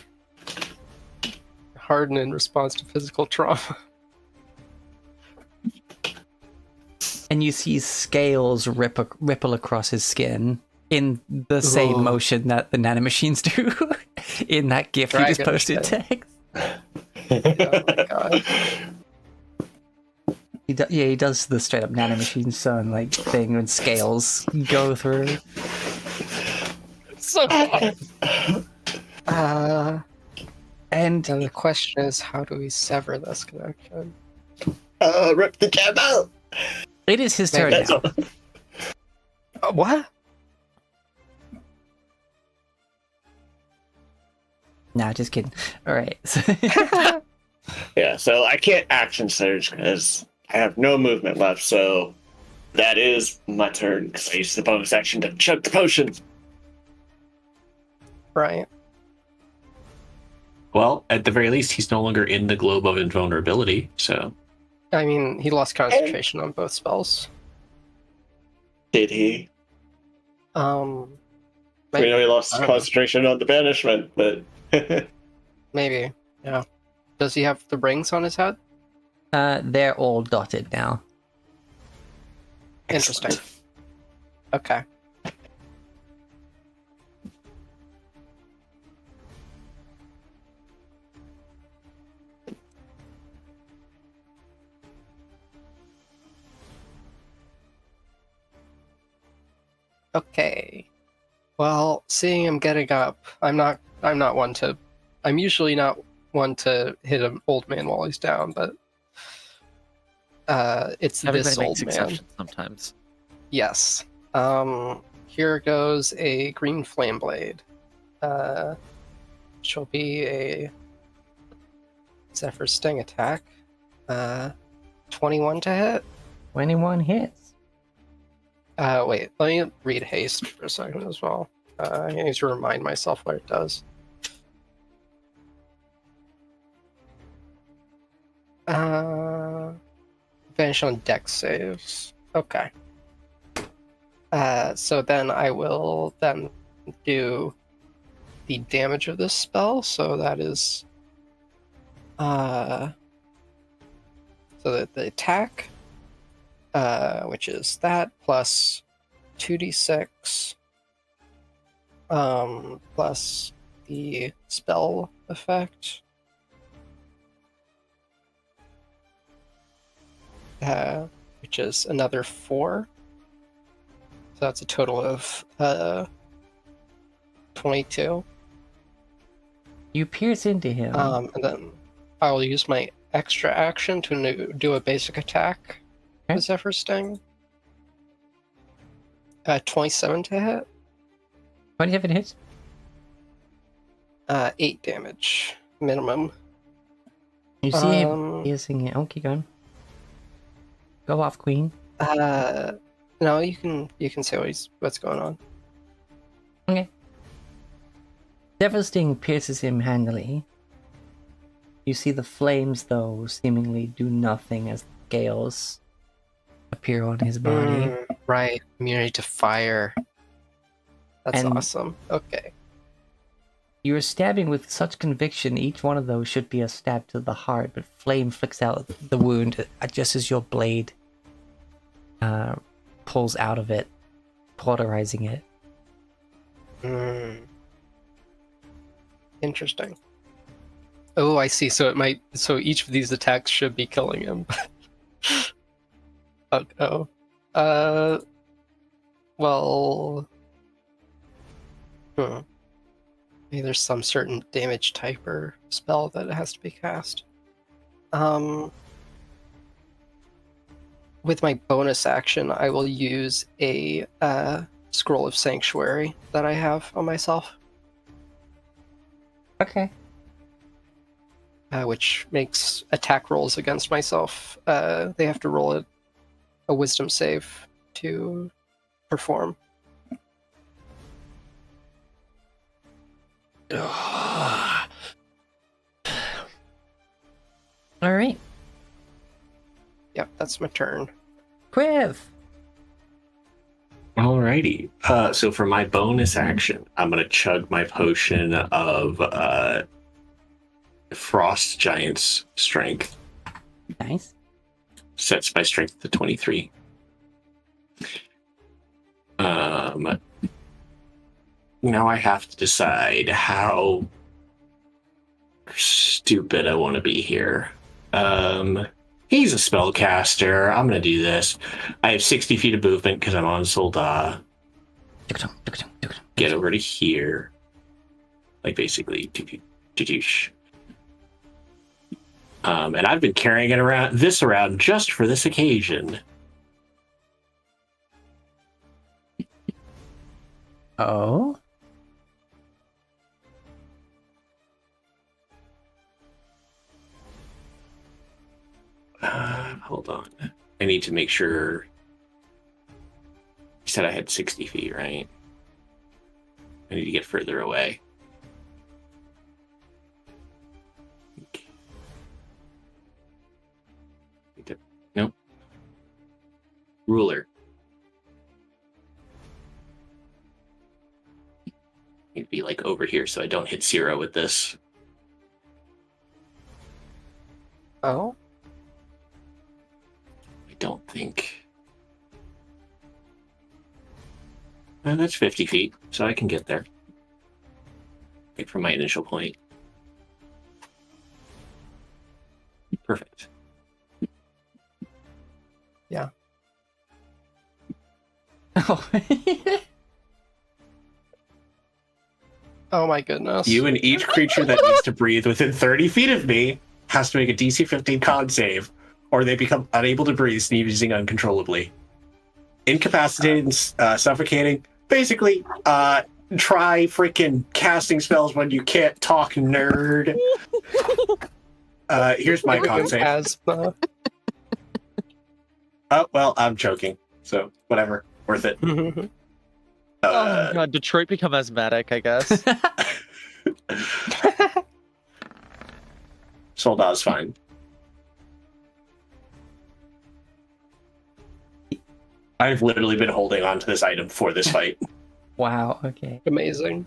hardened in response to physical trauma. and you see scales ripple across his skin in the same Ooh. motion that the nanomachines do in that GIF you just Dragon posted, shit. Tex. Oh my god. He does the straight up nanomachine son like thing when scales go through. So fun. And Now the question is, how do we sever this connection? Rip the jab out. it is his turn That's now. all. What? Nah, just kidding. All right. Yeah, so I can't action surge because I have no movement left, so that is my turn because I used the bonus action to chug the potion. Right. Well, at the very least, he's no longer in the globe of invulnerability, so I mean, he lost concentration on both spells. Did he? Maybe. We know he lost I don't know. concentration on the banishment, but Maybe. Yeah. Does he have the rings on his head? They're all dotted now. Interesting. Okay. Okay. Well, seeing him getting up, I'm usually not one to hit an old man while he's down, but it's Everybody this makes old man. exceptions sometimes. Yes. Here goes a green flame blade. She'll be a Zephyr Sting attack. 21 to hit. 21 hits. Wait, let me read haste for a second as well. I need to remind myself what it does. Vanish on dex saves. Okay. So then I will then do the damage of this spell. So that is so that the attack, which is that plus 2d6 plus the spell effect, which is another 4. So that's a total of 22. You pierce into him. And then I will use my extra action to do a basic attack Okay. with Zephyr Sting. 27 to hit. 27 hits. 8 damage minimum. You see him piercing it. Oh, keep going. Go off, Queen. No, you can say what's going on. Okay. Zephyr Sting pierces him handily. You see the flames, though, seemingly do nothing as the scales appear on his body. Right, immunity to fire. That's And- awesome. Okay. You are stabbing with such conviction, each one of those should be a stab to the heart, but flame flicks out the wound just as your blade pulls out of it, cauterizing it. Interesting. Oh, I see. So each of these attacks should be killing him. Oh. Well. Maybe there's some certain damage type or spell that it has to be cast. With my bonus action, I will use a Scroll of Sanctuary that I have on myself, Okay. which makes attack rolls against myself. They have to roll a Wisdom save to perform. Alright. Yep, that's my turn. Quiv! Alrighty. So for my bonus action, I'm gonna chug my potion of Frost Giant's Strength. Nice. Sets my strength to 23. Now I have to decide how stupid I want to be here. He's a spellcaster. I'm gonna do this. I have 60 feet of movement because I'm on Solda. Get over to here. Like basically, and I've been carrying it around just for this occasion. Oh? Hold on. I need to make sure. You said I had 60 feet, right? I need to get further away. Nope. Ruler. Need to be like over here so I don't hit 0 with this. Oh? I don't think. That's 50 feet, so I can get there. Right from my initial point. Perfect. Yeah. Oh. Oh my goodness. You and each creature that needs to breathe within 30 feet of me has to make a DC 15 con save, or they become unable to breathe, sneezing uncontrollably. Incapacitated and suffocating. Basically, try freaking casting spells when you can't talk, nerd. Here's my con save. Asthma. Oh, well, I'm joking. So, whatever. Worth it. Oh god, Detroit become asthmatic, I guess. Solda's fine. I've literally been holding on to this item for this fight. Wow, okay. Amazing.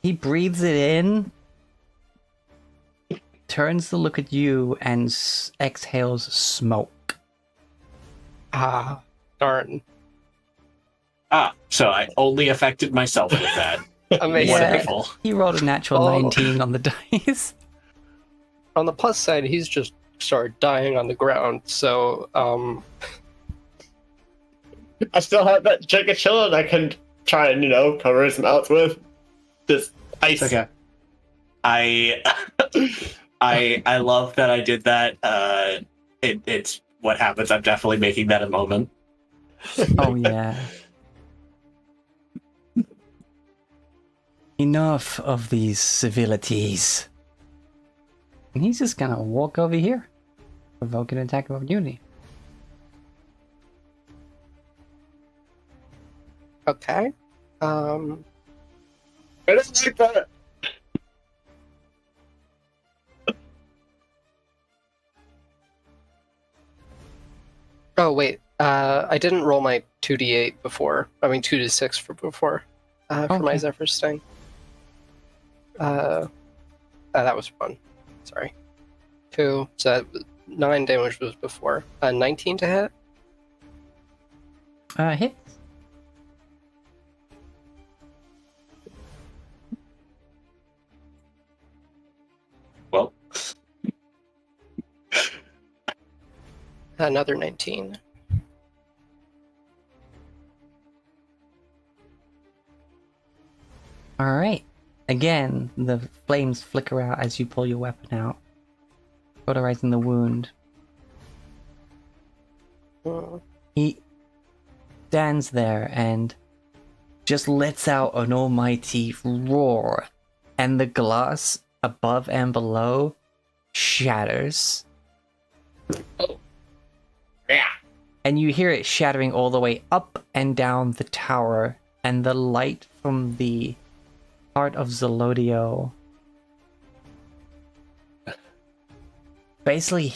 He breathes it in, turns to look at you, and exhales smoke. Ah, darn. So I only affected myself with that. Amazing. Wonderful. He rolled a natural Oh. 19 on the dice. On the plus side, he's just started dying on the ground, so, I still have that jacket chilling I can try and, cover his mouth with. Just ice. It's okay. I love that I did that. It's what happens. I'm definitely making that a moment. Oh, yeah. Enough of these civilities. And he's just gonna walk over here, provoke an attack of opportunity. okay. I don't like that. Oh, wait. I didn't roll my 2d8 before. I mean, 2d6 for before. For my Okay. Zephyr Sting. That was fun. Sorry. 2. So that 9 damage was before. 19 to hit? Hits. Well, Another 19. Alright. Again, the flames flicker out as you pull your weapon out, cauterizing the wound. Hmm. He stands there and just lets out an almighty roar, and the glass above and below shatters. Yeah. And you hear it shattering all the way up and down the tower, and the light from the heart of Zelodio basically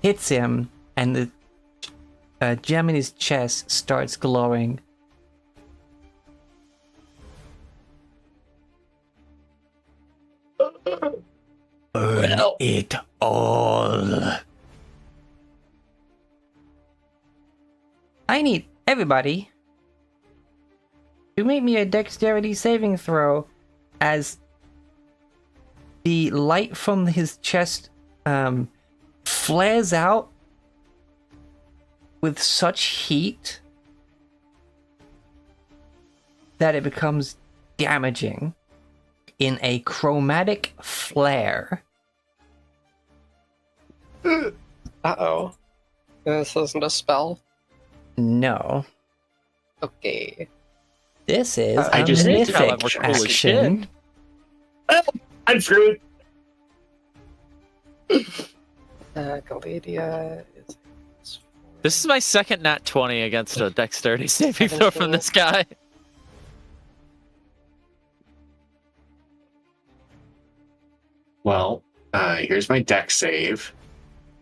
hits him, and the gem in his chest starts glowing. Burn it all. I need everybody to make me a dexterity saving throw as the light from his chest flares out with such heat that it becomes damaging in a chromatic flare. Uh-oh. This isn't a spell? No. Okay. This is I a just need to mythic double check. Holy action. I'm screwed. Galadia is... This is my second nat 20 against a dexterity saving throw from this guy. Well, here's my dex save.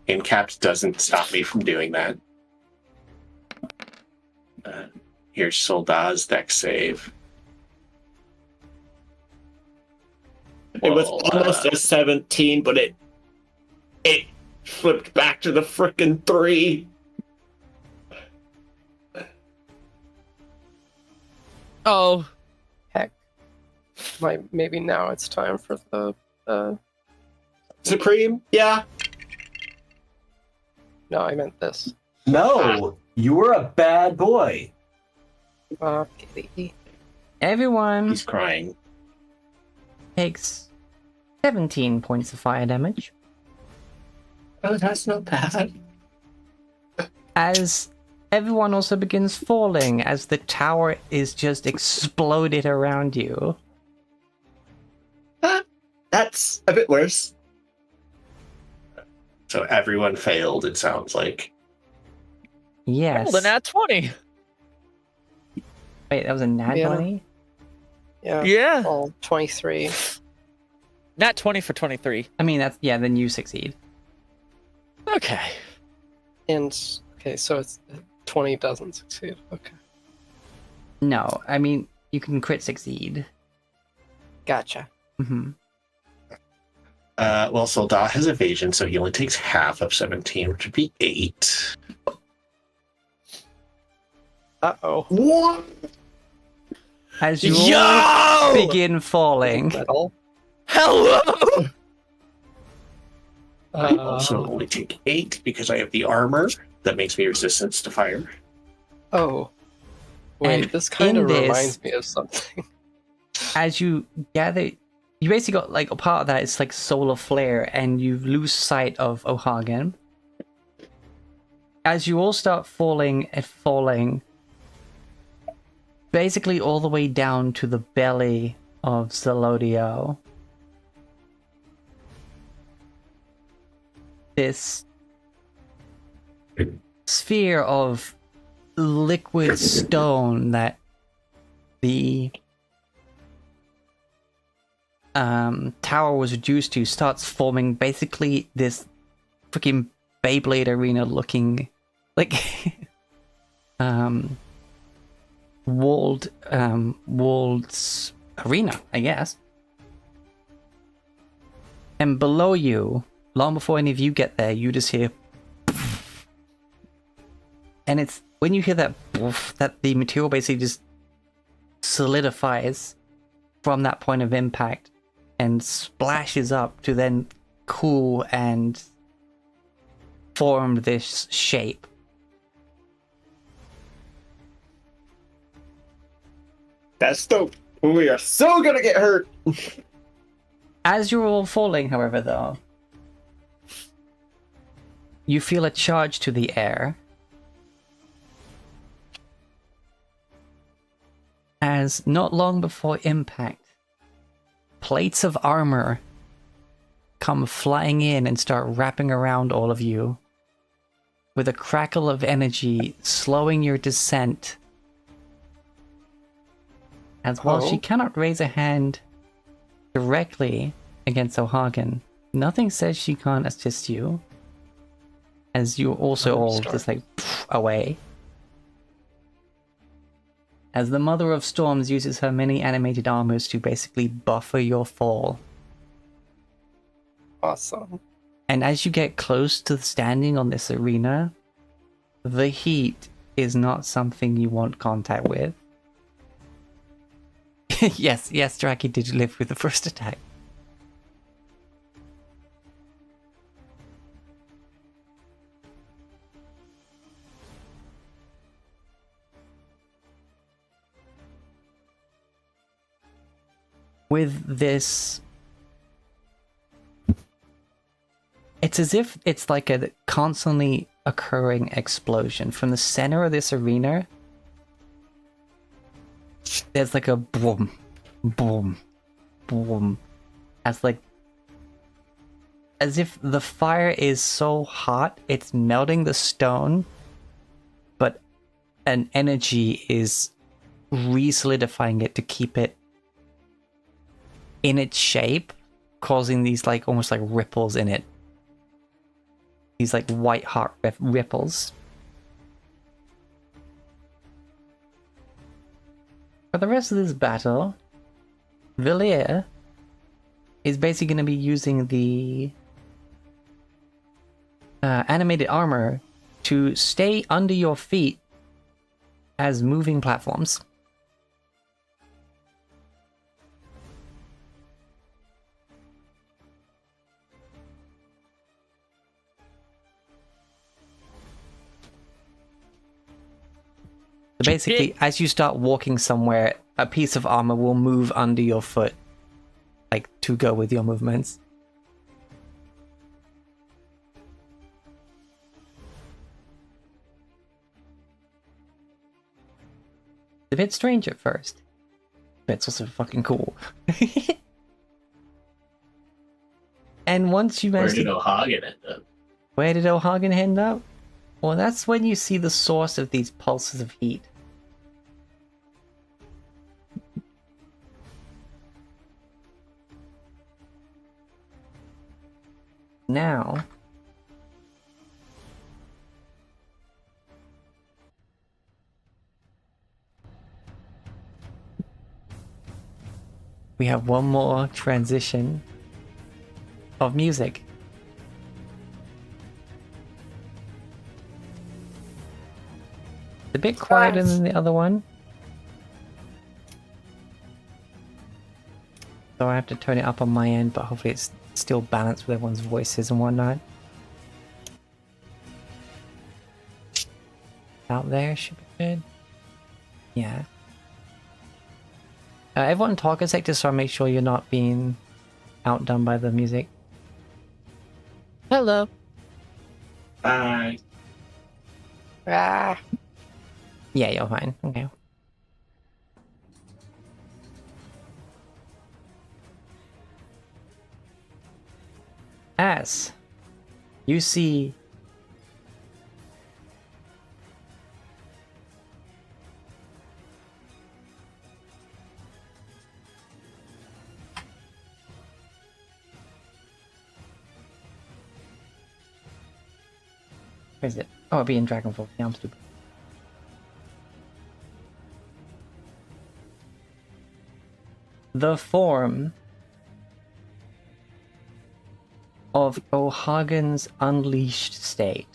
Incaps doesn't stop me from doing that. Here's Solda's dex save. It was Well, almost a 17, but it flipped back to the frickin' 3. Oh, Heck. Maybe now it's time for the... Supreme? Yeah. No, I meant this. No, you were a bad boy. Okay. Everyone He's crying. takes 17 points of fire damage Oh, that's not bad. as everyone also begins falling as the tower is just exploded around you. That's a bit worse. So everyone failed, it sounds like. Yes. the nat 20. Wait, that was a nat Yeah. 20? Yeah. Yeah. Well, 23. Nat 20 for 23. I mean, that's, yeah, then you succeed. Okay. And, okay, so it's 20 doesn't succeed. Okay. No, I mean, you can crit succeed. Gotcha. hmm Well, Soldat has evasion, so he only takes half of 17, which would be 8. Uh-oh. What? As you Yo! all begin falling, Metal. Hello! I also only take 8 because I have the armor that makes me resistant to fire. Oh. Wait, And this kind in of this- reminds me of something. as you gather, you basically got like a part of that is like solar flare, and you lose sight of O'Hagan. As you all start falling and falling, basically all the way down to the belly of Zelodio. This sphere of liquid stone that the tower was reduced to starts forming basically this freaking Beyblade arena looking like walled arena, I guess. And below you, long before any of you get there, you just hear and it's when you hear that that the material basically just solidifies from that point of impact and splashes up to then cool and form this shape. That's dope. We are so gonna get hurt. As you're all falling, however, though, you feel a charge to the air. As not long before impact, plates of armor come flying in and start wrapping around all of you, with a crackle of energy slowing your descent. As while she cannot raise a hand directly against O'Hagan, nothing says she can't assist you. as you also all Storm. just like away. As the Mother of Storms uses her many animated armors to basically buffer your fall. Awesome. And as you get close to standing on this arena, the heat is not something you want contact with. yes, Draki did live with the first attack. With this, it's as if it's like a constantly occurring explosion. From the center of this arena, there's like a boom, boom, boom. As if the fire is so hot, it's melting the stone, but an energy is re-solidifying it to keep it in its shape, causing these like almost like ripples in it. These like white hot ripples. For the rest of this battle, Villiers is basically going to be using the animated armor to stay under your feet as moving platforms. So basically, as you start walking somewhere, a piece of armor will move under your foot, like to go with your movements. It's a bit strange at first, but it's also fucking cool. And once you Where manage did to... O'Hagan end up? Where did O'Hagan end up? Well, that's when you see the source of these pulses of heat. Now, we have one more transition of music. It's a bit quieter than the other one. So I have to turn it up on my end, but hopefully it's still balanced with everyone's voices and whatnot. Out there should be good. Yeah. Everyone talk a sec just so I make sure you're not being outdone by the music. Hello. Bye. Ah. Yeah, you're fine. Okay. As you see where is it? Oh, it'll be in Dragonfall. Yeah, I'm stupid. The form of O'Hagan's unleashed state.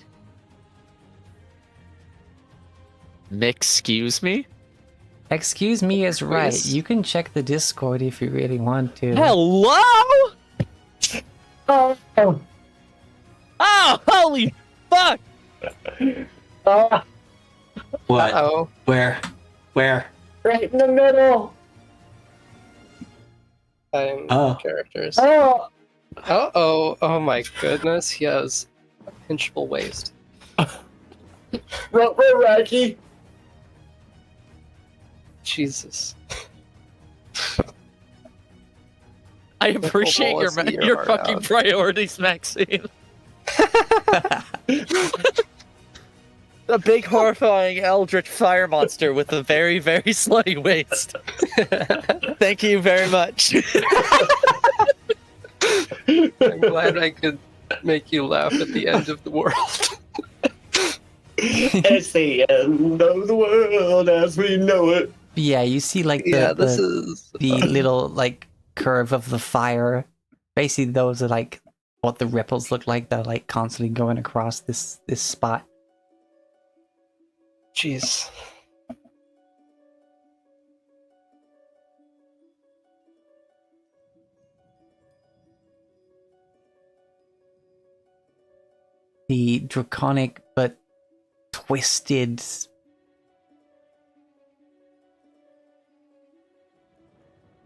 Excuse me? Excuse me is right. Please. You can check the Discord if you really want to. Hello? Oh, Oh, holy fuck! What? Uh-oh. Where? right in the middle. Characters. Oh, Uh-oh. Oh my goodness. He has a pinchable waist. we're Reggie. Jesus. I appreciate Football is the year your of our fucking God. priorities, Maxine. A big, horrifying eldritch fire monster with a very, very slutty waist. Thank you very much. I'm glad I could make you laugh at the end of the world. It's the end of the world as we know it. Yeah, you see like Yeah, the this is the little like curve of the fire. Basically, those are like what the ripples look like. They're like constantly going across this spot. jeez. The draconic but twisted,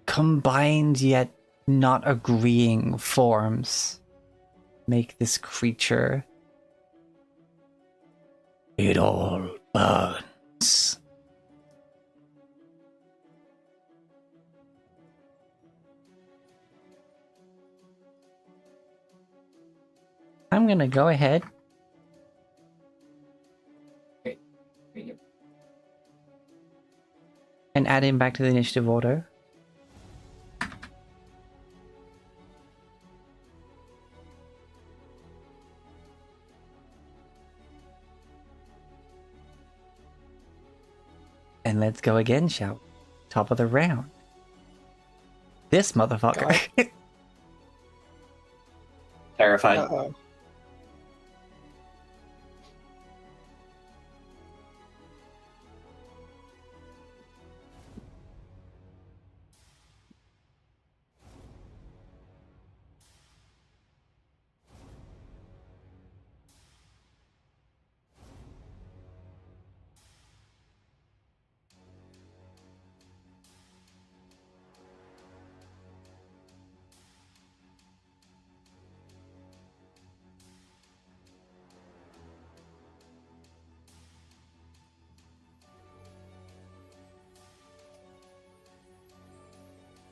combined yet not agreeing forms make this creature. It all burns. I'm gonna go ahead and add him back to the initiative order. And let's go again, shall we? Top of the round. This motherfucker. Terrified. Uh-oh.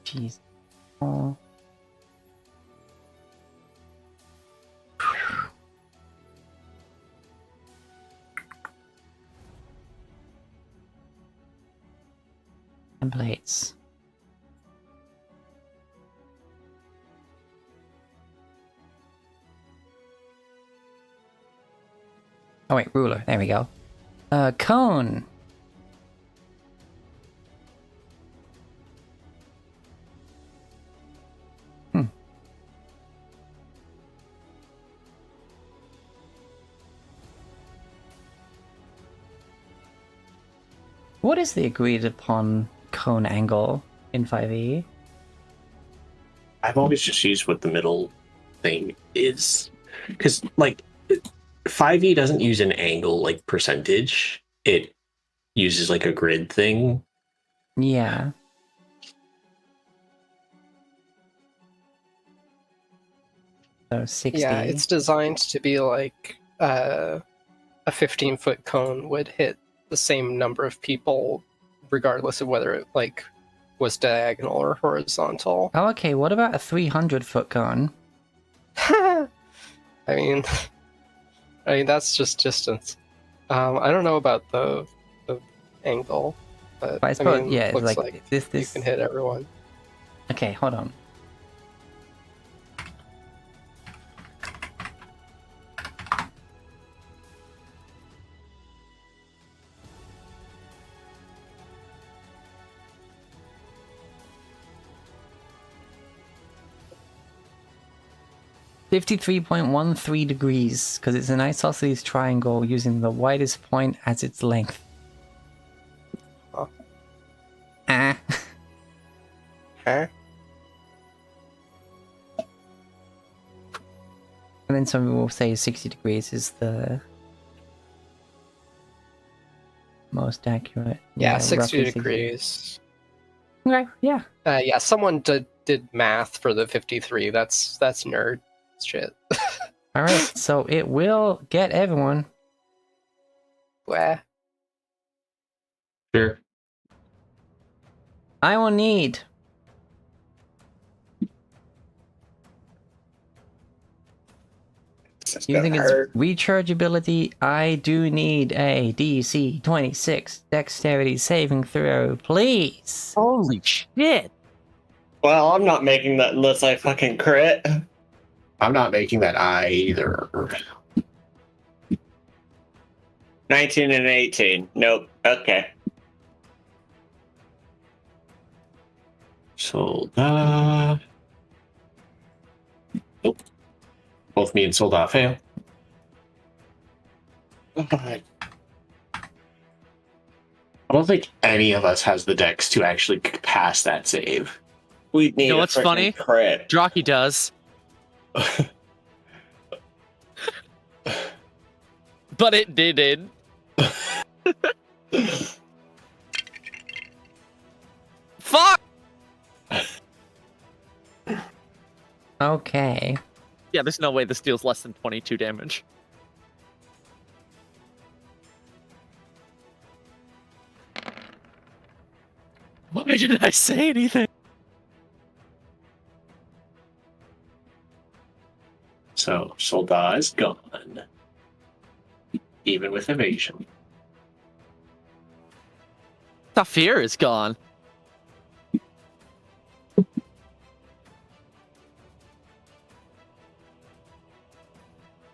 Jeez. Oh. Templates. Oh wait, ruler. There we go. Cone. What is the agreed upon cone angle in 5e? I've always just used what the middle thing is. Because, like, 5e doesn't use an angle, like, percentage. It uses, like, a grid thing. Yeah. So 60. Yeah, it's designed to be like a 15-foot cone would hit the same number of people regardless of whether it like was diagonal or horizontal. Oh, okay. What about a 300-foot cone? I mean that's just distance. I don't know about the angle, but I suppose, mean, yeah, it's looks like this. you can hit everyone. Okay, hold on. (53.13 degrees) because it's an isosceles triangle using the widest point as its length. Huh. Ah. Huh? And then some will say 60 degrees is the most accurate. Yeah, 60 roughly degrees. Okay, yeah. Yeah, someone did math for the 53. That's nerd shit. All right, so it will get everyone. Wah. Sure. I will need using its rechargeability. I do need a DC 26 dexterity saving throw, please. Holy shit! Well, I'm not making that unless I fucking crit. I'm not making that either. 19 and 18. Nope. Okay. Solda. Nope. Both me and Solda fail. I don't think any of us has the dex to actually pass that save. We need You know a what's frickin' funny? crit. Jockey does. But it didn't. Fuck! Okay. Yeah, there's no way this deals less than 22 damage. Why didn't I say anything? So Solda is gone. Even with evasion. Safir is gone.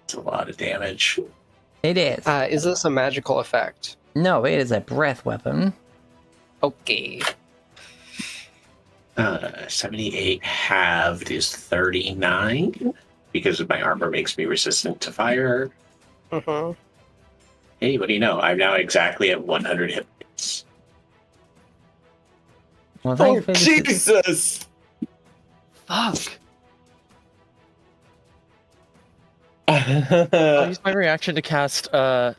It's a lot of damage. It is. Is this a magical effect? No, it is a breath weapon. Okay. 78 halved is 39 because my armor makes me resistant to fire. Mm-hmm. Hey, what do you know? I'm now exactly at 100 hit points. Well, Oh, thankfully, this is- Jesus! Fuck. I'll use my reaction to cast Absorb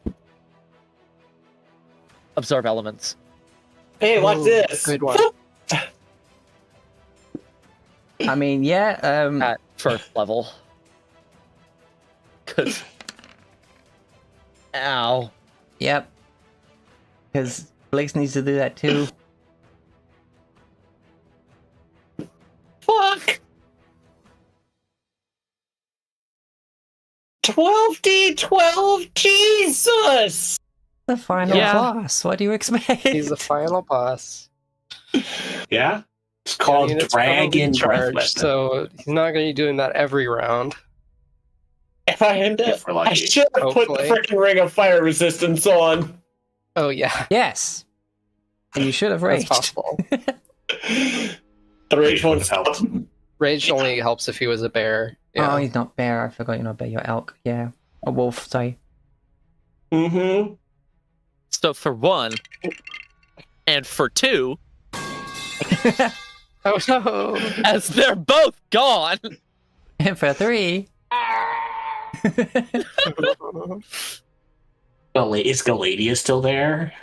Elements. Hey, watch Ooh, this! Good one. I mean, yeah. At first level. Cause... Ow. Yep. Because Blaze needs to do that too. Fuck! 12d12? Jesus! The final Yeah. boss. What do you expect? He's the final boss. Yeah? It's called It's probably Dragon Breath charged, Weapon. so he's not going to be doing that every round. If I end up, If we're I lucky. should have put the Hopefully. freaking ring of fire resistance on. Oh yeah, Yes. And you should have that's raged. possible. The rage Would one's have helped. Rage only helps if he was a bear. Yeah. Oh, he's not bear. I forgot you're not bear. You're elk. Yeah. A wolf, sorry. Mm-hmm. So for 1, and for 2, Oh no! as they're both gone. And for 3. Is Galadia still there?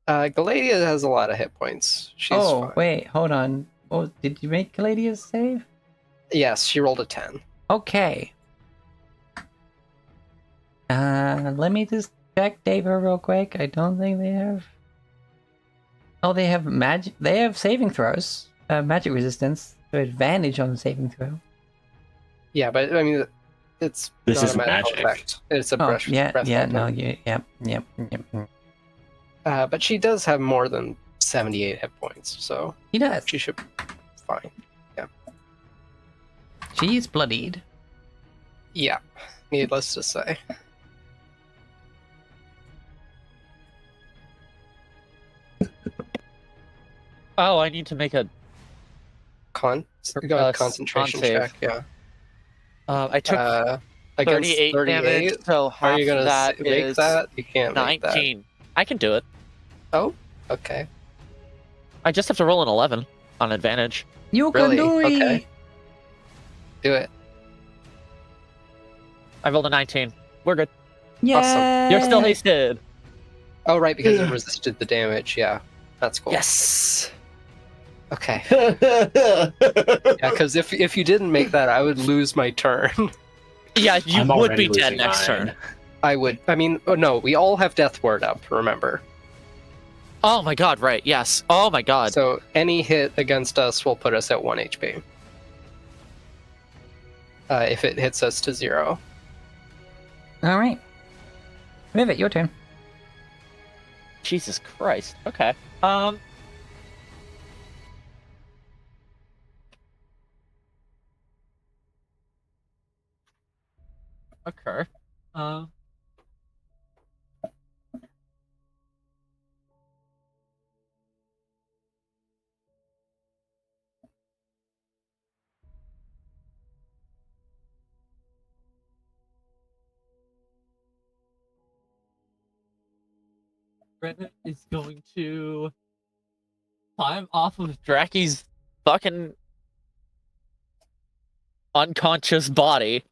Galadia has a lot of hit points. She's Oh, fine. wait. Hold on. Oh, did you make Caladia's save? Yes, she rolled a 10. Okay. Let me just check Dava real quick. I don't think they have. Oh, they have magic. They have saving throws. Magic resistance. So advantage on the saving throw. Yeah, but I mean, it's This not is a magical magic. effect. It's a Oh, breath. yeah, breath yeah, weapon. no, yep. But she does have more than 78 hit points, so He does. she should be fine. She's bloodied. Yeah, needless to say. Oh, I need to make a... You got a concentration con save. check, yeah. I took Against 38 38, damage, so are half you going of that to make is that? You can't make that. 19. I can do it. Oh, okay. I just have to roll an 11 on advantage. You Really? can do it. Okay. Do it. I rolled a 19. We're good. Yeah. You're still hasted. Oh, right, because it resisted the damage. Yeah, that's cool. Yes. Okay. Yeah, because if you didn't make that, I would lose my turn. Yeah, you I'm would already be dead losing next mine. turn. I would. I mean, oh no, we all have Death Ward up. Remember. Oh my god, right, yes. Oh my god. So any hit against us will put us at 1 HP. If it hits us to 0. All right. Rivet, your turn. Jesus Christ. Okay. Okay. Rivet is going to climb off of Draki's fucking unconscious body.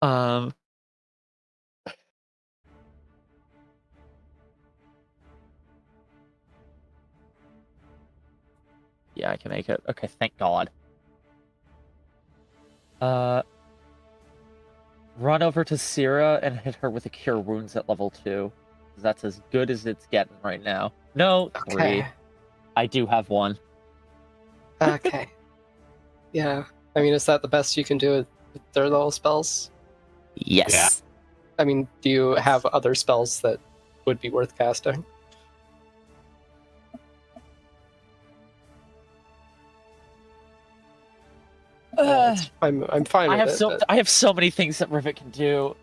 Yeah, I can make it. Okay, thank God. Run over to Syrah and hit her with a Cure Wounds at level 2. That's as good as it's getting right now. No, 3. Okay. I do have 1. Okay. Yeah. I mean, is that the best you can do with third level spells? Yes. I mean, do you have other spells that would be worth casting? I'm fine with it. I have so many things that Rivet can do.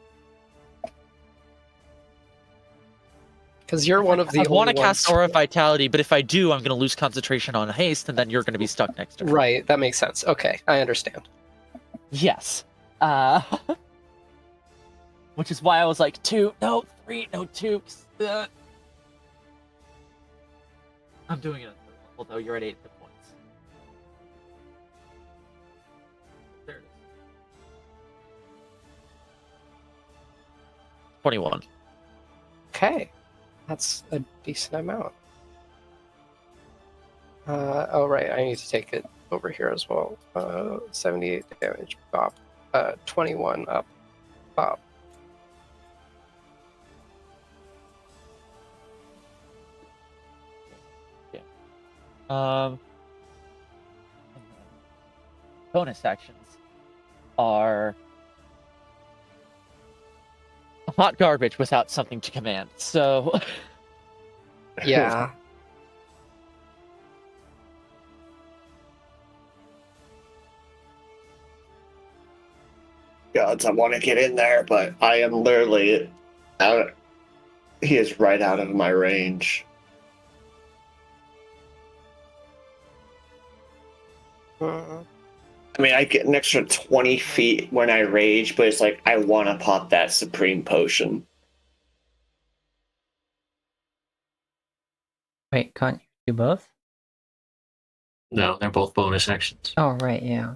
Because you're one of the I want to only cast ones- Aura of Vitality, but if I do, I'm going to lose concentration on haste, and then you're going to be stuck next to me. Right, that makes sense. Okay, I understand. Yes. Which is why I was like, 2, no, 3, no, 2. I'm doing it, although you're at 8 hit points. There it is. 21. Okay, that's a decent amount. Oh, right, I need to take it over here as well. 78 damage, bop. 21 up, bop. Bonus actions are hot garbage without something to command. So Yeah. Gods, I want to get in there, but I am literally out. He is right out of my range. I mean, I get an extra 20 feet when I rage, but it's like I want to pop that Supreme Potion. Wait, can't you do both? No, they're both bonus actions. Oh, right, yeah.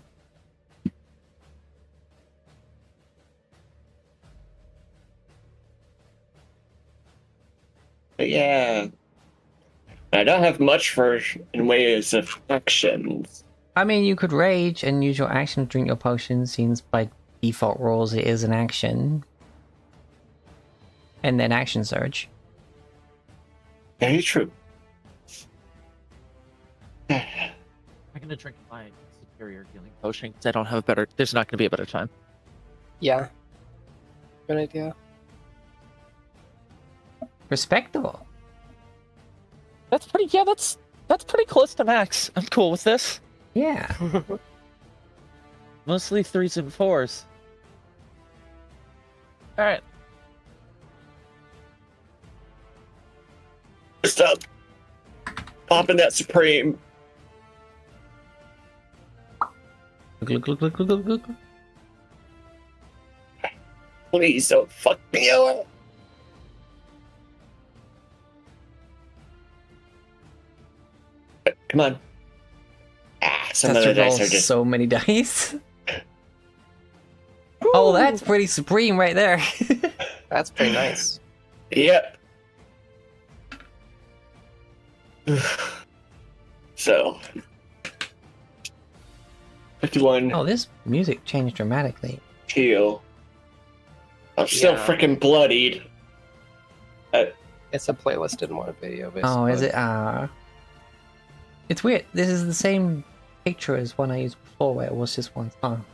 But yeah. I don't have much for in ways of actions. I mean, you could rage and use your action to drink your potion, since by default rules it is an action. And then action surge. Very true. I'm gonna drink my superior healing potion because I don't have a better. There's not gonna be a better time. Yeah. Good idea. Respectable. That's pretty. Yeah, that's pretty close to max. I'm cool with this. Yeah. Mostly 3s and 4s. All right. Just up. Popping that Supreme. Glug, glug, glug, glug, glug, glug. Please don't fuck me over. Come on. Some That's of the to dice roll are just. so many dice. Oh, that's pretty supreme right there. That's pretty nice. Yep. So. 51 Oh, this music changed dramatically. heal. I'm still Yeah. freaking bloodied. It's a playlist in one video, basically. Oh, is it? It's weird. This is the same picture as one I used before, where it was just one song.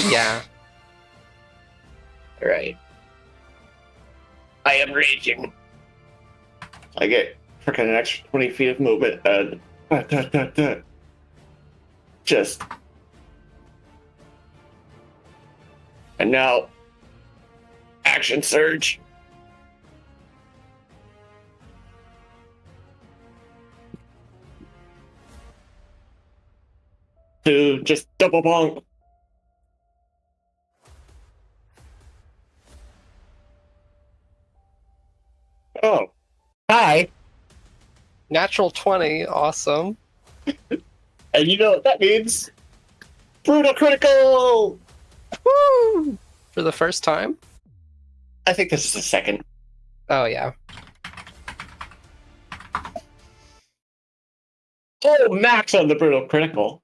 Yeah. Alright. I am raging. I get freaking an extra 20 feet of movement. Just. And now. Action surge. To just double bonk. Oh, hi. Natural 20, awesome. And you know what that means? Brutal critical! Woo! For the first time? I think this is the second. Oh, yeah. Oh, max on the brutal critical.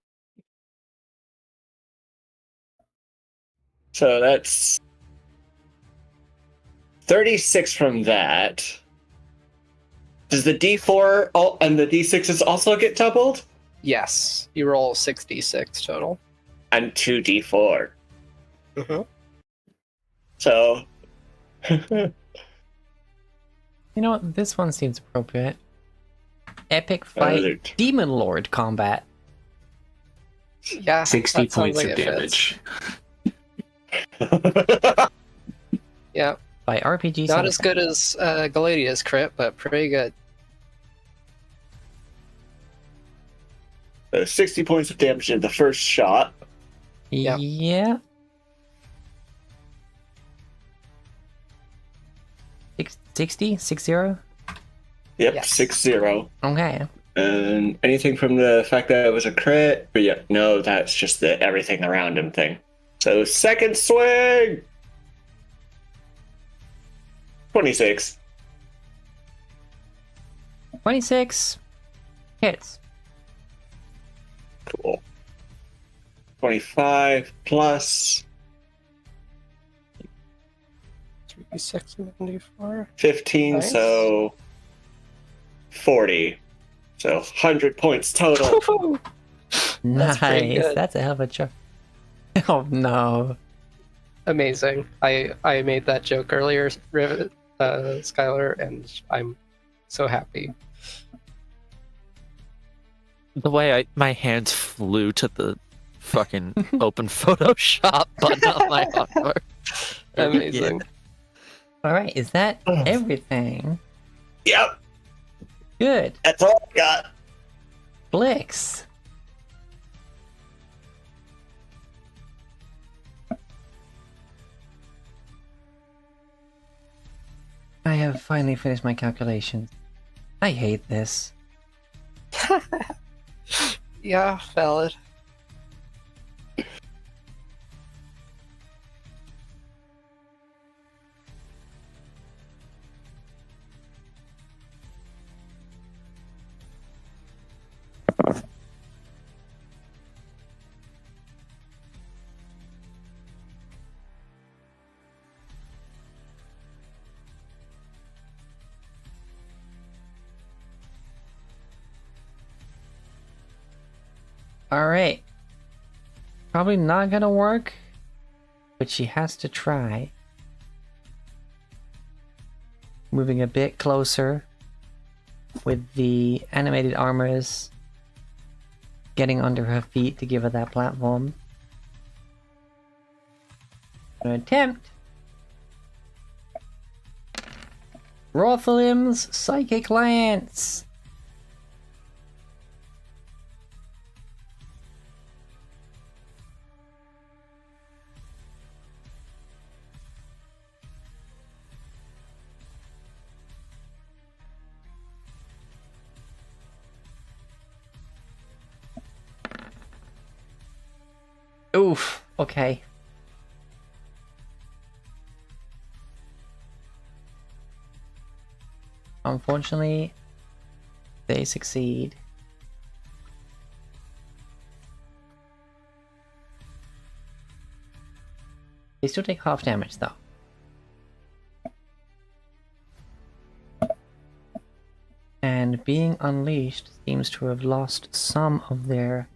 So that's 36 from that. Does the D4 and the D6s also get doubled? Yes. You roll 66 total. And 2D4. Mm-hmm. So. You know what? This one seems appropriate. Epic fight, Alert. Demon Lord combat. Yeah. 60 that sounds points like of it fits. damage. Yeah. By RPG. Not as good as Galadia's crit, but pretty good. So 60 points of damage in the first shot. Yep. Yeah. 60? 60? Yep, Yes. 6-0. Okay. And anything from the fact that it was a crit? But yeah, no, that's just the everything around him thing. So second swing! 26. 26 hits. Cool. 25 plus 3d6 and 1d4. 15, Nice. so 40. So 100 points total. That's pretty Nice. good. That's a hell of a joke. Oh no. Amazing. I made that joke earlier, Rivet, Skylar, and I'm so happy. The way my hands flew to the fucking open Photoshop button on my Aulkhor. Amazing. All right. Is that everything? Yep, Good. that's all I got. Blix. I have finally finished my calculations. I hate this. Yeah, valid. Alright. Probably not gonna work, but she has to try. Moving a bit closer with the animated armors getting under her feet to give her that platform. Gonna attempt. Rothalim's Psychic Lance! Oof, okay. Unfortunately, they succeed. They still take half damage though. And being unleashed seems to have lost some of their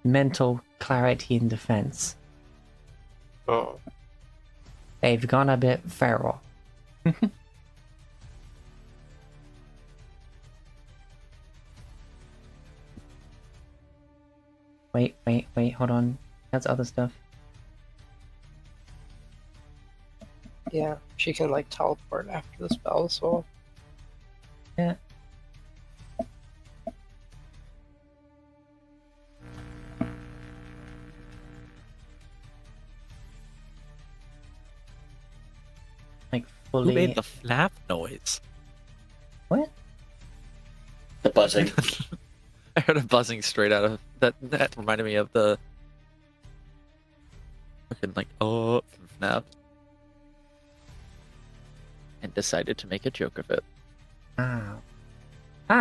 mental clarity and defense. Oh. They've gone a bit feral. Wait, hold on. That's other stuff. Yeah, she can like teleport after the spell as well. Yeah. Like Who fully... made the FNAF noise? What? The buzzing. I heard a buzzing straight out of that. That reminded me of the fucking like from FNAF, and decided to make a joke of it.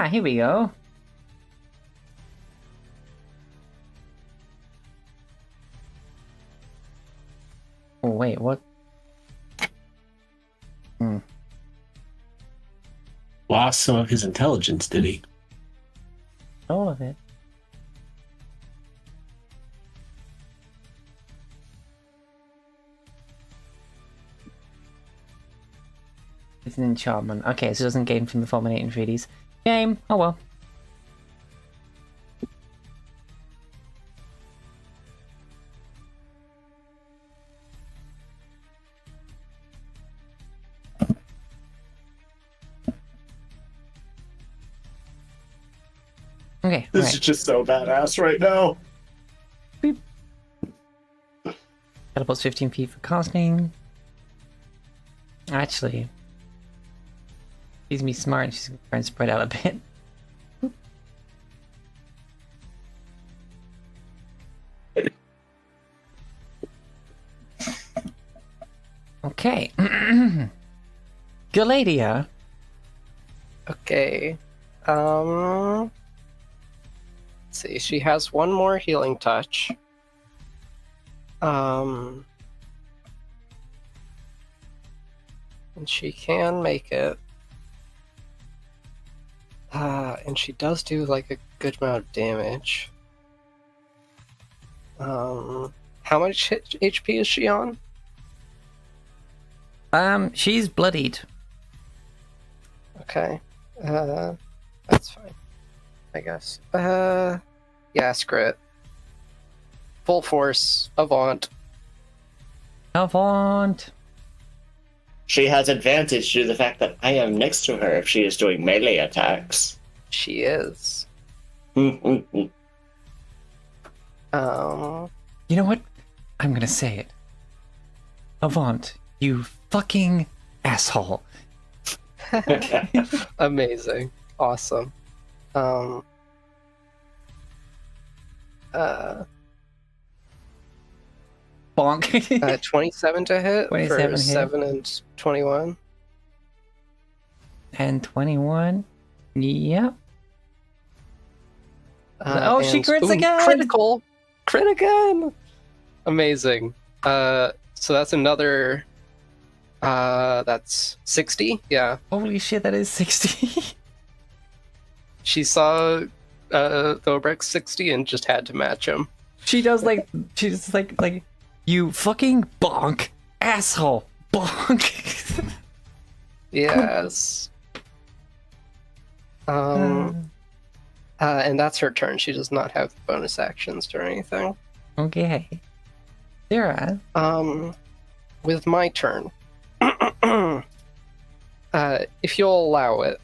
Here we go. Oh, wait, what? Lost some of his intelligence, did he? All of it. It's an enchantment. Okay, so it doesn't gain from the fulminating treaties. Game. Oh well. Okay, This right. is just so badass right now. Teleports 15 feet for casting. Actually, she's me smart and she's gonna try and spread out a bit. Okay. Galadia. Okay. Let's see. She has one more healing touch. And she can make it. And she does do like a good amount of damage. How much HP is she on? She's bloodied. Okay. That's fine. I guess. Yeah, screw it. Full force, avant. Avant. She has advantage due to the fact that I am next to her if she is doing melee attacks. She is. You know what? I'm gonna say it. Avant, you fucking asshole. Amazing. Awesome. Bonk. 27 to hit 27 for hit. 7 and 21. And 21. Yep. Oh, she crits again! Critical! Crit again! Amazing. So that's another... that's 60? Yeah. Holy shit, that is 60. She saw Thobrex 60 and just had to match him. She's just like, you fucking bonk, asshole, bonk. Yes. And that's her turn. She does not have bonus actions or anything. Okay. Sarah. With my turn, if you'll allow it,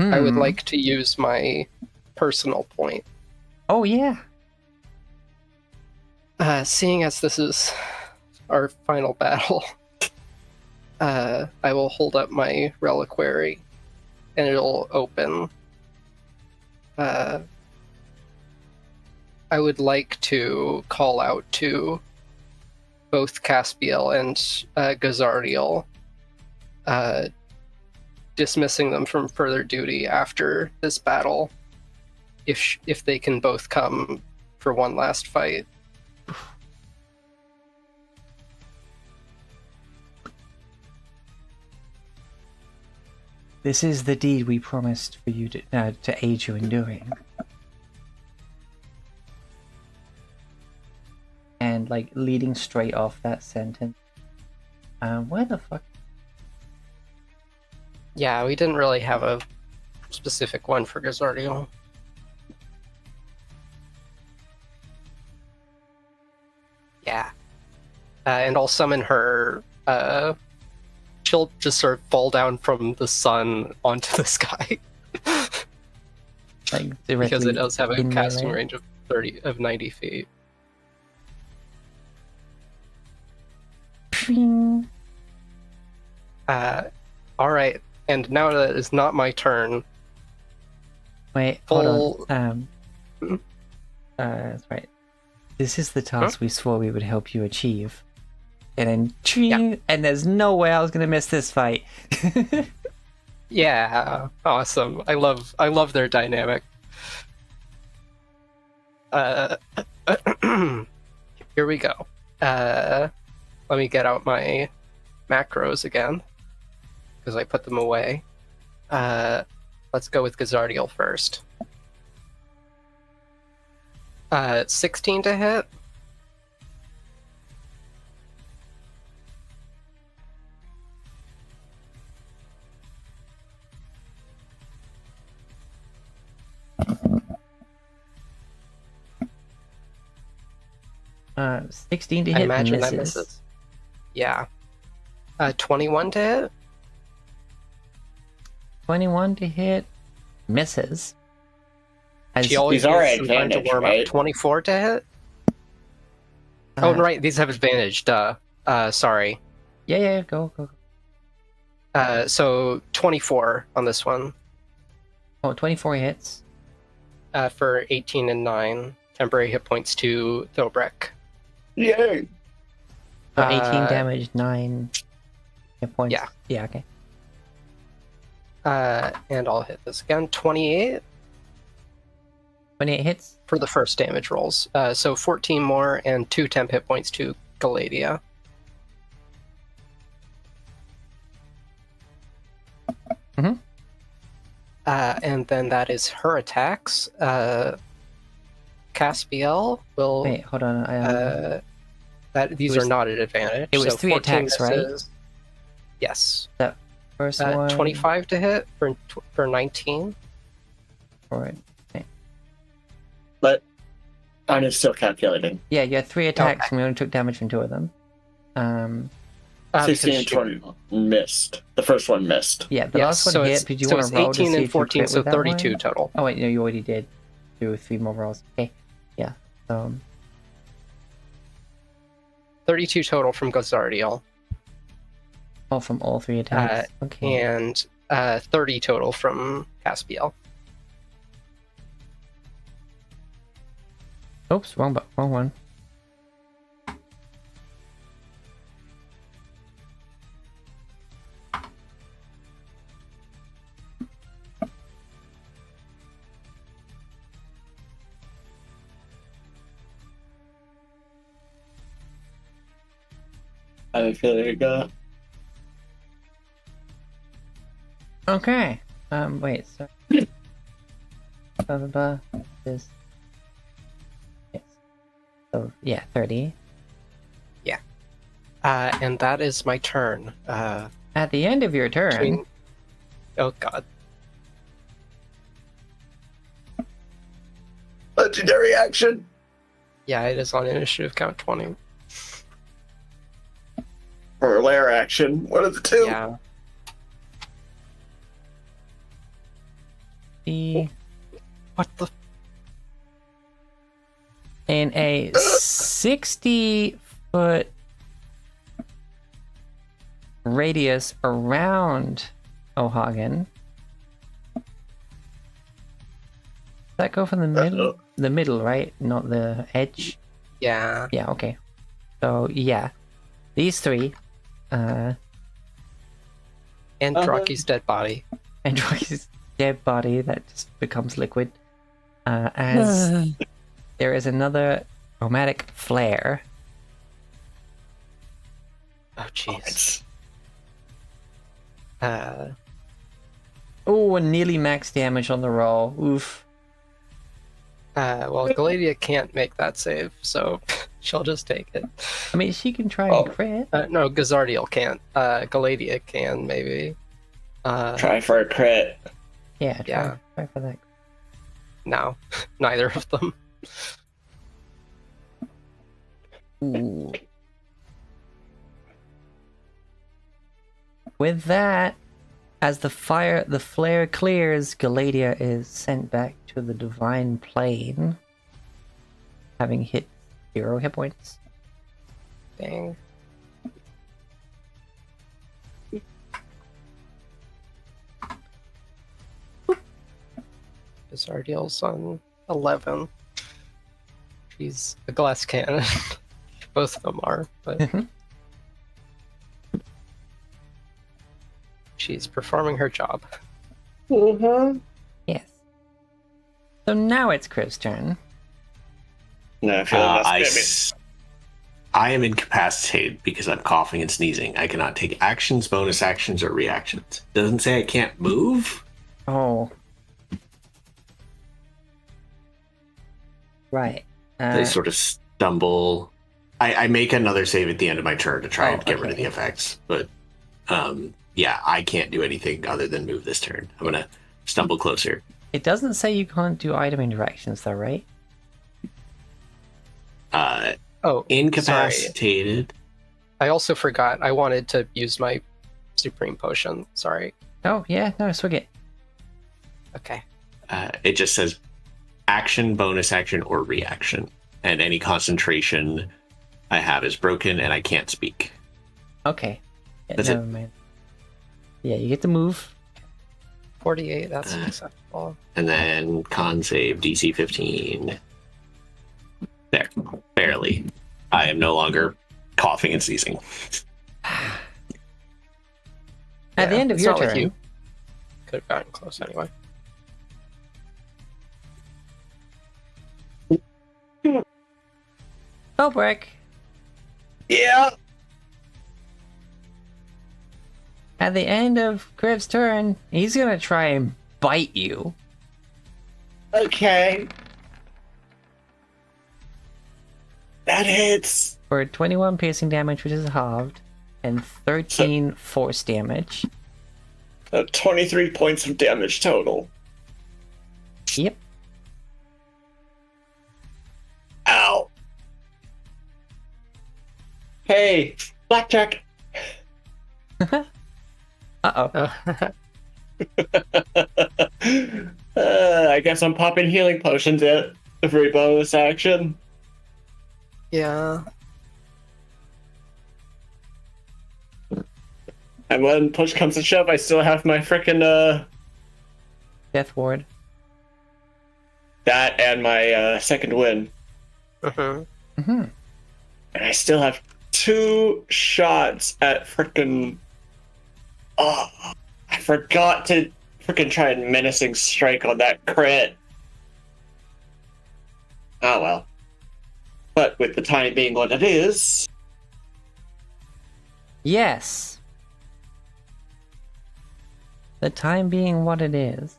I would like to use my personal point. Oh, yeah. Seeing as this is our final battle, I will hold up my reliquary and it'll open. I would like to call out to both Caspiel and Gazardiel, dismissing them from further duty after this battle, if they can both come for one last fight. This is the deed we promised for you to aid you in doing. And like leading straight off that sentence. Where the fuck? Yeah, we didn't really have a specific one for Gazardiel. Yeah. And I'll summon her. She'll just sort of fall down from the sun onto the sky. Like Because it does have a in casting melee? range of 90 feet. Ping. All right, and now that it is not my turn. Wait, hold on. That's right. This is the task we swore we would help you achieve. And then, ching, and there's no way I was gonna miss this fight. Yeah, awesome. I love their dynamic. Here we go. Let me get out my macros again because I put them away. Let's go with Gazardiel first. 16 to hit. Uh, 16 to I hit imagine misses. that misses. Yeah. 21 to hit. 21 to hit misses. As, She always These are needs some time to advantage, warm right? up. 24 to hit. Oh, right. These have advantage. Duh. Sorry. Yeah, go. So 24 on this one. Oh, 24 hits. For 18 and 9 temporary hit points to Thilbrek. Yay! So 18 Uh, damage, 9 hit points. yeah. Yeah, okay. And I'll hit this again. 28 28 hits. for the first damage rolls. So 14 more and 2 temp hit points to Galadia. Mhm. And then that is her attacks. Caspiel will. Wait, hold on. These it was- are not at advantage. it was so 3 14 attacks, right? misses. Yes. First one. 25 to hit for 19. For it. But I'm still calculating. Yeah, you had 3 attacks Okay. and we only took damage from 2 of them. 16 and because 20 missed. The first one missed. Yeah, the Yes, last one so hit. it's, Did you so want it's to roll to 18 see and if you 14, crit so with that 32 one? total. Oh wait, no, you already did. Do 3 more rolls. Okay. Yeah. 32 total from Gazardiel, Oh, from all 3 attacks. Okay. and 30 total from Caspiel. Oops, wrong one. I feel there you go. Okay. Wait. So. Blah blah blah. This. Yes. So yeah, 30. And that is my turn. At the end of your turn, Between... Oh god. Legendary action. Yeah, it is on initiative count 20. Or lair action. One of the two. Yeah. the What the? in a 60-foot radius around O'Hagan. Does that go from the middle? The middle, right? Not the edge? Yeah. Yeah, okay. So, yeah. These 3. And Drocky's dead body. And Drocky's dead body that just becomes liquid. As there is another chromatic flare. Oh jeez. It's Oh, and nearly max damage on the roll. Oof. Well, Galadia can't make that save, so she'll just take it. I mean, she can try Oh. and crit. No, Gazardiel can't. Galadia can, maybe. try for a crit. Yeah, Yeah. try for that. No, neither of them. Ooh. With that, as the flare clears, Galadia is sent back to the divine plane, having hit 0 hit points. Dang. Because Ardiel's on 11. She's a glass cannon. Both of them are, but Mhm. she's performing her job. Mm-hmm. Yes. So now it's Chris' turn. No, I feel like I, that's s- I am incapacitated because I'm coughing and sneezing. I cannot take actions, bonus actions, or reactions. Doesn't say I can't move. Oh. Right. I sort of stumble. I make another save at the end of my turn to try Oh, and get rid of okay. the effects. But yeah, I can't do anything other than move this turn. I'm going to stumble closer. It doesn't say you can't do item interactions, though, right? Oh, sorry. Incapacitated. I also forgot. I wanted to use my Supreme Potion. Sorry. Oh, yeah, no, swig it. Okay. It just says action, bonus action, or reaction. And any concentration I have is broken and I can't speak. Okay. Yeah, That's it. never mind. Yeah, you get to move. 48, that's acceptable. And then con save DC 15. There. Barely. I am no longer coughing and sneezing. At Yeah, the end of it's your not like turn, you could have gotten close anyway. Spellbreak. Yeah. At the end of Griff's turn, he's gonna try and bite you. Okay. That hits. For 21 piercing damage, which is halved, and 13 force damage. 23 points of damage total. Yep. Ow. Hey, Blackjack. Uh-oh. I guess I'm popping healing potions at every bonus action. Yeah. And when push comes to shove, I still have my frickin' Death Ward. that and my second win. Mm-hmm. Mm-hmm. And I still have 2 shots at frickin'. Oh, I forgot to frickin' try and menacing strike on that crit. Oh well. But with the time being what it is, Yes. The time being what it is.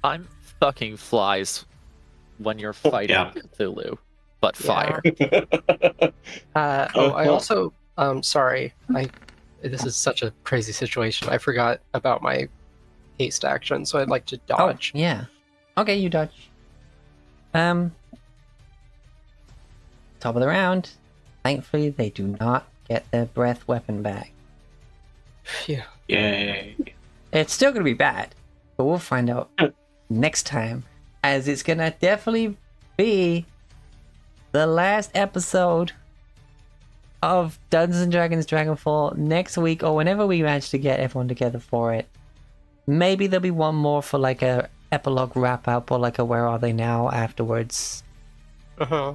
Time fucking flies when you're fighting Yeah. Cthulhu, but Yeah. fire. I also sorry. This is such a crazy situation. I forgot about my haste action, so I'd like to dodge. Oh, yeah. Okay, you dodge. Top of the round. Thankfully, they do not get their breath weapon back. Phew. Yay. It's still gonna be bad, but we'll find out next time, as it's gonna definitely be the last episode of Dungeons and Dragons Dragonfall next week, or whenever we manage to get everyone together for it. Maybe there'll be one more for like a epilogue wrap up, or like a where are they now afterwards. Uh-huh.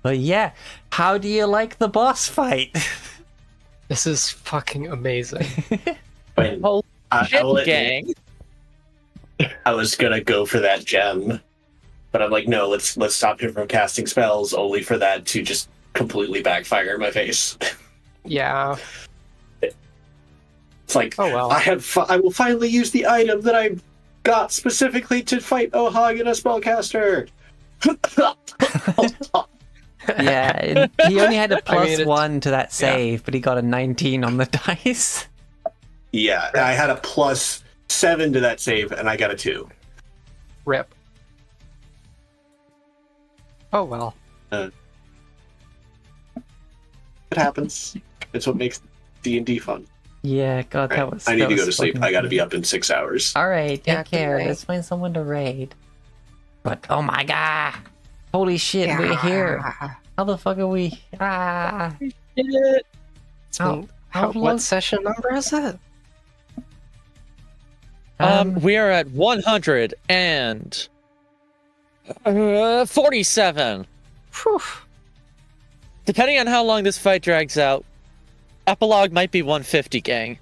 But yeah, how do you like the boss fight? This is fucking amazing. When Oh, I shit, will admit, gang. I was gonna go for that gem, but I'm like, no, let's stop him from casting spells, only for that to just completely backfire in my face. Yeah. It's like, Oh well. I will finally use the item that I got specifically to fight Ohag and a spellcaster. Yeah, and he only had a I mean, plus it's- 1 to that save, but he got a 19 on the dice. Yeah, I had a +7 to that save, and I got a 2. Rip. Oh well. It happens. It's what makes D&D fun. Yeah, God, that Right. was. I need that to go was to sleep. fucking I got to good. be up in 6 hours. All right, Yeah, take care. good night. Let's find someone to raid. But oh my god, holy shit, we're here. How the fuck are we? Ah, It's How- been- how long- what session number is it? We are at 147. Whew. Depending on how long this fight drags out, epilogue might be 150, gang.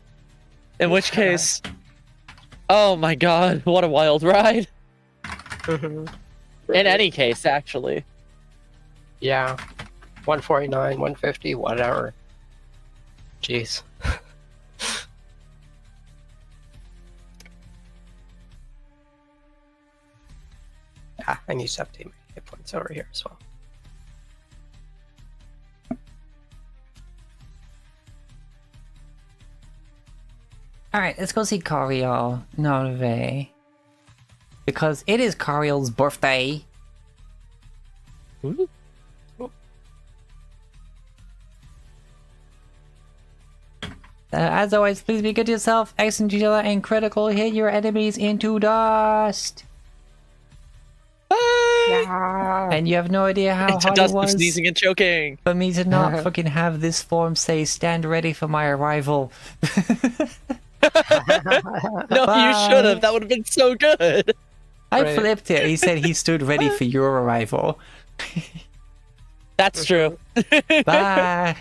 In which case, oh my god, what a wild ride. In any case, actually. Yeah. 149, 150, whatever. Jeez. I need to update my hit points over here as well. Alright, let's go see Cariel Norve. Because it is Cariel's birthday. Ooh. As always, please be good to yourself, excellent to each other, and critical hit your enemies into dust. Yeah. And you have no idea how Into hard dust it of was sneezing and choking. for me to not fucking have this form say, stand ready for my arrival. No, Bye. you should have. That would have been so good. I Right. flipped it. He said he stood ready for your arrival. That's true. Bye.